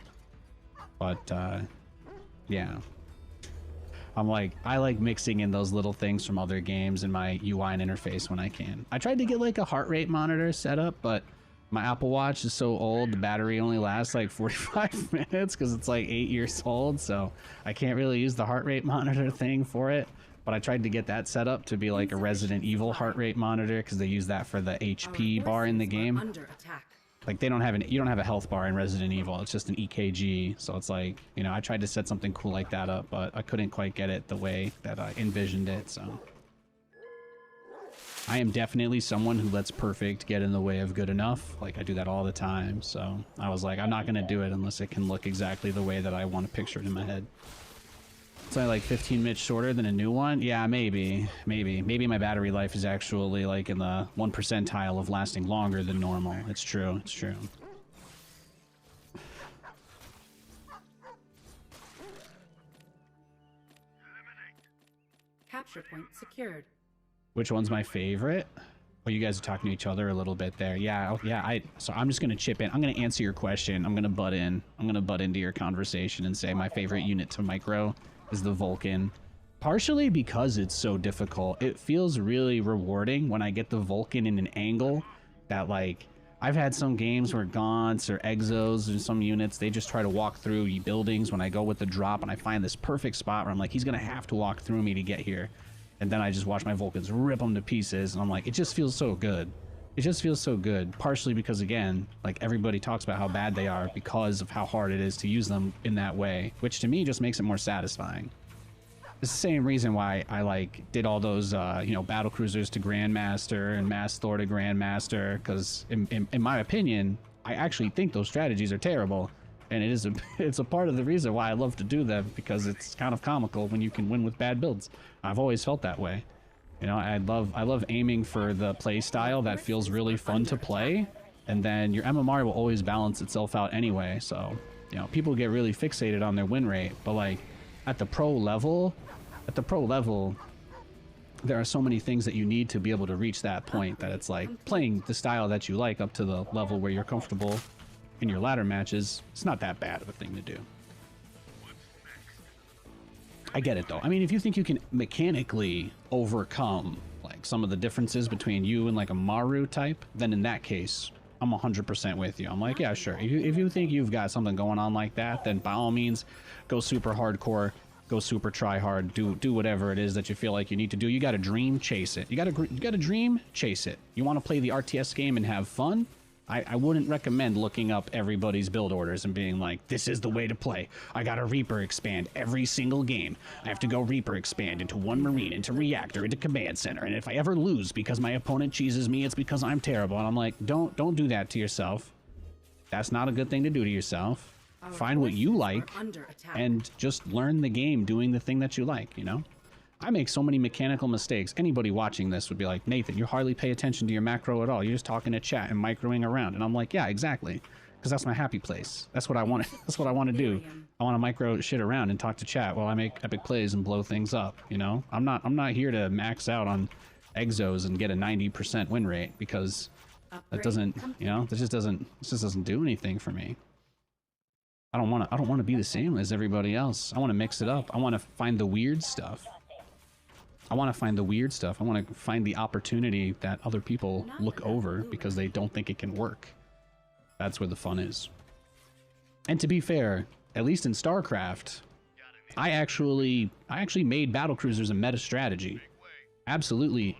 But, yeah. I'm like, I like mixing in those little things from other games in my UI and interface when I can. I tried to get like a heart rate monitor set up, but my Apple Watch is so old, the battery only lasts like 45 minutes because it's like 8 years old, so I can't really use the heart rate monitor thing for it. But I tried to get that set up to be like a Resident Evil heart rate monitor because they use that for the HP bar in the game. Like you don't have a health bar in Resident Evil. It's just an EKG. So it's like, you know, I tried to set something cool like that up, but I couldn't quite get it the way that I envisioned it. So I am definitely someone who lets perfect get in the way of good enough. Like I do that all the time. So I was like, I'm not going to do it unless it can look exactly the way that I want to picture it in my head. It's only like 15 minutes shorter than a new one. Yeah, maybe my battery life is actually like in the 1 percentile of lasting longer than normal. It's true. Capture point secured. Which one's my favorite? Well, you guys are talking to each other a little bit there. Yeah. So I'm just gonna chip in. I'm gonna answer your question. I'm gonna butt in. I'm gonna butt into your conversation and say my favorite unit to micro is the Vulcan. Partially because it's so difficult. It feels really rewarding when I get the Vulcan in an angle that, like, I've had some games where Gaunts or Exos and some units, they just try to walk through buildings when I go with the drop, and I find this perfect spot where I'm like, he's gonna have to walk through me to get here. And then I just watch my Vulcans rip them to pieces, and I'm like, it just feels so good. It just feels so good, partially because, again, like, everybody talks about how bad they are because of how hard it is to use them in that way, which to me just makes it more satisfying. It's the same reason why I, like, did all those, you know, battle cruisers to Grandmaster and Mass Thor to Grandmaster, because in my opinion, I actually think those strategies are terrible, and it's a part of the reason why I love to do them, because it's kind of comical when you can win with bad builds. I've always felt that way. You know, I love aiming for the play style that feels really fun to play, and then your MMR will always balance itself out anyway. So, you know, people get really fixated on their win rate, but like at the pro level, there are so many things that you need to be able to reach that point that it's like playing the style that you like up to the level where you're comfortable in your ladder matches. It's not that bad of a thing to do. I get it though. I mean, if you think you can mechanically overcome like some of the differences between you and like a Maru type, then in that case, I'm 100% with you. I'm like, yeah, sure. If you think you've got something going on like that, then by all means, go super hardcore, go super try hard, do whatever it is that you feel like you need to do. You got a dream, chase it. You got a dream, chase it. You want to play the RTS game and have fun? I wouldn't recommend looking up everybody's build orders and being like, this is the way to play. I gotta Reaper expand every single game. I have to go Reaper expand into one Marine, into Reactor, into Command Center, and if I ever lose because my opponent cheeses me, it's because I'm terrible. And I'm like, don't do that to yourself. That's not a good thing to do to yourself. Find what you like and just learn the game doing the thing that you like, you know? I make so many mechanical mistakes. Anybody watching this would be like, Nathan, you hardly pay attention to your macro at all. You're just talking to chat and microing around. And I'm like, yeah, exactly. Because that's my happy place. That's what I want. That's what I want to do. I want to micro shit around and talk to chat while I make epic plays and blow things up. You know, I'm not here to max out on exos and get a 90% win rate, because that doesn't, you know, this just doesn't do anything for me. I don't want to be the same as everybody else. I want to mix it up. I want to find the weird stuff. I want to find the weird stuff. I want to find the opportunity that other people look over because they don't think it can work. That's where the fun is. And to be fair, at least in StarCraft, I actually made battlecruisers a meta strategy. Absolutely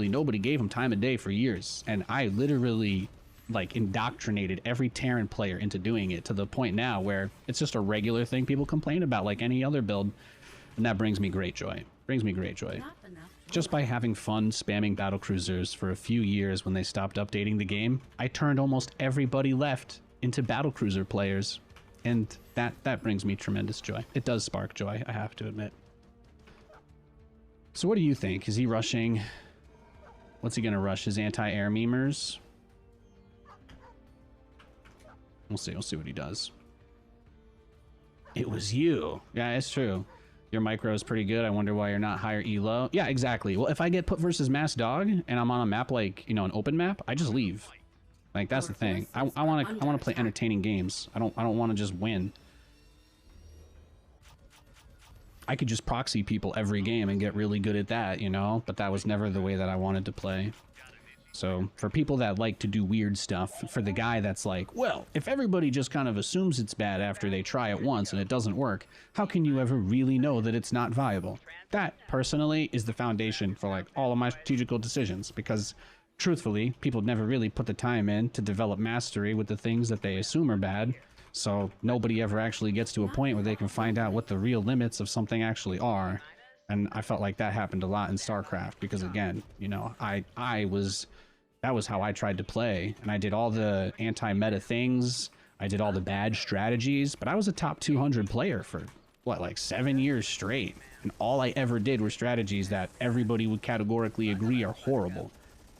nobody gave them time of day for years, and I literally like indoctrinated every Terran player into doing it, to the point now where it's just a regular thing people complain about like any other build, and that brings me great joy. Just by having fun spamming battlecruisers for a few years when they stopped updating the game, I turned almost everybody left into battlecruiser players, and that brings me tremendous joy. It does spark joy, I have to admit. So what do you think? Is he rushing? What's he gonna rush? His anti-air memers? We'll see what he does. It was you. Yeah, it's true. Your micro is pretty good. I wonder why you're not higher elo. Yeah, exactly. Well, if I get put versus Mass Dog and I'm on a map like, you know, an open map, I just leave. Like, that's the thing. I want to play entertaining games. I don't want to just win. I could just proxy people every game and get really good at that, you know, but that was never the way that I wanted to play. So for people that like to do weird stuff, for the guy that's like, well, if everybody just kind of assumes it's bad after they try it once and it doesn't work, how can you ever really know that it's not viable? That personally is the foundation for like all of my strategical decisions, because truthfully, people never really put the time in to develop mastery with the things that they assume are bad. So nobody ever actually gets to a point where they can find out what the real limits of something actually are. And I felt like that happened a lot in StarCraft, because again, you know, that was how I tried to play, and I did all the anti-meta things, I did all the bad strategies, but I was a top 200 player for, what, like 7 years straight, and all I ever did were strategies that everybody would categorically agree are horrible.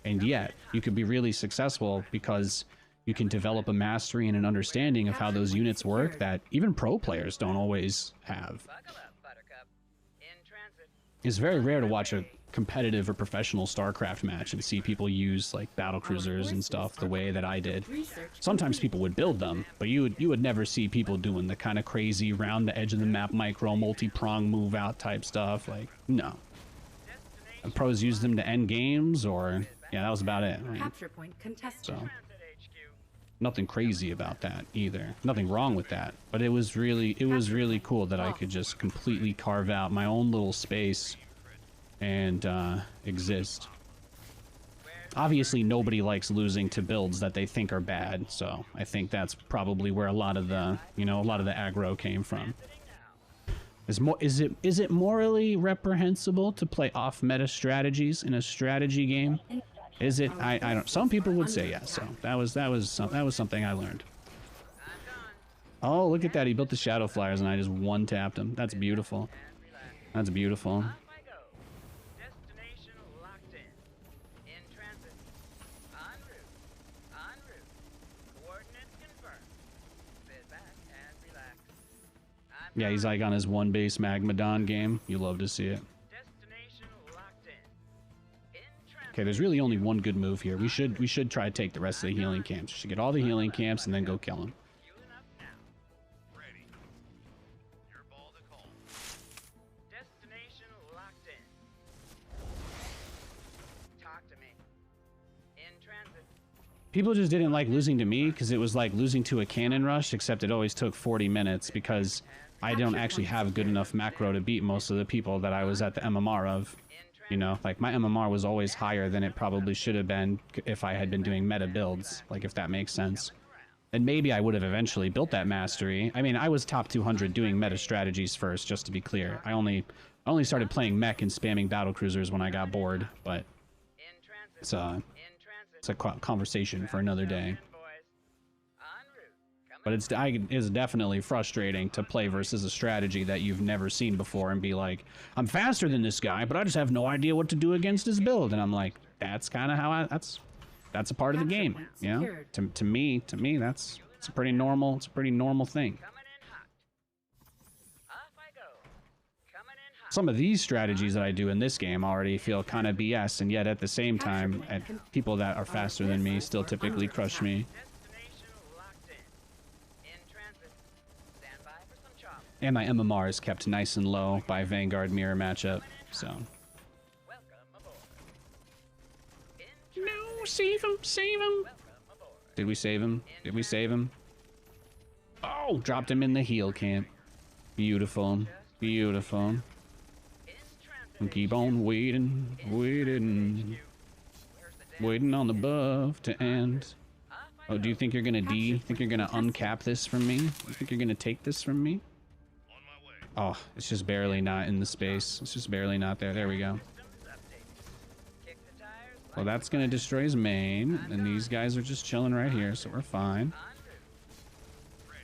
And yet, you could be really successful because you can develop a mastery and an understanding of how those units work that even pro players don't always have. It's very rare to watch a competitive or professional StarCraft match and see people use like battlecruisers and stuff the way that I did. Sometimes people would build them, but you would never see people doing the kind of crazy round the edge of the map micro multi-prong move out type stuff. Like, no. And pros use them to end games, or yeah, that was about it. I mean, Capture point contested. so nothing crazy about that either. Nothing wrong with that, but it was really cool that I could just completely carve out my own little space and exist. Obviously nobody likes losing to builds that they think are bad, so I think that's probably where a lot of the, you know, a lot of the aggro came from. Is it morally reprehensible to play off meta strategies in a strategy game? Is it? I don't. Some people would say yes. So that was something I learned. Oh, look at that! He built the shadow flyers, and I just one tapped him. That's beautiful. That's beautiful. Yeah, he's like on his one base Magmadon game. You love to see it. Okay, there's really only one good move here. We should try to take the rest of the healing camps. We should get all the healing camps and then go kill him. People just didn't like losing to me because it was like losing to a cannon rush, except it always took 40 minutes because I don't actually have a good enough macro to beat most of the people that I was at the MMR of. You know, like my MMR was always higher than it probably should have been if I had been doing meta builds, like if that makes sense. And maybe I would have eventually built that mastery. I mean, I was top 200 doing meta strategies first, just to be clear. I only started playing mech and spamming battlecruisers when I got bored, but it's a conversation for another day. But it's definitely frustrating to play versus a strategy that you've never seen before and be like, I'm faster than this guy, but I just have no idea what to do against his build. And I'm like, that's kind of how that's a part of the game, you know? To me, it's a pretty normal thing. Coming in hot. Off I go. Coming in hot. Some of these strategies that I do in this game already feel kind of BS, and yet at the same time, people that are faster than me still typically crush me. Destination locked in. In transit. Stand by for some chop. And my MMR is kept nice and low by Vanguard mirror matchup, so. Welcome aboard. In No, save him, save him. welcome aboard. Did we save him? Did we save him? Oh, dropped him in the heal camp. Beautiful, beautiful. In transit. And keep on waiting, waiting, Where's the damn waiting on the buff to end. off I Oh, do you think you're gonna D? Think you're gonna uncap this from me? You think you're gonna take this from me? On my way. Oh, it's just barely not in the space. It's just barely not there. There we go. systems updated. Kick the tires. Well, that's gonna destroy his main, and these guys are just chilling right here, so we're fine. En route.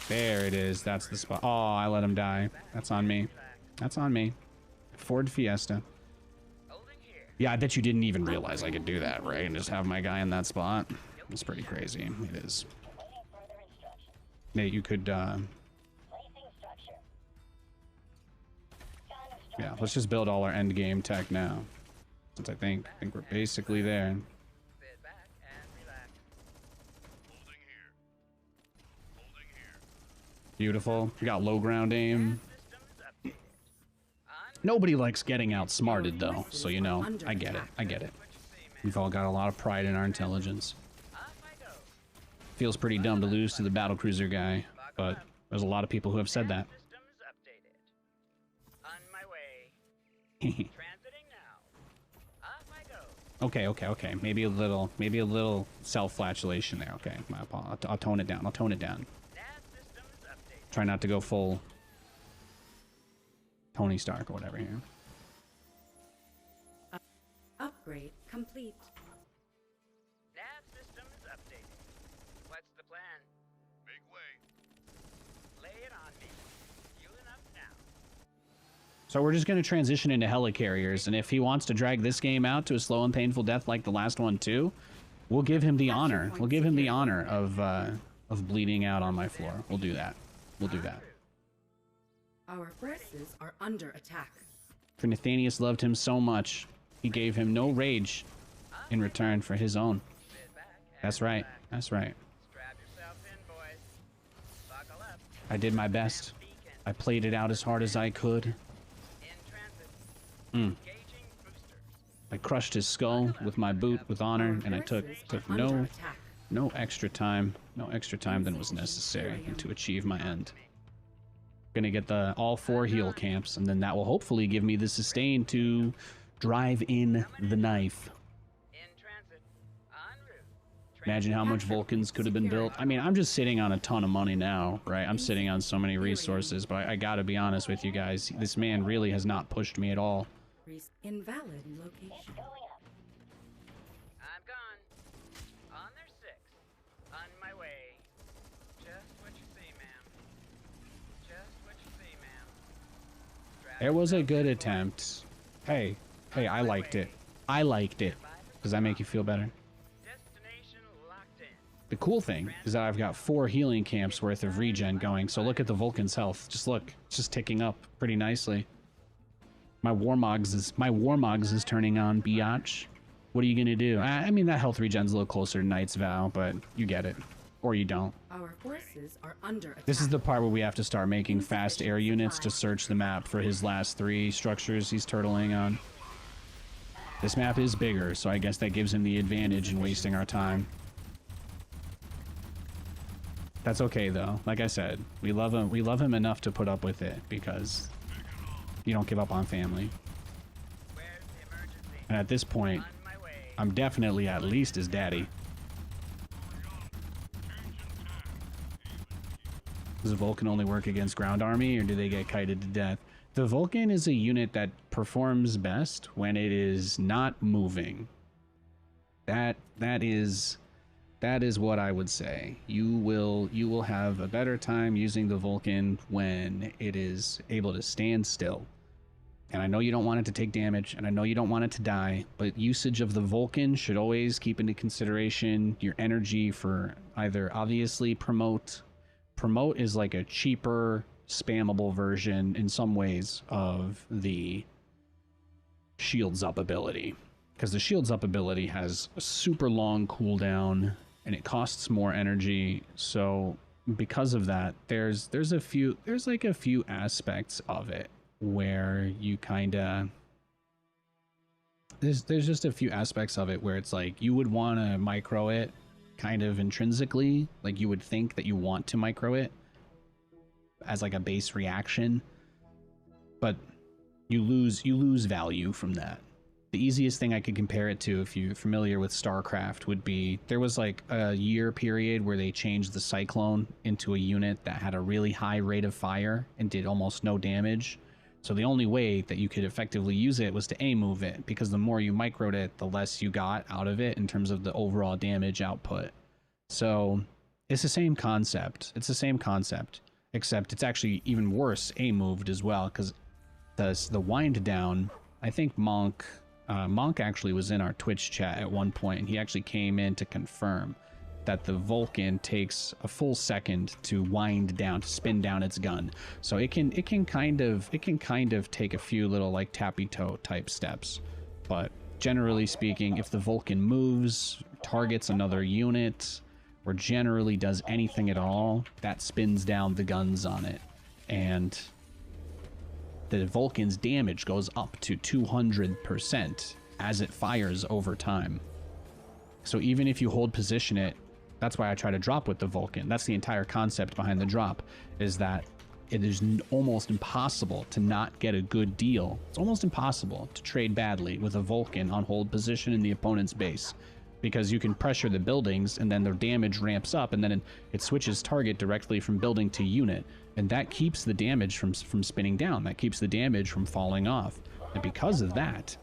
There it is. That's the spot. Oh, I let him die. That's on me. That's on me. Ford Fiesta. Holding here. Yeah, I bet you didn't even realize I could do that, right? And just have my guy in that spot. It's pretty crazy. It is. Awaiting further instructions. Nate, you could, Placing structure. Sign of yeah, Stormgate. let's just build all our end game tech now. Since I think we're basically there. Sit back and relax. Holding here. Holding here. Beautiful. We got low ground aim. Systems updated. En Nobody likes getting outsmarted, though. So, you know, I get it. I get it. what you see, man. We've all got a lot of pride in our intelligence. Off I go. Feels pretty dumb to lose to the battlecruiser guy, but there's a lot of people who have said that. Systems updated. On my way. Transiting now. Off I go. Okay. Maybe a little self-flatulation there. Okay, my apologies. I'll tone it down. Nav systems updated. Try not to go full Tony Stark or whatever here. Upgrade complete. Nav systems updated. What's the plan? Make way. Lay it on me. Fueling up now. So we're just going to transition into helicarriers, and if he wants to drag this game out to a slow and painful death like the last one too, we'll give him the honor. We'll give him the honor of bleeding out on my floor. We'll do that. We'll do that. Our forces are under attack. For Nathanias loved him so much, he gave him no rage in return for his own. Sit back and That's right. relax. That's right. Strap yourselves in, boys. Buckle up. I did my best. Beacon. I played it out as hard as I could. In transit. Mm. Engaging boosters. I crushed his skull with my boot with honor, Our and I took forces are under attack. no extra time than was necessary to achieve my end. Gonna get all 4 heal camps, and then that will hopefully give me the sustain to drive in the knife. In transit. En route. Imagine how much Vulcans could have been built. I mean, I'm just sitting on a ton of money now, right? I'm sitting on so many resources, but I gotta be honest with you guys. This man really has not pushed me at all. Invalid location. Going up. I'm gone. On their 6. On my way. Just what you see, ma'am. Just what you see, ma'am. Strap It was a yourselves good in, boys. attempt. Hey, I liked it. I liked it. Does that make you feel better? Destination locked in. The cool thing is that I've got 4 healing camps worth of regen going, so look at the Vulcan's health. Just look, it's just ticking up pretty nicely. My Warmogs is turning on, biatch. What are you gonna do? I mean, that health regen's a little closer to Knight's Vow, but you get it. Or you don't. Our forces are under attack. This is the part where we have to start making fast air units to search the map for his last 3 structures he's turtling on. This map is bigger, so I guess that gives him the advantage in wasting our time. That's okay though. Like I said, we love him enough to put up with it because you don't give up on family. Where's the emergency? And at this point, On my way. I'm definitely at least his daddy. Does a Vulcan only work against ground army, or do they get kited to death? The Vulcan is a unit that performs best when it is not moving. That is That is what I would say. You will have a better time using the Vulcan when it is able to stand still. And I know you don't want it to take damage, and I know you don't want it to die, but usage of the Vulcan should always keep into consideration your energy for either obviously promote. Promote is like a cheaper, spammable version in some ways of the Shields Up ability. Because the Shields Up ability has a super long cooldown, and it costs more energy, so because of that, there's like a few aspects of it where you kind of there's just a few aspects of it where it's like you would want to micro it kind of intrinsically, like you would think that you want to micro it as like a base reaction, but you lose value from that. The easiest thing I could compare it to, if you're familiar with StarCraft, would be there was like a year period where they changed the Cyclone into a unit that had a really high rate of fire and did almost no damage. So the only way that you could effectively use it was to A-move it, because the more you microed it, the less you got out of it in terms of the overall damage output. So it's the same concept. It's the same concept, except it's actually even worse A-moved as well, because the wind down, I think Monk actually was in our Twitch chat at one point, and he actually came in to confirm that the Vulcan takes a full second to wind down, to spin down its gun. So it can kind of take a few little like tappy toe type steps. But generally speaking, if the Vulcan moves, targets another unit, or generally does anything at all, that spins down the guns on it. And the Vulcan's damage goes up to 200% as it fires over time. So even if you hold position it, that's why I try to drop with the Vulcan. That's the entire concept behind the drop, is that it is almost impossible to not get a good deal. It's almost impossible to trade badly with a Vulcan on hold position in the opponent's base, because you can pressure the buildings and then their damage ramps up, and then it switches target directly from building to unit. And that keeps the damage from spinning down. That keeps the damage from falling off. And because of that,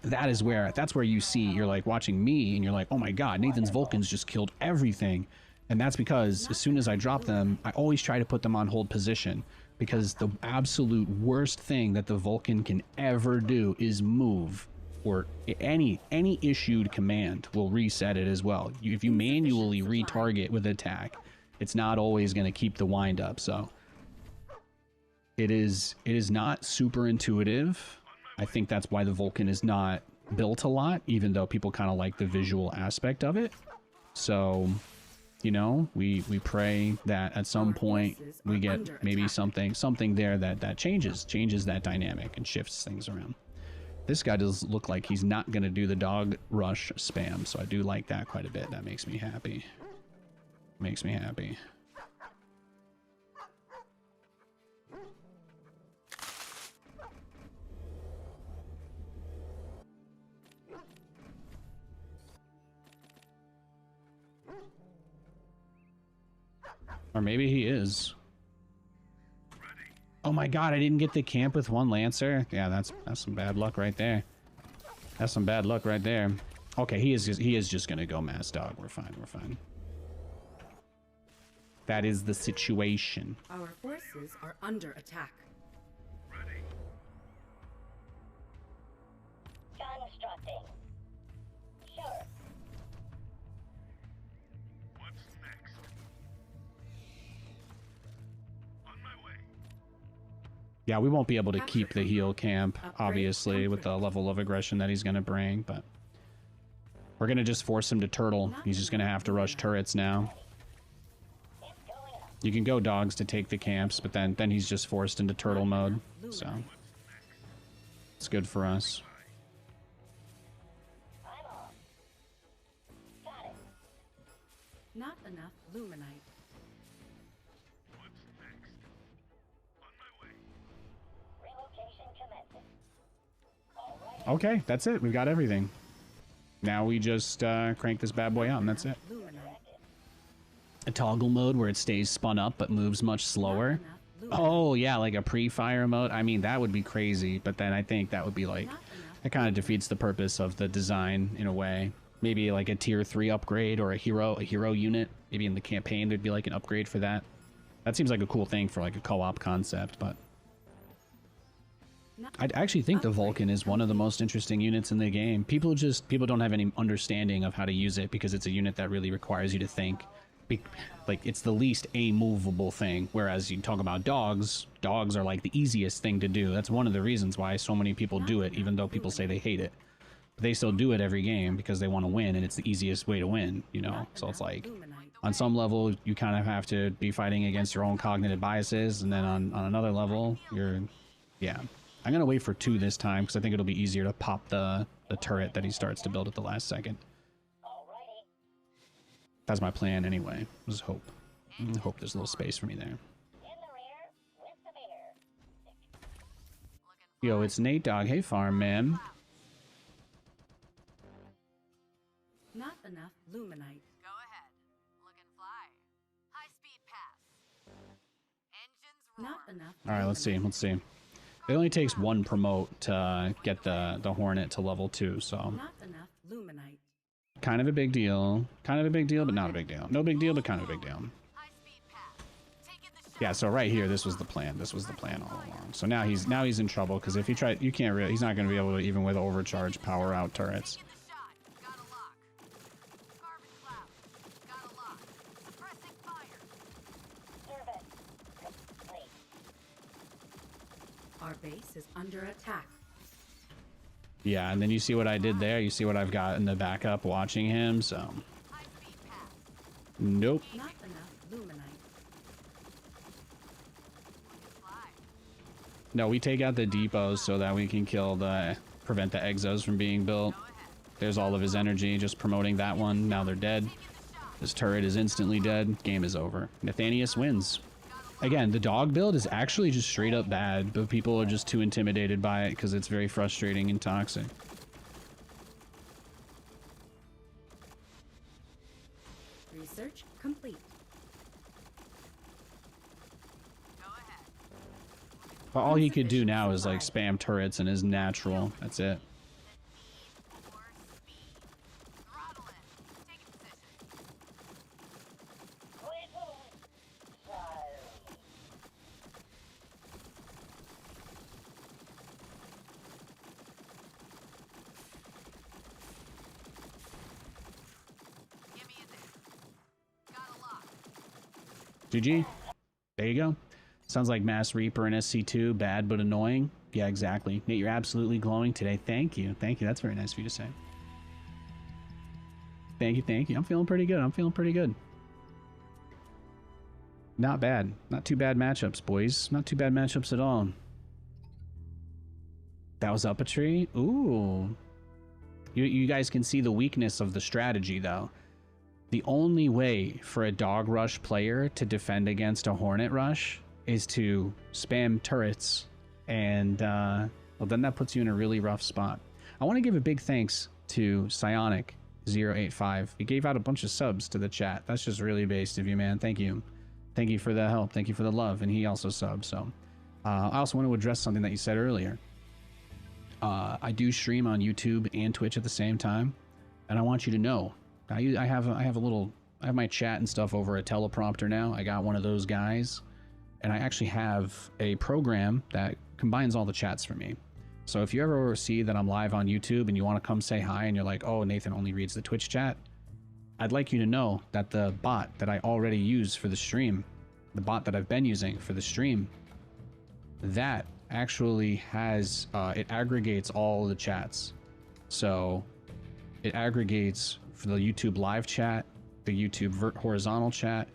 that's where you see, you're like watching me and you're like, oh my god, Nathan's Vulcans just killed everything. And that's because as soon as I drop them, I always try to put them on hold position, because the absolute worst thing that the Vulcan can ever do is move, or any issued command will reset it as well. If you manually retarget with attack, it's not always going to keep the wind up. So it is not super intuitive. I think that's why the Vulcan is not built a lot, even though people kind of like the visual aspect of it. So, you know, we pray that at some point we get maybe something there that changes that dynamic and shifts things around. This guy does look like he's not going to do the dog rush spam, so I do like that quite a bit. That makes me happy. Makes me happy. Or maybe he is. Oh my god, I didn't get the camp with one Lancer. Yeah, that's some bad luck right there. That's some bad luck right there. Okay, he is just gonna go mass dog. We're fine, we're fine. That is the situation. Our forces are under attack. Constructing. Sure. What's next? On my way. Yeah, we won't be able to keep the heal camp, obviously, with the level of aggression that he's gonna bring, but we're gonna just force him to turtle. He's just gonna have to rush turrets now. You can go dogs to take the camps, but then he's just forced into turtle mode, so it's good for us. I'm off. Got it. Not enough luminite. What's next? On my way. Relocation commencing. All right. Okay, that's it. We've got everything. Now we just crank this bad boy out, and that's it. Luminite. A toggle mode where it stays spun up but moves much slower. Oh yeah, like a pre-fire mode. I mean, that would be crazy, but then I think that would be like, that kind of defeats the purpose of the design in a way. maybe like a tier 3 upgrade or a hero unit. Maybe in the campaign there'd be like an upgrade for that. That seems like a cool thing for like a co-op concept, but I actually think the Vulcan is one of the most interesting units in the game. People don't have any understanding of how to use it because it's a unit that really requires you to think. Like, it's the least a-movable thing, whereas you talk about dogs are like the easiest thing to do. That's one of the reasons why so many people do it, even though people say they hate it. But they still do it every game because they want to win, and it's the easiest way to win, you know? So it's like, on some level, you kind of have to be fighting against your own cognitive biases, and then on another level, yeah. I'm going to wait for 2 this time, because I think it'll be easier to pop the turret that he starts to build at the last second. That's my plan anyway. Just hope. Hope there's a little space for me there. Yo, it's Nate Dogg. Hey, farm man. Not enough luminite. Go ahead. Look and fly. High speed pass. Engines roar. Not enough. All right, let's see. Let's see. It only takes 1 promote to get the Hornet to level 2, so Not enough luminite. kind of a big deal. Kind of a big deal, but not a big deal. No big deal, but kind of a big deal. High speed pass. Taking the shot. Yeah, so right here, this was the plan. This was the plan all along. So now he's in trouble because if he tried, you can't really. He's not going to be able to even with overcharge power out turrets. Taking the shot. Got a lock. Carbon cloud. Got a lock. Suppressing fire. Service complete. Our base is under attack. Yeah, and then you see what I did there. You see what I've got in the backup watching him. So High speed pass. nope. Not enough luminite. Fly. No, we take out the depots so that we can prevent the exos from being built. Go ahead. There's all of his energy just promoting that one. Now they're dead. Taking the shot. This turret is instantly dead. Game is over. Nathanias wins. Again, the dog build is actually just straight up bad, but people are just too intimidated by it because it's very frustrating and toxic. Research complete. Go ahead. But all he could do now is like spam turrets and his natural. That's it. Or speed. Throttle it. Taking position. Little Charlie. Give me a there. Got a lock. GG. There you go. Sounds like Mass Reaper and SC2, bad but annoying. Yeah, exactly. Nate, you're absolutely glowing today. Thank you. Thank you. That's very nice of you to say. Thank you. Thank you. I'm feeling pretty good. I'm feeling pretty good. Not bad. Not too bad matchups, boys. Not too bad matchups at all. That was up a tree? Ooh. You guys can see the weakness of the strategy, though. The only way for a dog rush player to defend against a hornet rush is to spam turrets, and well, then that puts you in a really rough spot. I want to give a big thanks to Psionic085. He gave out a bunch of subs to the chat. That's just really based of you, man. Thank you. Thank you for the help. Thank you for the love. And he also subbed. So I also want to address something that you said earlier. I do stream on YouTube and Twitch at the same time, and I want you to know I have my chat and stuff over a teleprompter now. I got one of those guys, and I actually have a program that combines all the chats for me. So if you ever see that I'm live on YouTube and you want to come say hi and you're like, oh, Nathan only reads the Twitch chat, I'd like you to know that the bot that I already use for the stream, the bot that I've been using for the stream, that actually has, it aggregates all the chats. So it aggregates for the YouTube live chat, the YouTube horizontal chat,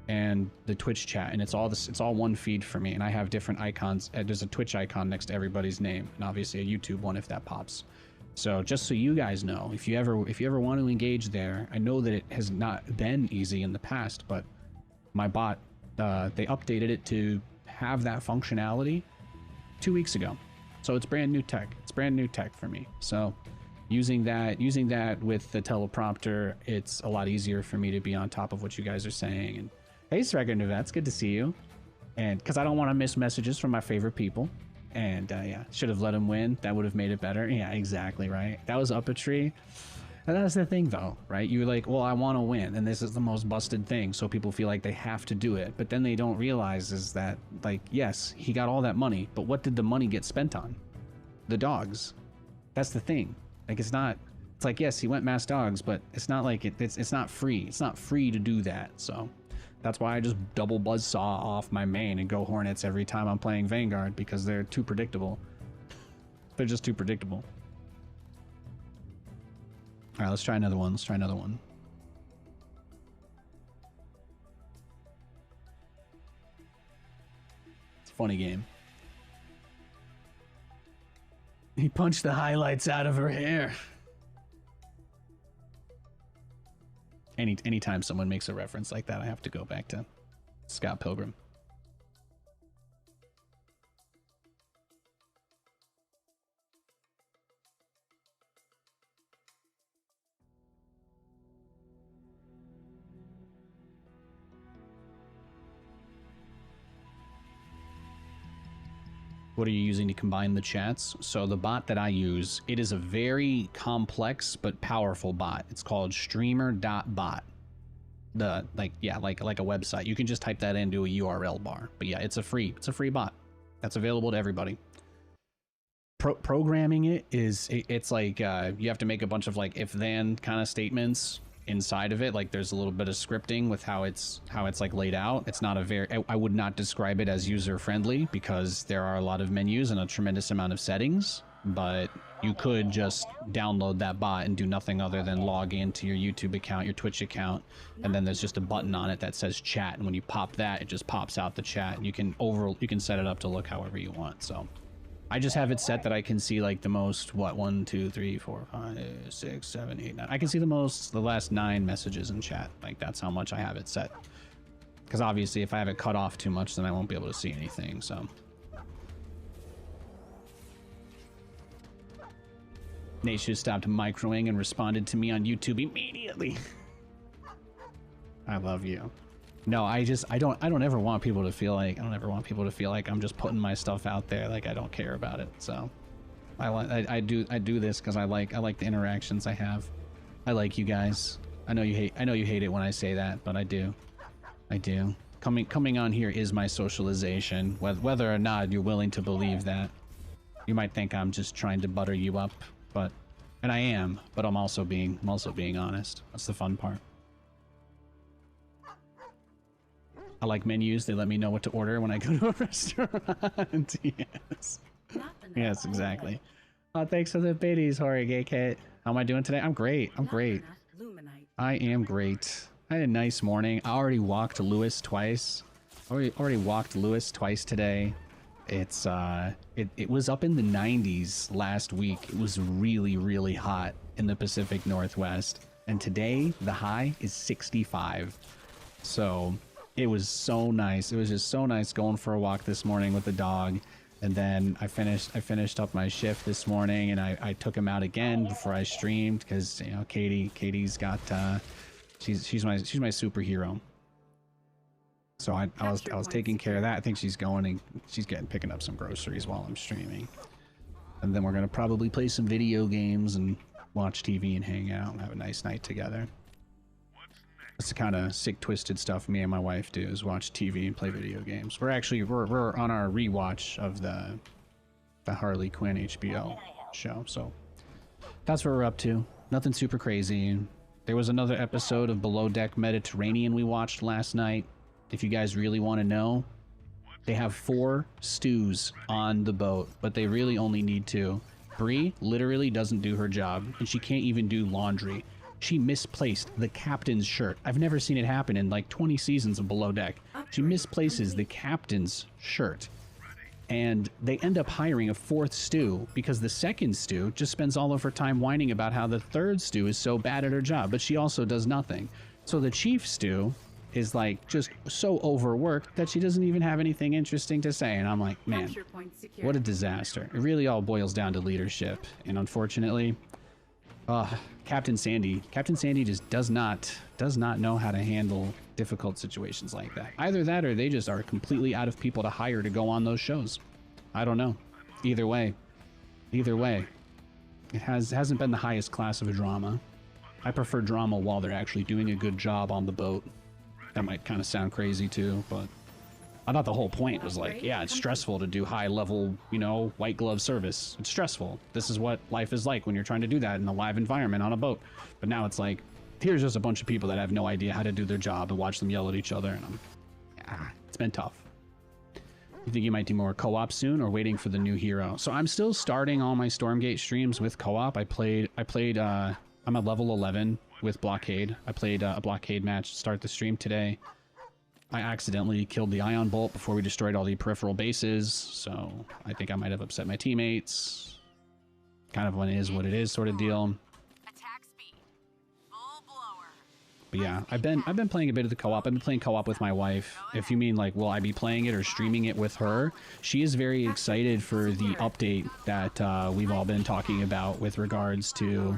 and the Twitch chat, and it's all one feed for me. And I have different icons. There's a Twitch icon next to everybody's name, and obviously a YouTube one if that pops. So just so you guys know, if you ever want to engage there, I know that it has not been easy in the past, but my bot, they updated it to have that functionality 2 weeks ago. So it's brand new tech. It's brand new tech for me. So using that with the teleprompter, it's a lot easier for me to be on top of what you guys are saying. And hey, Striker Nuvets, good to see you. And because I don't want to miss messages from my favorite people. And yeah, should have let him win. That would have made it better. Yeah, exactly right. That was up a tree. And that's the thing, though, right? You're like, well, I want to win, and this is the most busted thing, so people feel like they have to do it. But then they don't realize is that, like, yes, he got all that money, but what did the money get spent on? The dogs. That's the thing. Like, it's not... It's like, yes, he went mass dogs, but it's not like it's not free. It's not free to do that, so... That's why I just double buzzsaw off my main and go Hornets every time I'm playing Vanguard, because they're too predictable. They're just too predictable. Alright, let's try another one. Let's try another one. It's a funny game. He punched the highlights out of her hair. Anytime someone makes a reference like that, I have to go back to Scott Pilgrim. What are you using to combine the chats? So the bot that I use, it is a very complex but powerful bot. It's called streamer.bot. Like a website. You can just type that into a URL bar. But yeah, it's a free bot. That's available to everybody. Programming it it's like you have to make a bunch of like if-then kind of statements inside of it. Like there's a little bit of scripting with how it's like laid out. It's not a very, I would not describe it as user friendly because there are a lot of menus and a tremendous amount of settings, but you could just download that bot and do nothing other than log into your YouTube account, your Twitch account, and then there's just a button on it that says chat, and when you pop that, it just pops out the chat. You can set it up to look however you want. So I just have it set that I can see like the most, 1, 2, 3, 4, 5, 6, 7, 8, 9. I can see the last 9 messages in chat. Like that's how much I have it set. Because obviously if I have it cut off too much, then I won't be able to see anything, so. Nate should have stopped microing and responded to me on YouTube immediately. I love you. No, I don't ever want people to feel like I'm just putting my stuff out there. Like I don't care about it. So I do this because I like the interactions I have. I like you guys. I know you hate it when I say that, but I do. Coming on here is my socialization, whether or not you're willing to believe that. You might think I'm just trying to butter you up, and I am, but I'm also being honest. That's the fun part. I like menus. They let me know what to order when I go to a restaurant. Yes. Yes, exactly. Thanks for the biddies, Horror Cat. How am I doing today? I'm great. I am great. I had a nice morning. I already walked Lewis twice. Already walked Lewis twice today. It's it was up in the 90s last week. It was really, really hot in the Pacific Northwest. And today the high is 65. So it was so nice. It was just so nice going for a walk this morning with the dog. And then I finished up my shift this morning, and I took him out again before I streamed because you know Katie's got she's my superhero. So I was taking care of that. I think she's picking up some groceries while I'm streaming, and then we're gonna probably play some video games and watch TV and hang out and have a nice night together. That's the kind of sick, twisted stuff me and my wife do, is watch TV and play video games. We're on our rewatch of the Harley Quinn HBO show, so that's what we're up to. Nothing super crazy. There was another episode of Below Deck Mediterranean we watched last night. If you guys really want to know, they have 4 stews on the boat, but they really only need 2. Bree literally doesn't do her job, and she can't even do laundry. She misplaced the captain's shirt. I've never seen it happen in like 20 seasons of Below Deck. She misplaces the captain's shirt. And they end up hiring a 4th stew because the 2nd stew just spends all of her time whining about how the 3rd stew is so bad at her job, but she also does nothing. So the chief stew is like just so overworked that she doesn't even have anything interesting to say. And I'm like, man, what a disaster. It really all boils down to leadership. And unfortunately, Captain Sandy just does not know how to handle difficult situations like that. Either that or they just are completely out of people to hire to go on those shows. I don't know. Either way, it hasn't been the highest class of a drama. I prefer drama while they're actually doing a good job on the boat. That might kind of sound crazy too, but I thought the whole point was like, yeah, it's stressful to do high level, you know, white glove service. It's stressful. This is what life is like when you're trying to do that in a live environment on a boat. But now it's like, here's just a bunch of people that have no idea how to do their job and watch them yell at each other. And it's been tough. You think you might do more co-op soon or waiting for the new hero? So I'm still starting all my Stormgate streams with co-op. I'm at level 11 with Blockade. I played a Blockade match to start the stream today. I accidentally killed the ion bolt before we destroyed all the peripheral bases, so I think I might have upset my teammates. Kind of one is what it is sort of deal. Attack speed. Full blower. But yeah, I've been playing a bit of the co-op. I've been playing co-op with my wife. If you mean like, will I be playing it or streaming it with her? She is very excited for the update that we've all been talking about with regards to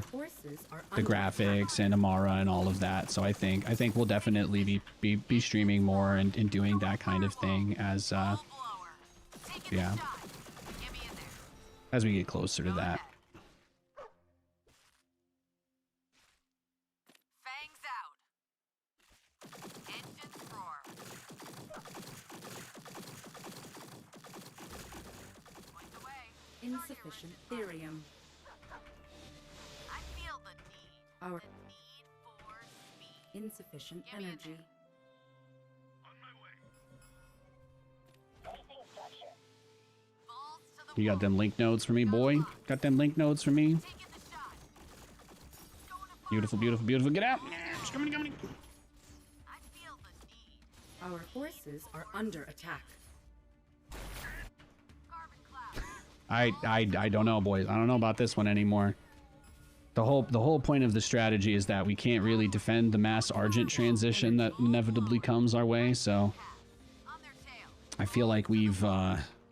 the graphics and Amara and all of that. So I think we'll definitely be streaming more and doing that kind of thing as yeah, as we get closer to that. Fangs out. Engines roar. Point the way. Insufficient therium. I feel the need. Our The need for speed. insufficient Give me a energy. minute. On my way. Placing structure. Balls to the You got them link nodes for me, boy? Got them link nodes for me? taking the shot. Going to Beautiful, beautiful, beautiful. Get out! Coming. I feel the need. Our forces are under attack. Carbon cloud. I don't know, boys. I don't know about this one anymore. The whole point of the strategy is that we can't really defend the mass Argent transition that inevitably comes our way, so On their tail. I feel like we've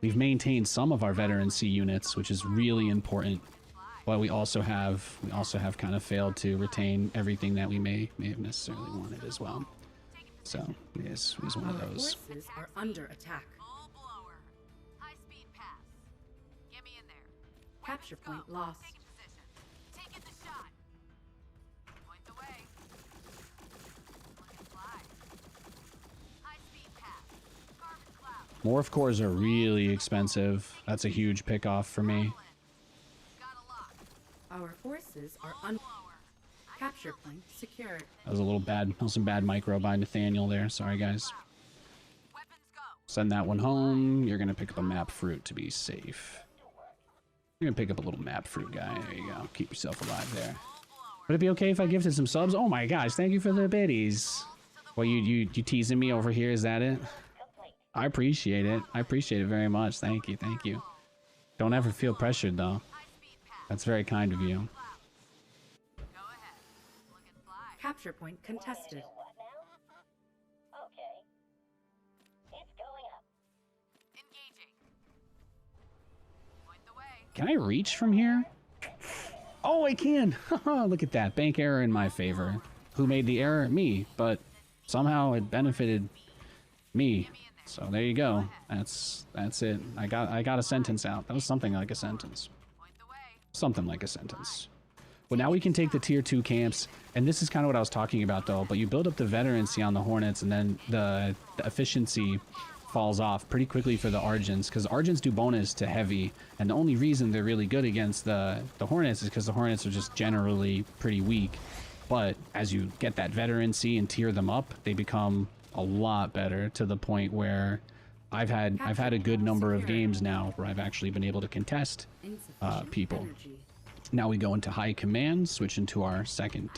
maintained some of our veteran C units, which is really important. But we also have kind of failed to retain everything that we may have necessarily wanted as well. So yes, it was one of Our those. forces are under attack. Full blower. High speed pass. Get me in there. Capture Weapons point go. lost. Taking position. Taking the shot. Point the way. Look and fly. High speed pass. Carbon cloud. Morph cores are really expensive. That's a huge pickoff for me. Got a lock. Our forces are under Blower. capture point secured. That was a little bad. That was some bad micro by Nathaniel there. Sorry, guys. Weapons go. Send that one home. You're gonna pick up a map fruit to be safe. You're gonna pick up a little map fruit guy. There you go. Keep yourself alive there. Would it be okay if I gifted some subs? Oh my gosh, thank you for the biddies. Well, you teasing me over here? Is that it? Complete. I appreciate it. I appreciate it very much. Thank you. Thank you. Don't ever feel pressured though. High speed pass. That's very kind of you. Go ahead. Look and fly. Capture point contested. What now? Okay. It's going up. Engaging. Point the way. Can I reach from here? Oh, I can. Look at that. Bank error in my favor. Who made the error? Me. But somehow it benefited me. So there you go. That's it. I got a sentence out. That was something like a sentence. Point the way. Something like a sentence. Well, now we can take the tier 2 camps, and this is kind of what I was talking about though, but you build up the veterancy on the Hornets, and then the efficiency falls off pretty quickly for the Argents, because Argents do bonus to heavy, and the only reason they're really good against the Hornets is because the Hornets are just generally pretty weak. But as you get that veterancy and tier them up, they become a lot better, to the point where I've had a good number of games now where I've actually been able to contest Insufficient people. energy. Now we go into high command, switch into our second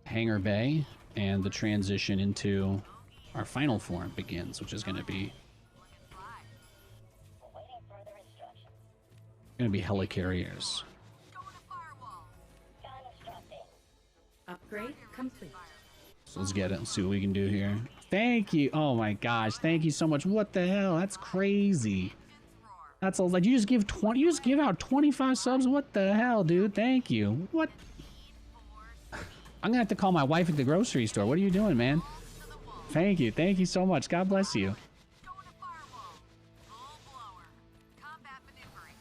hangar bay, and the transition into our final form begins, which is going to be Awaiting further instructions. helicarriers. Going to firewall. Constructing. Upgrade complete. So let's get it. Let's see what we can do here. Thank you. Oh my gosh, thank you so much. What the hell? That's crazy. That's all. Like, you just give 20. You just give out 25 subs. What the hell, dude? Thank you. What? I'm gonna have to call my wife at the grocery store. What are you doing, man? Thank you. Thank you so much. God bless you. Going to firewall. Full blower. Combat maneuvering.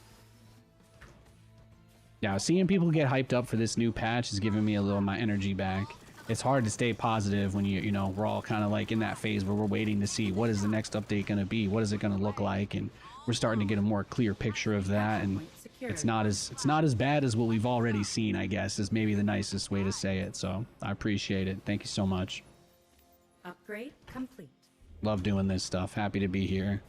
Yeah, seeing people get hyped up for this new patch is giving me a little of my energy back. It's hard to stay positive when you know, we're all kind of like in that phase where we're waiting to see what is the next update going to be, what is it going to look like, and we're starting to get a more clear picture of that, and it's not as bad as what we've already seen, I guess, is maybe the nicest way to say it. So I appreciate it. Thank you so much. Upgrade complete. Love doing this stuff. Happy to be here.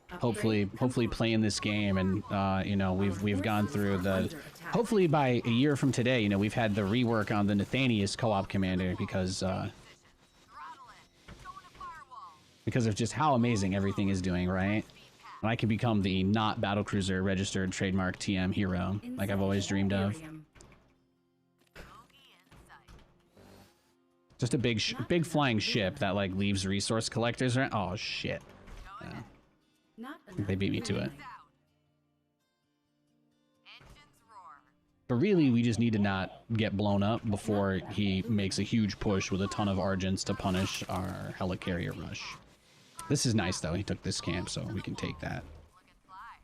Hopefully playing this game, and you know, we've gone through the, hopefully by a year from today, you know, we've had the rework on the Nathanias co-op commander, because of just how amazing everything is doing, right? And I can become the not battlecruiser registered trademark TM hero like I've always dreamed of. Just a big flying ship that like leaves resource collectors around. Oh shit. Yeah. They beat me to it. But really, we just need to not get blown up before he makes a huge push with a ton of Argents to punish our helicarrier rush. This is nice, though. He took this camp, so we can take that.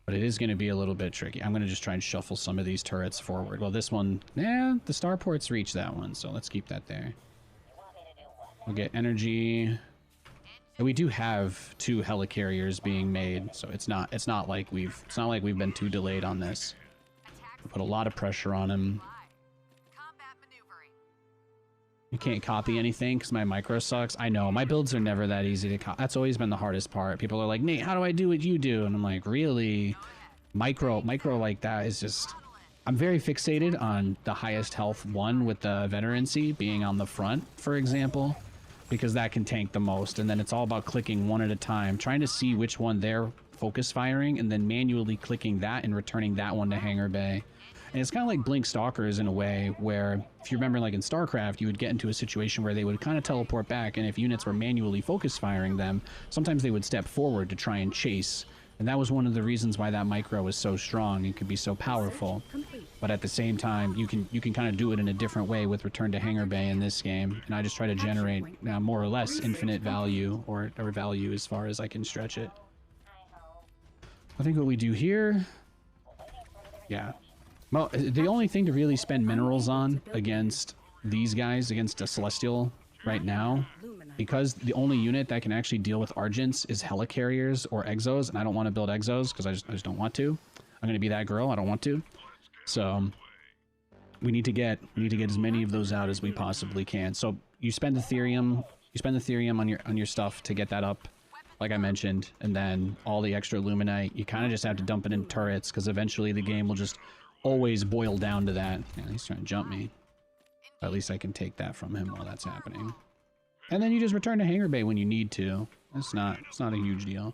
But it is going to be a little bit tricky. I'm going to just try and shuffle some of these turrets forward. Well, this one, the starports reach that one, so let's keep that there. We'll get energy. And we do have 2 helicarriers being made, so it's not like we've been too delayed on this. We put a lot of pressure on him. You can't copy anything because my micro sucks. I know, my builds are never that easy to copy. That's always been the hardest part. People are like, Nate, how do I do what you do? And I'm like, really? Micro like that is just... I'm very fixated on the highest health one with the veterancy being on the front, for example, because that can tank the most. And then it's all about clicking one at a time, trying to see which one they're focus firing, and then manually clicking that and returning that one to hangar bay. And it's kind of like Blink Stalkers in a way, where if you remember, like in StarCraft, you would get into a situation where they would kind of teleport back, and if units were manually focus firing them, sometimes they would step forward to try and chase. And that was one of the reasons why that micro was so strong and could be so powerful. But at the same time, you can kind of do it in a different way with Return to Hangar Bay in this game. And I just try to generate more or less infinite value, or value as far as I can stretch it. I think what we do here, yeah. Well, the only thing to really spend minerals on against these guys, against a Celestial right now, because the only unit that can actually deal with Argents is helicarriers or exos, and I don't want to build exos because I just don't want to. I'm going to be that girl. I don't want to. So we need to get as many of those out as we possibly can. So you spend Ethereum, on your stuff to get that up, like I mentioned, and then all the extra Luminite, you kind of just have to dump it in turrets, because eventually the game will just always boil down to that. Yeah, he's trying to jump me. At least I can take that from him while that's happening. And then you just return to Hangar Bay when you need to. It's not a huge deal.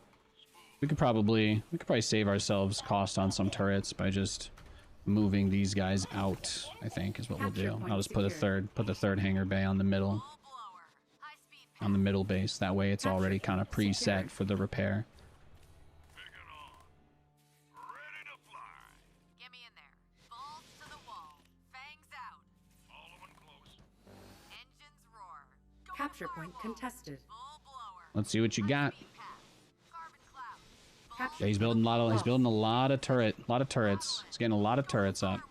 We could probably save ourselves cost on some turrets by just moving these guys out, I think, is what we'll do. I'll just put the third Hangar Bay on the middle base. That way it's already kind of preset for the repair. Capture point contested. Let's see what you got. Yeah, he's building a lot of turrets. He's getting a lot of turrets up.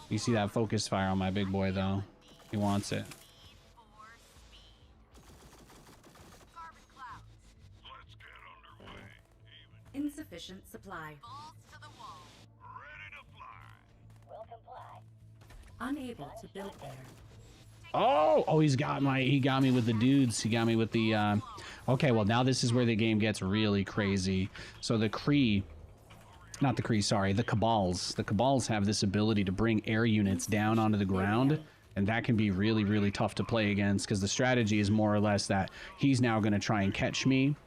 You see that focus fire on my big boy though. He wants it. Insufficient supply. Unable to build there. Oh, he got me with the dudes. He got me with the, okay, well, now this is where the game gets really crazy. So the Cabals. The Cabals have this ability to bring air units down onto the ground, and that can be really, really tough to play against, because the strategy is more or less that he's now going to try and catch me.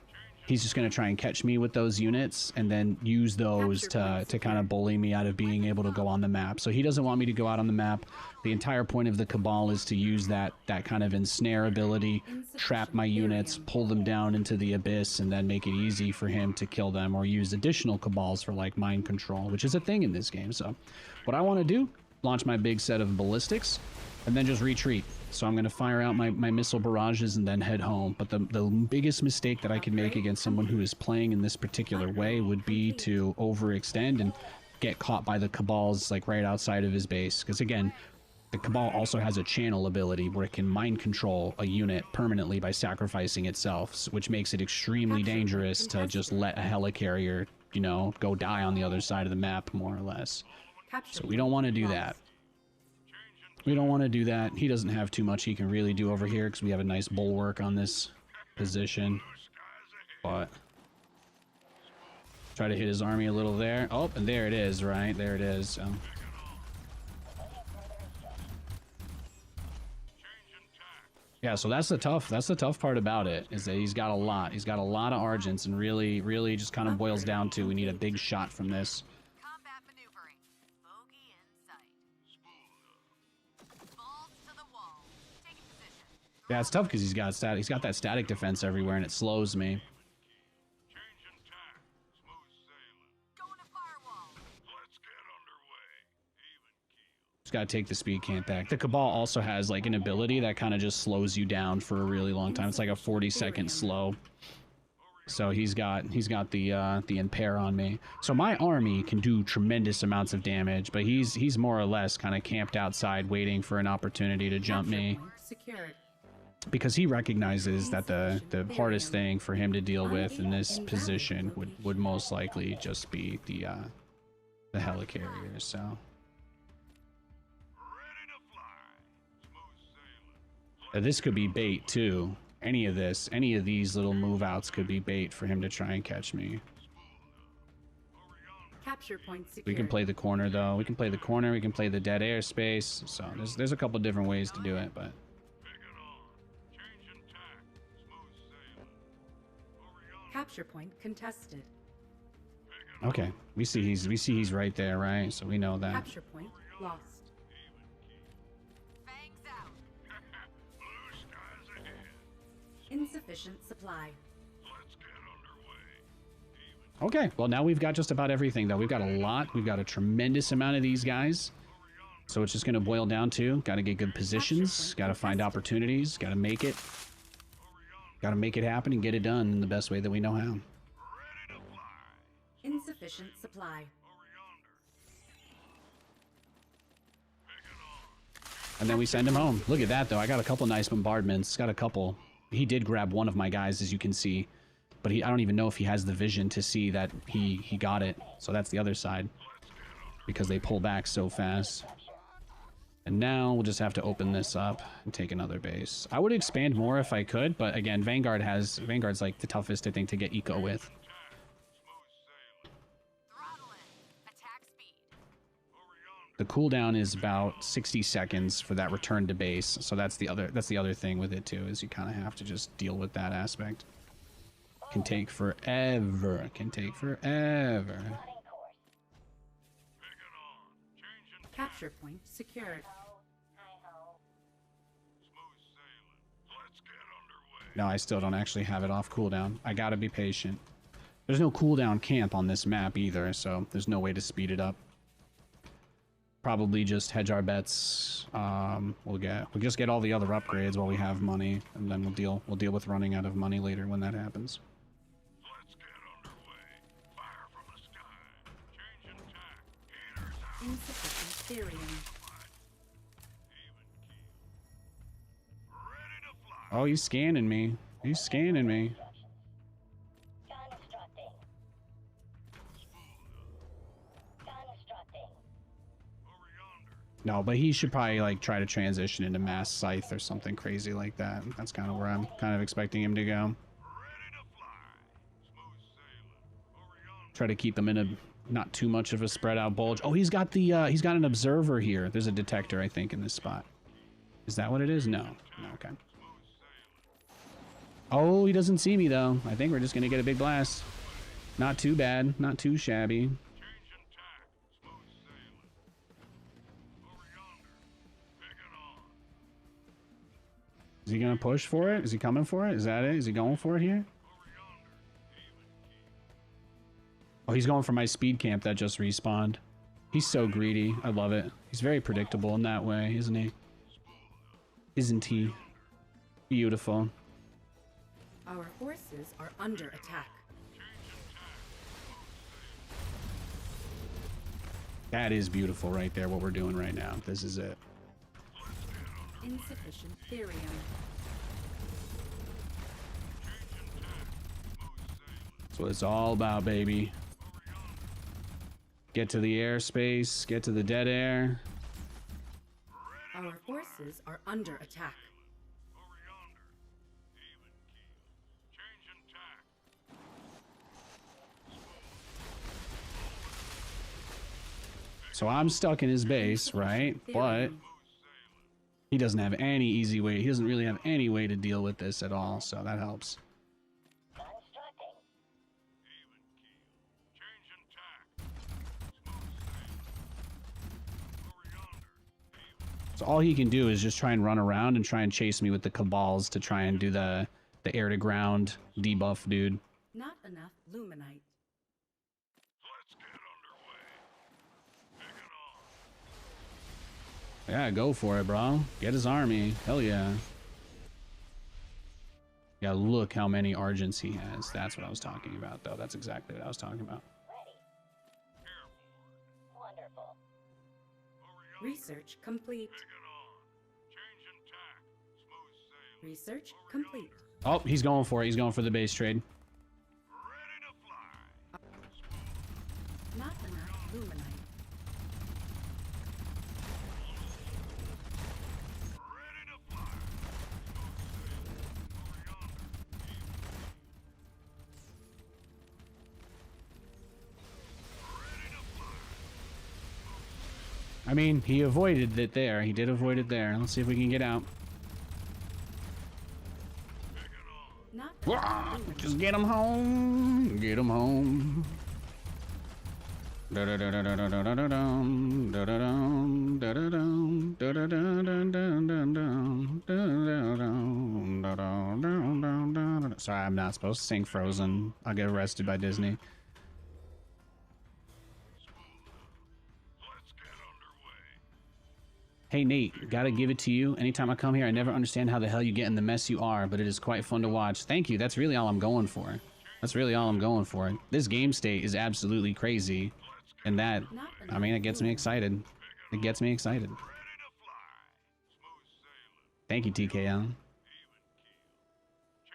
He's just going to try and catch me with those units and then use those to kind of bully me out of being able to go on the map. So he doesn't want me to go out on the map. The entire point of the Cabal is to use that kind of ensnare ability, trap my units, pull them down into the abyss, and then make it easy for him to kill them, or use additional Cabals for like mind control, which is a thing in this game. So what I want to do, launch my big set of ballistics and then just retreat. So I'm going to fire out my missile barrages and then head home. But the biggest mistake that I could make against someone who is playing in this particular way would be to overextend and get caught by the Cabal's like right outside of his base. Because again, the Cabal also has a channel ability where it can mind control a unit permanently by sacrificing itself, which makes it extremely dangerous to just let a helicarrier, you know, go die on the other side of the map, more or less. So we don't want to do that. We don't want to do that. He doesn't have too much he can really do over here because we have a nice bulwark on this position. But try to hit his army a little there. Oh, and there it is, right? There it is. Yeah, so that's the tough part about it, is that he's got a lot. He's got a lot of Argents, and really just kind of boils down to we need a big shot from this. Combat maneuvering. Bogey in sight. Balls to the wall. Taking position. Yeah, it's tough because he's got that static defense everywhere, and it slows me. Going to firewall. Just gotta take the speed camp back. The Cabal also has like an ability that kind of just slows you down for a really long time. It's like a 40-second slow. So he's got the impair on me. So my army can do tremendous amounts of damage, but he's more or less kind of camped outside waiting for an opportunity to jump me. Because he recognizes that the hardest thing for him to deal with in this position would most likely just be the helicarrier. So this could be bait too. Any of these little move outs could be bait for him to try and catch me. Capture point secured. We can play the corner though. We can play the corner. We can play the dead airspace. So there's a couple different ways to do it, but. Capture point contested. Okay, we see he's right there, right? So we know that. Capture point lost. Fangs out. Insufficient supply. Okay, well now we've got just about everything though. We've got a lot. We've got a tremendous amount of these guys. So it's just going to boil down to got to get good positions, got to find opportunities, got to make it. Got to make it happen and get it done in the best way that we know how. Insufficient supply. And then we send him home. Look at that, though. I got a couple nice bombardments. Got a couple. He did grab one of my guys, as you can see. But I don't even know if he has the vision to see that he got it. So that's the other side. Because they pull back so fast. And now we'll just have to open this up and take another base. I would expand more if I could, but again, Vanguard's like the toughest, I think, to get eco with. Throttle in. Attack speed. The cooldown is about 60 seconds for that return to base. So that's the other thing with it too, is you kind of have to just deal with that aspect. Can take forever. Can take forever. Capture point secured. No, I still don't actually have it off cooldown. I gotta be patient. There's no cooldown camp on this map either, so there's no way to speed it up. Probably just hedge our bets. We'll just get all the other upgrades while we have money, and then we'll deal with running out of money later when that happens. Insufficient Therium. Oh, he's scanning me. He's scanning me. Constructing. Constructing. No, but he should probably like try to transition into mass scythe or something crazy like that. That's kind of where I'm kind of expecting him to go. Try to keep him in a not too much of a spread out bulge. Oh, he's got an observer here. There's a detector, I think, in this spot. Is that what it is? No. No, okay. Oh, he doesn't see me though. I think we're just gonna get a big blast. Not too bad. Not too shabby. Is he gonna push for it? Is he coming for it? Is that it? Is he going for it here? Oh, he's going for my speed camp that just respawned. He's so greedy. I love it. He's very predictable in that way, isn't he? Isn't he? Beautiful. Our forces are under attack. That is beautiful right there, what we're doing right now. This is it. Insufficient Therium. That's what it's all about, baby. Get to the airspace, get to the dead air. Our forces are under attack. Over yonder. Even keel. Changing tack. So I'm stuck in his base, right? But he doesn't have any easy way. He doesn't really have any way to deal with this at all, so that helps. Constructing. Even keel. Changing tack. Smooth sailing. Over yonder. Even. So all he can do is just try and run around and try and chase me with the cabals to try and do the air to ground debuff, dude. Not enough Luminite. Let's get underway. Hang on. Yeah, go for it, bro. Get his army. Hell yeah. Yeah, look how many Argents he has. That's what I was talking about, though. That's exactly what I was talking about. Ready. Airborne. Wonderful. Over yonder. Research complete. Hang on. Changing tack. Smooth sailing. Research complete. Oh, he's going for it. He's going for the base trade. Ready to fly. Not enough Luminite. Ready to fly. Smooth sailing. Over yonder. Ready to fly. I mean, he avoided it there. He did avoid it there. Let's see if we can get out. Not Wah! enough Luminite. Just get him home. Get him home. Sorry, I'm not supposed to sing Frozen. I'll get arrested by Disney. Let's get underway. Hey Nate, gotta give it to you. Anytime I come here, I never understand how the hell you get in the mess you are, but it is quite fun to watch. Thank you. That's really all I'm going for. That's really all I'm going for. This game state is absolutely crazy. And that, I mean, it gets me excited. It gets me excited. Ready to fly. Smooth sailing. Thank you, TKL. Even keel.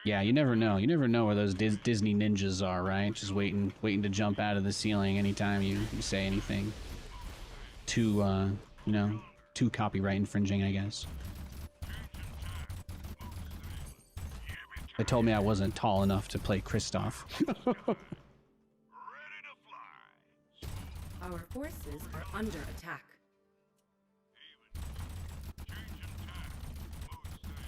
Yeah, you never know. You never know where those Disney ninjas are, right? Just waiting to jump out of the ceiling anytime you say anything too, you know, too copyright infringing, I guess. They told me I wasn't tall enough to play Kristoff. Ready to fly. Our forces are under attack.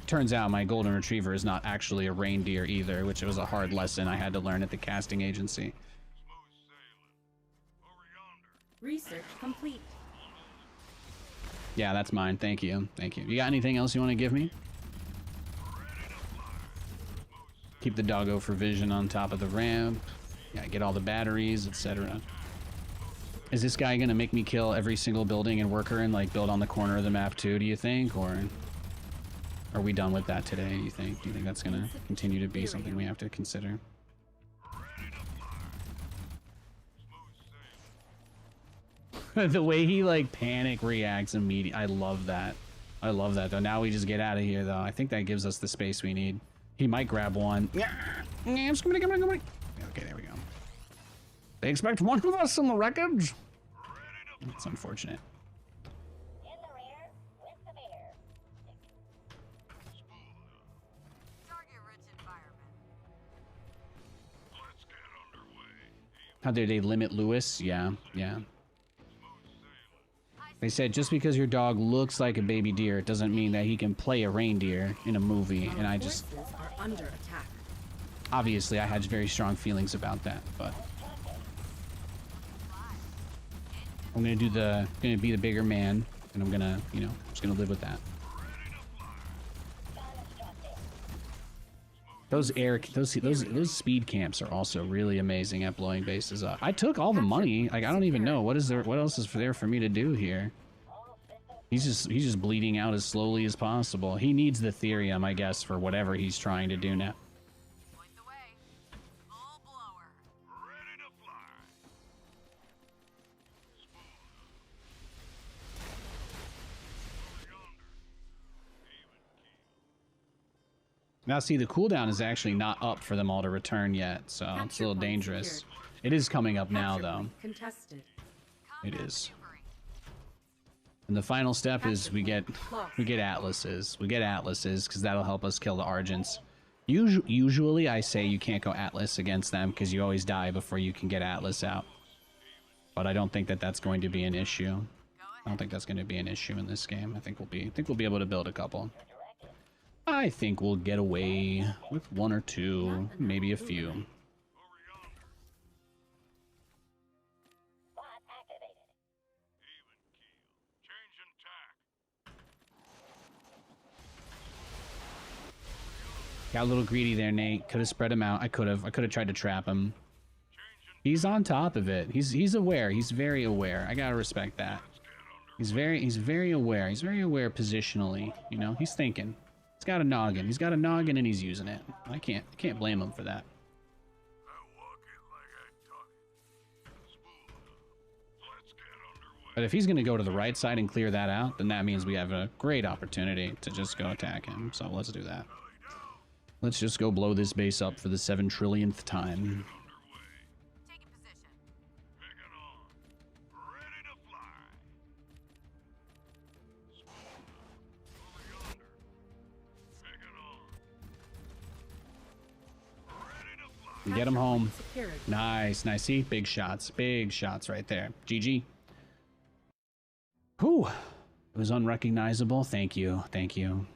Turns out my golden retriever is not actually a reindeer either, which was a hard lesson I had to learn at the casting agency. Smooth sailing. Over yonder. Research complete. Yeah, that's mine. Thank you. Thank you. You got anything else you want to give me? Keep the doggo for vision on top of the ramp. Yeah, get all the batteries, etc. Is this guy gonna make me kill every single building and worker and like build on the corner of the map too, do you think? Or are we done with that today, do you think? Do you think that's gonna continue to be something we have to consider? The way he like panic reacts immediately. I love that. I love that though. Now we just get out of here though. I think that gives us the space we need. He might grab one. Yeah, okay, there we go. They expect one of us in the wreckage? That's unfortunate. In the rear with the beer. Target-rich environment. Let's get underway. How did they limit Lewis? Yeah. They said just because your dog looks like a baby deer, it doesn't mean that he can play a reindeer in a movie. And I just, Forces are under attack. obviously I had very strong feelings about that, but I'm gonna be the bigger man, and I'm gonna, you know, just gonna live with that. Those speed camps are also really amazing at blowing bases up. I took all the money. Like I don't even know what else is there for me to do here. He's just bleeding out as slowly as possible. He needs the Therium, I guess, for whatever he's trying to do now. Point the way. Full blower. Ready to fly. Now, see, the cooldown is actually not up for them all to return yet, so it's a little dangerous. It is coming up now, though. Contested. It is. And the final step is we get atlases. We get atlases because that'll help us kill the Argents. Usually, I say you can't go atlas against them because you always die before you can get atlas out. But I don't think that that's going to be an issue. I don't think that's going to be an issue in this game. I think we'll be able to build a couple. I think we'll get away with one or two, maybe a few. Got a little greedy there, Nate. Could have spread him out. I could have tried to trap him. He's on top of it. He's aware. He's very aware. I gotta respect that. He's very aware. He's very aware positionally. You know, he's thinking. He's got a noggin. He's got a noggin and he's using it. I can't blame him for that. But if he's gonna go to the right side and clear that out, then that means we have a great opportunity to just go attack him. So let's do that. Let's just go blow this base up for the 7 trillionth time. Taking position. Pick it on. Ready to fly. Over yonder. Pick it on. Ready to fly. Get him home. Secured. Nice, nice. See, big shots right there. GG. Whew. It was unrecognizable. Thank you. Thank you.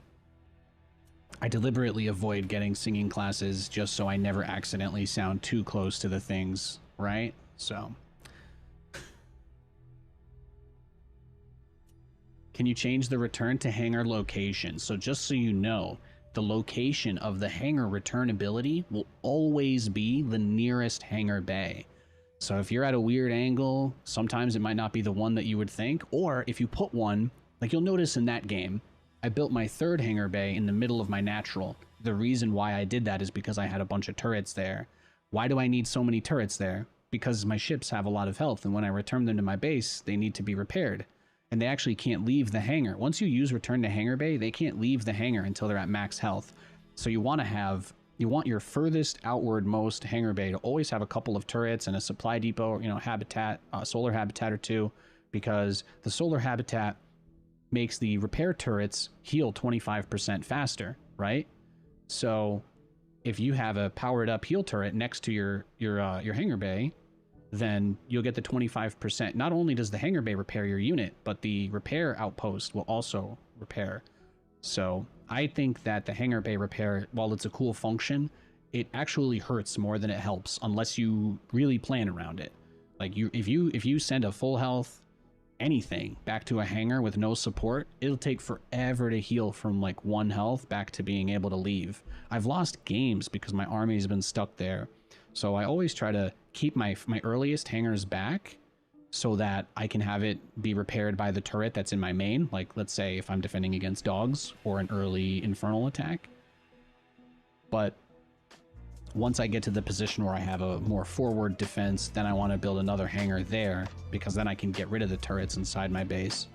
I deliberately avoid getting singing classes just so I never accidentally sound too close to the things, right? So. Can you change the return to hangar location? So just so you know, the location of the hangar return ability will always be the nearest hangar bay. So if you're at a weird angle, sometimes it might not be the one that you would think, or if you put one, like you'll notice in that game, I built my 3rd hangar bay in the middle of my natural. The reason why I did that is because I had a bunch of turrets there. Why do I need so many turrets there? Because my ships have a lot of health, and when I return them to my base, they need to be repaired. And they actually can't leave the hangar. Once you use return to hangar bay, they can't leave the hangar until they're at max health. So you want your furthest outward most hangar bay to always have a couple of turrets and a supply depot, you know, habitat, solar habitat or two, because the solar habitat makes the repair turrets heal 25% faster, right? So if you have a powered up heal turret next to your hangar bay, then you'll get the 25%. Not only does the hangar bay repair your unit, but the repair outpost will also repair. So I think that the hangar bay repair, while it's a cool function, it actually hurts more than it helps unless you really plan around it. Like if you send a full health anything back to a hangar with no support, it'll take forever to heal from like 1 health back to being able to leave. I've lost games because my army's been stuck there. So I always try to keep my earliest hangars back so that I can have it be repaired by the turret that's in my main. Like let's say if I'm defending against dogs or an early infernal attack. But once I get to the position where I have a more forward defense, then I want to build another hangar there, because then I can get rid of the turrets inside my base,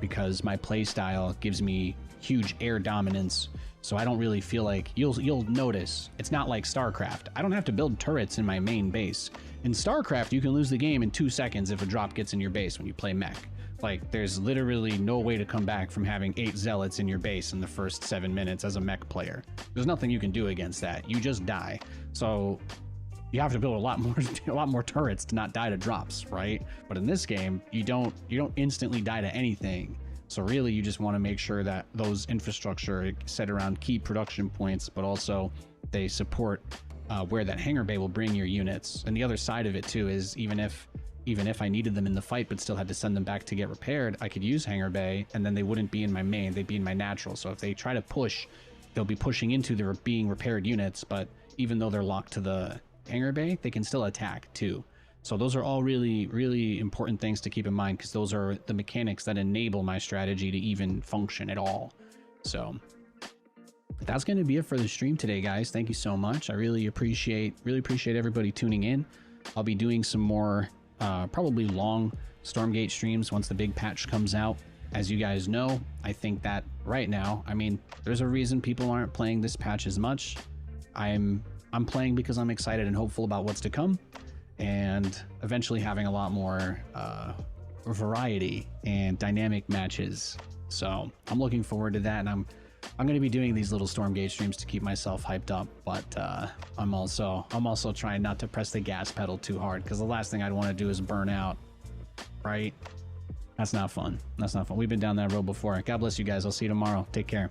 because my playstyle gives me huge air dominance. So I don't really feel like, you'll notice, it's not like StarCraft. I don't have to build turrets in my main base. In StarCraft, you can lose the game in 2 seconds if a drop gets in your base when you play mech. Like, there's literally no way to come back from having 8 zealots in your base in the first 7 minutes as a mech player. There's nothing you can do against that. You just die. So you have to build a lot more turrets to not die to drops, right? But in this game, you don't instantly die to anything. So really, you just want to make sure that those infrastructure set around key production points, but also they support where that hangar bay will bring your units. And the other side of it too is even if I needed them in the fight but still had to send them back to get repaired, I could use hangar bay and then they wouldn't be in my main, they'd be in my natural. So if they try to push, they'll be pushing into the being repaired units, but even though they're locked to the hangar bay, they can still attack too. So those are all really, really important things to keep in mind, because those are the mechanics that enable my strategy to even function at all. So that's going to be it for the stream today, guys. Thank you so much. I really appreciate everybody tuning in. I'll be doing some more probably long Stormgate streams once the big patch comes out. as you guys know, I think that right now, I mean, there's a reason people aren't playing this patch as much. I'm playing because I'm excited and hopeful about what's to come, and eventually having a lot more variety and dynamic matches. So I'm looking forward to that, and I'm going to be doing these little Stormgate streams to keep myself hyped up, but I'm also trying not to press the gas pedal too hard, because the last thing I'd want to do is burn out, right? That's not fun. That's not fun. We've been down that road before. God bless you guys. I'll see you tomorrow. Take care.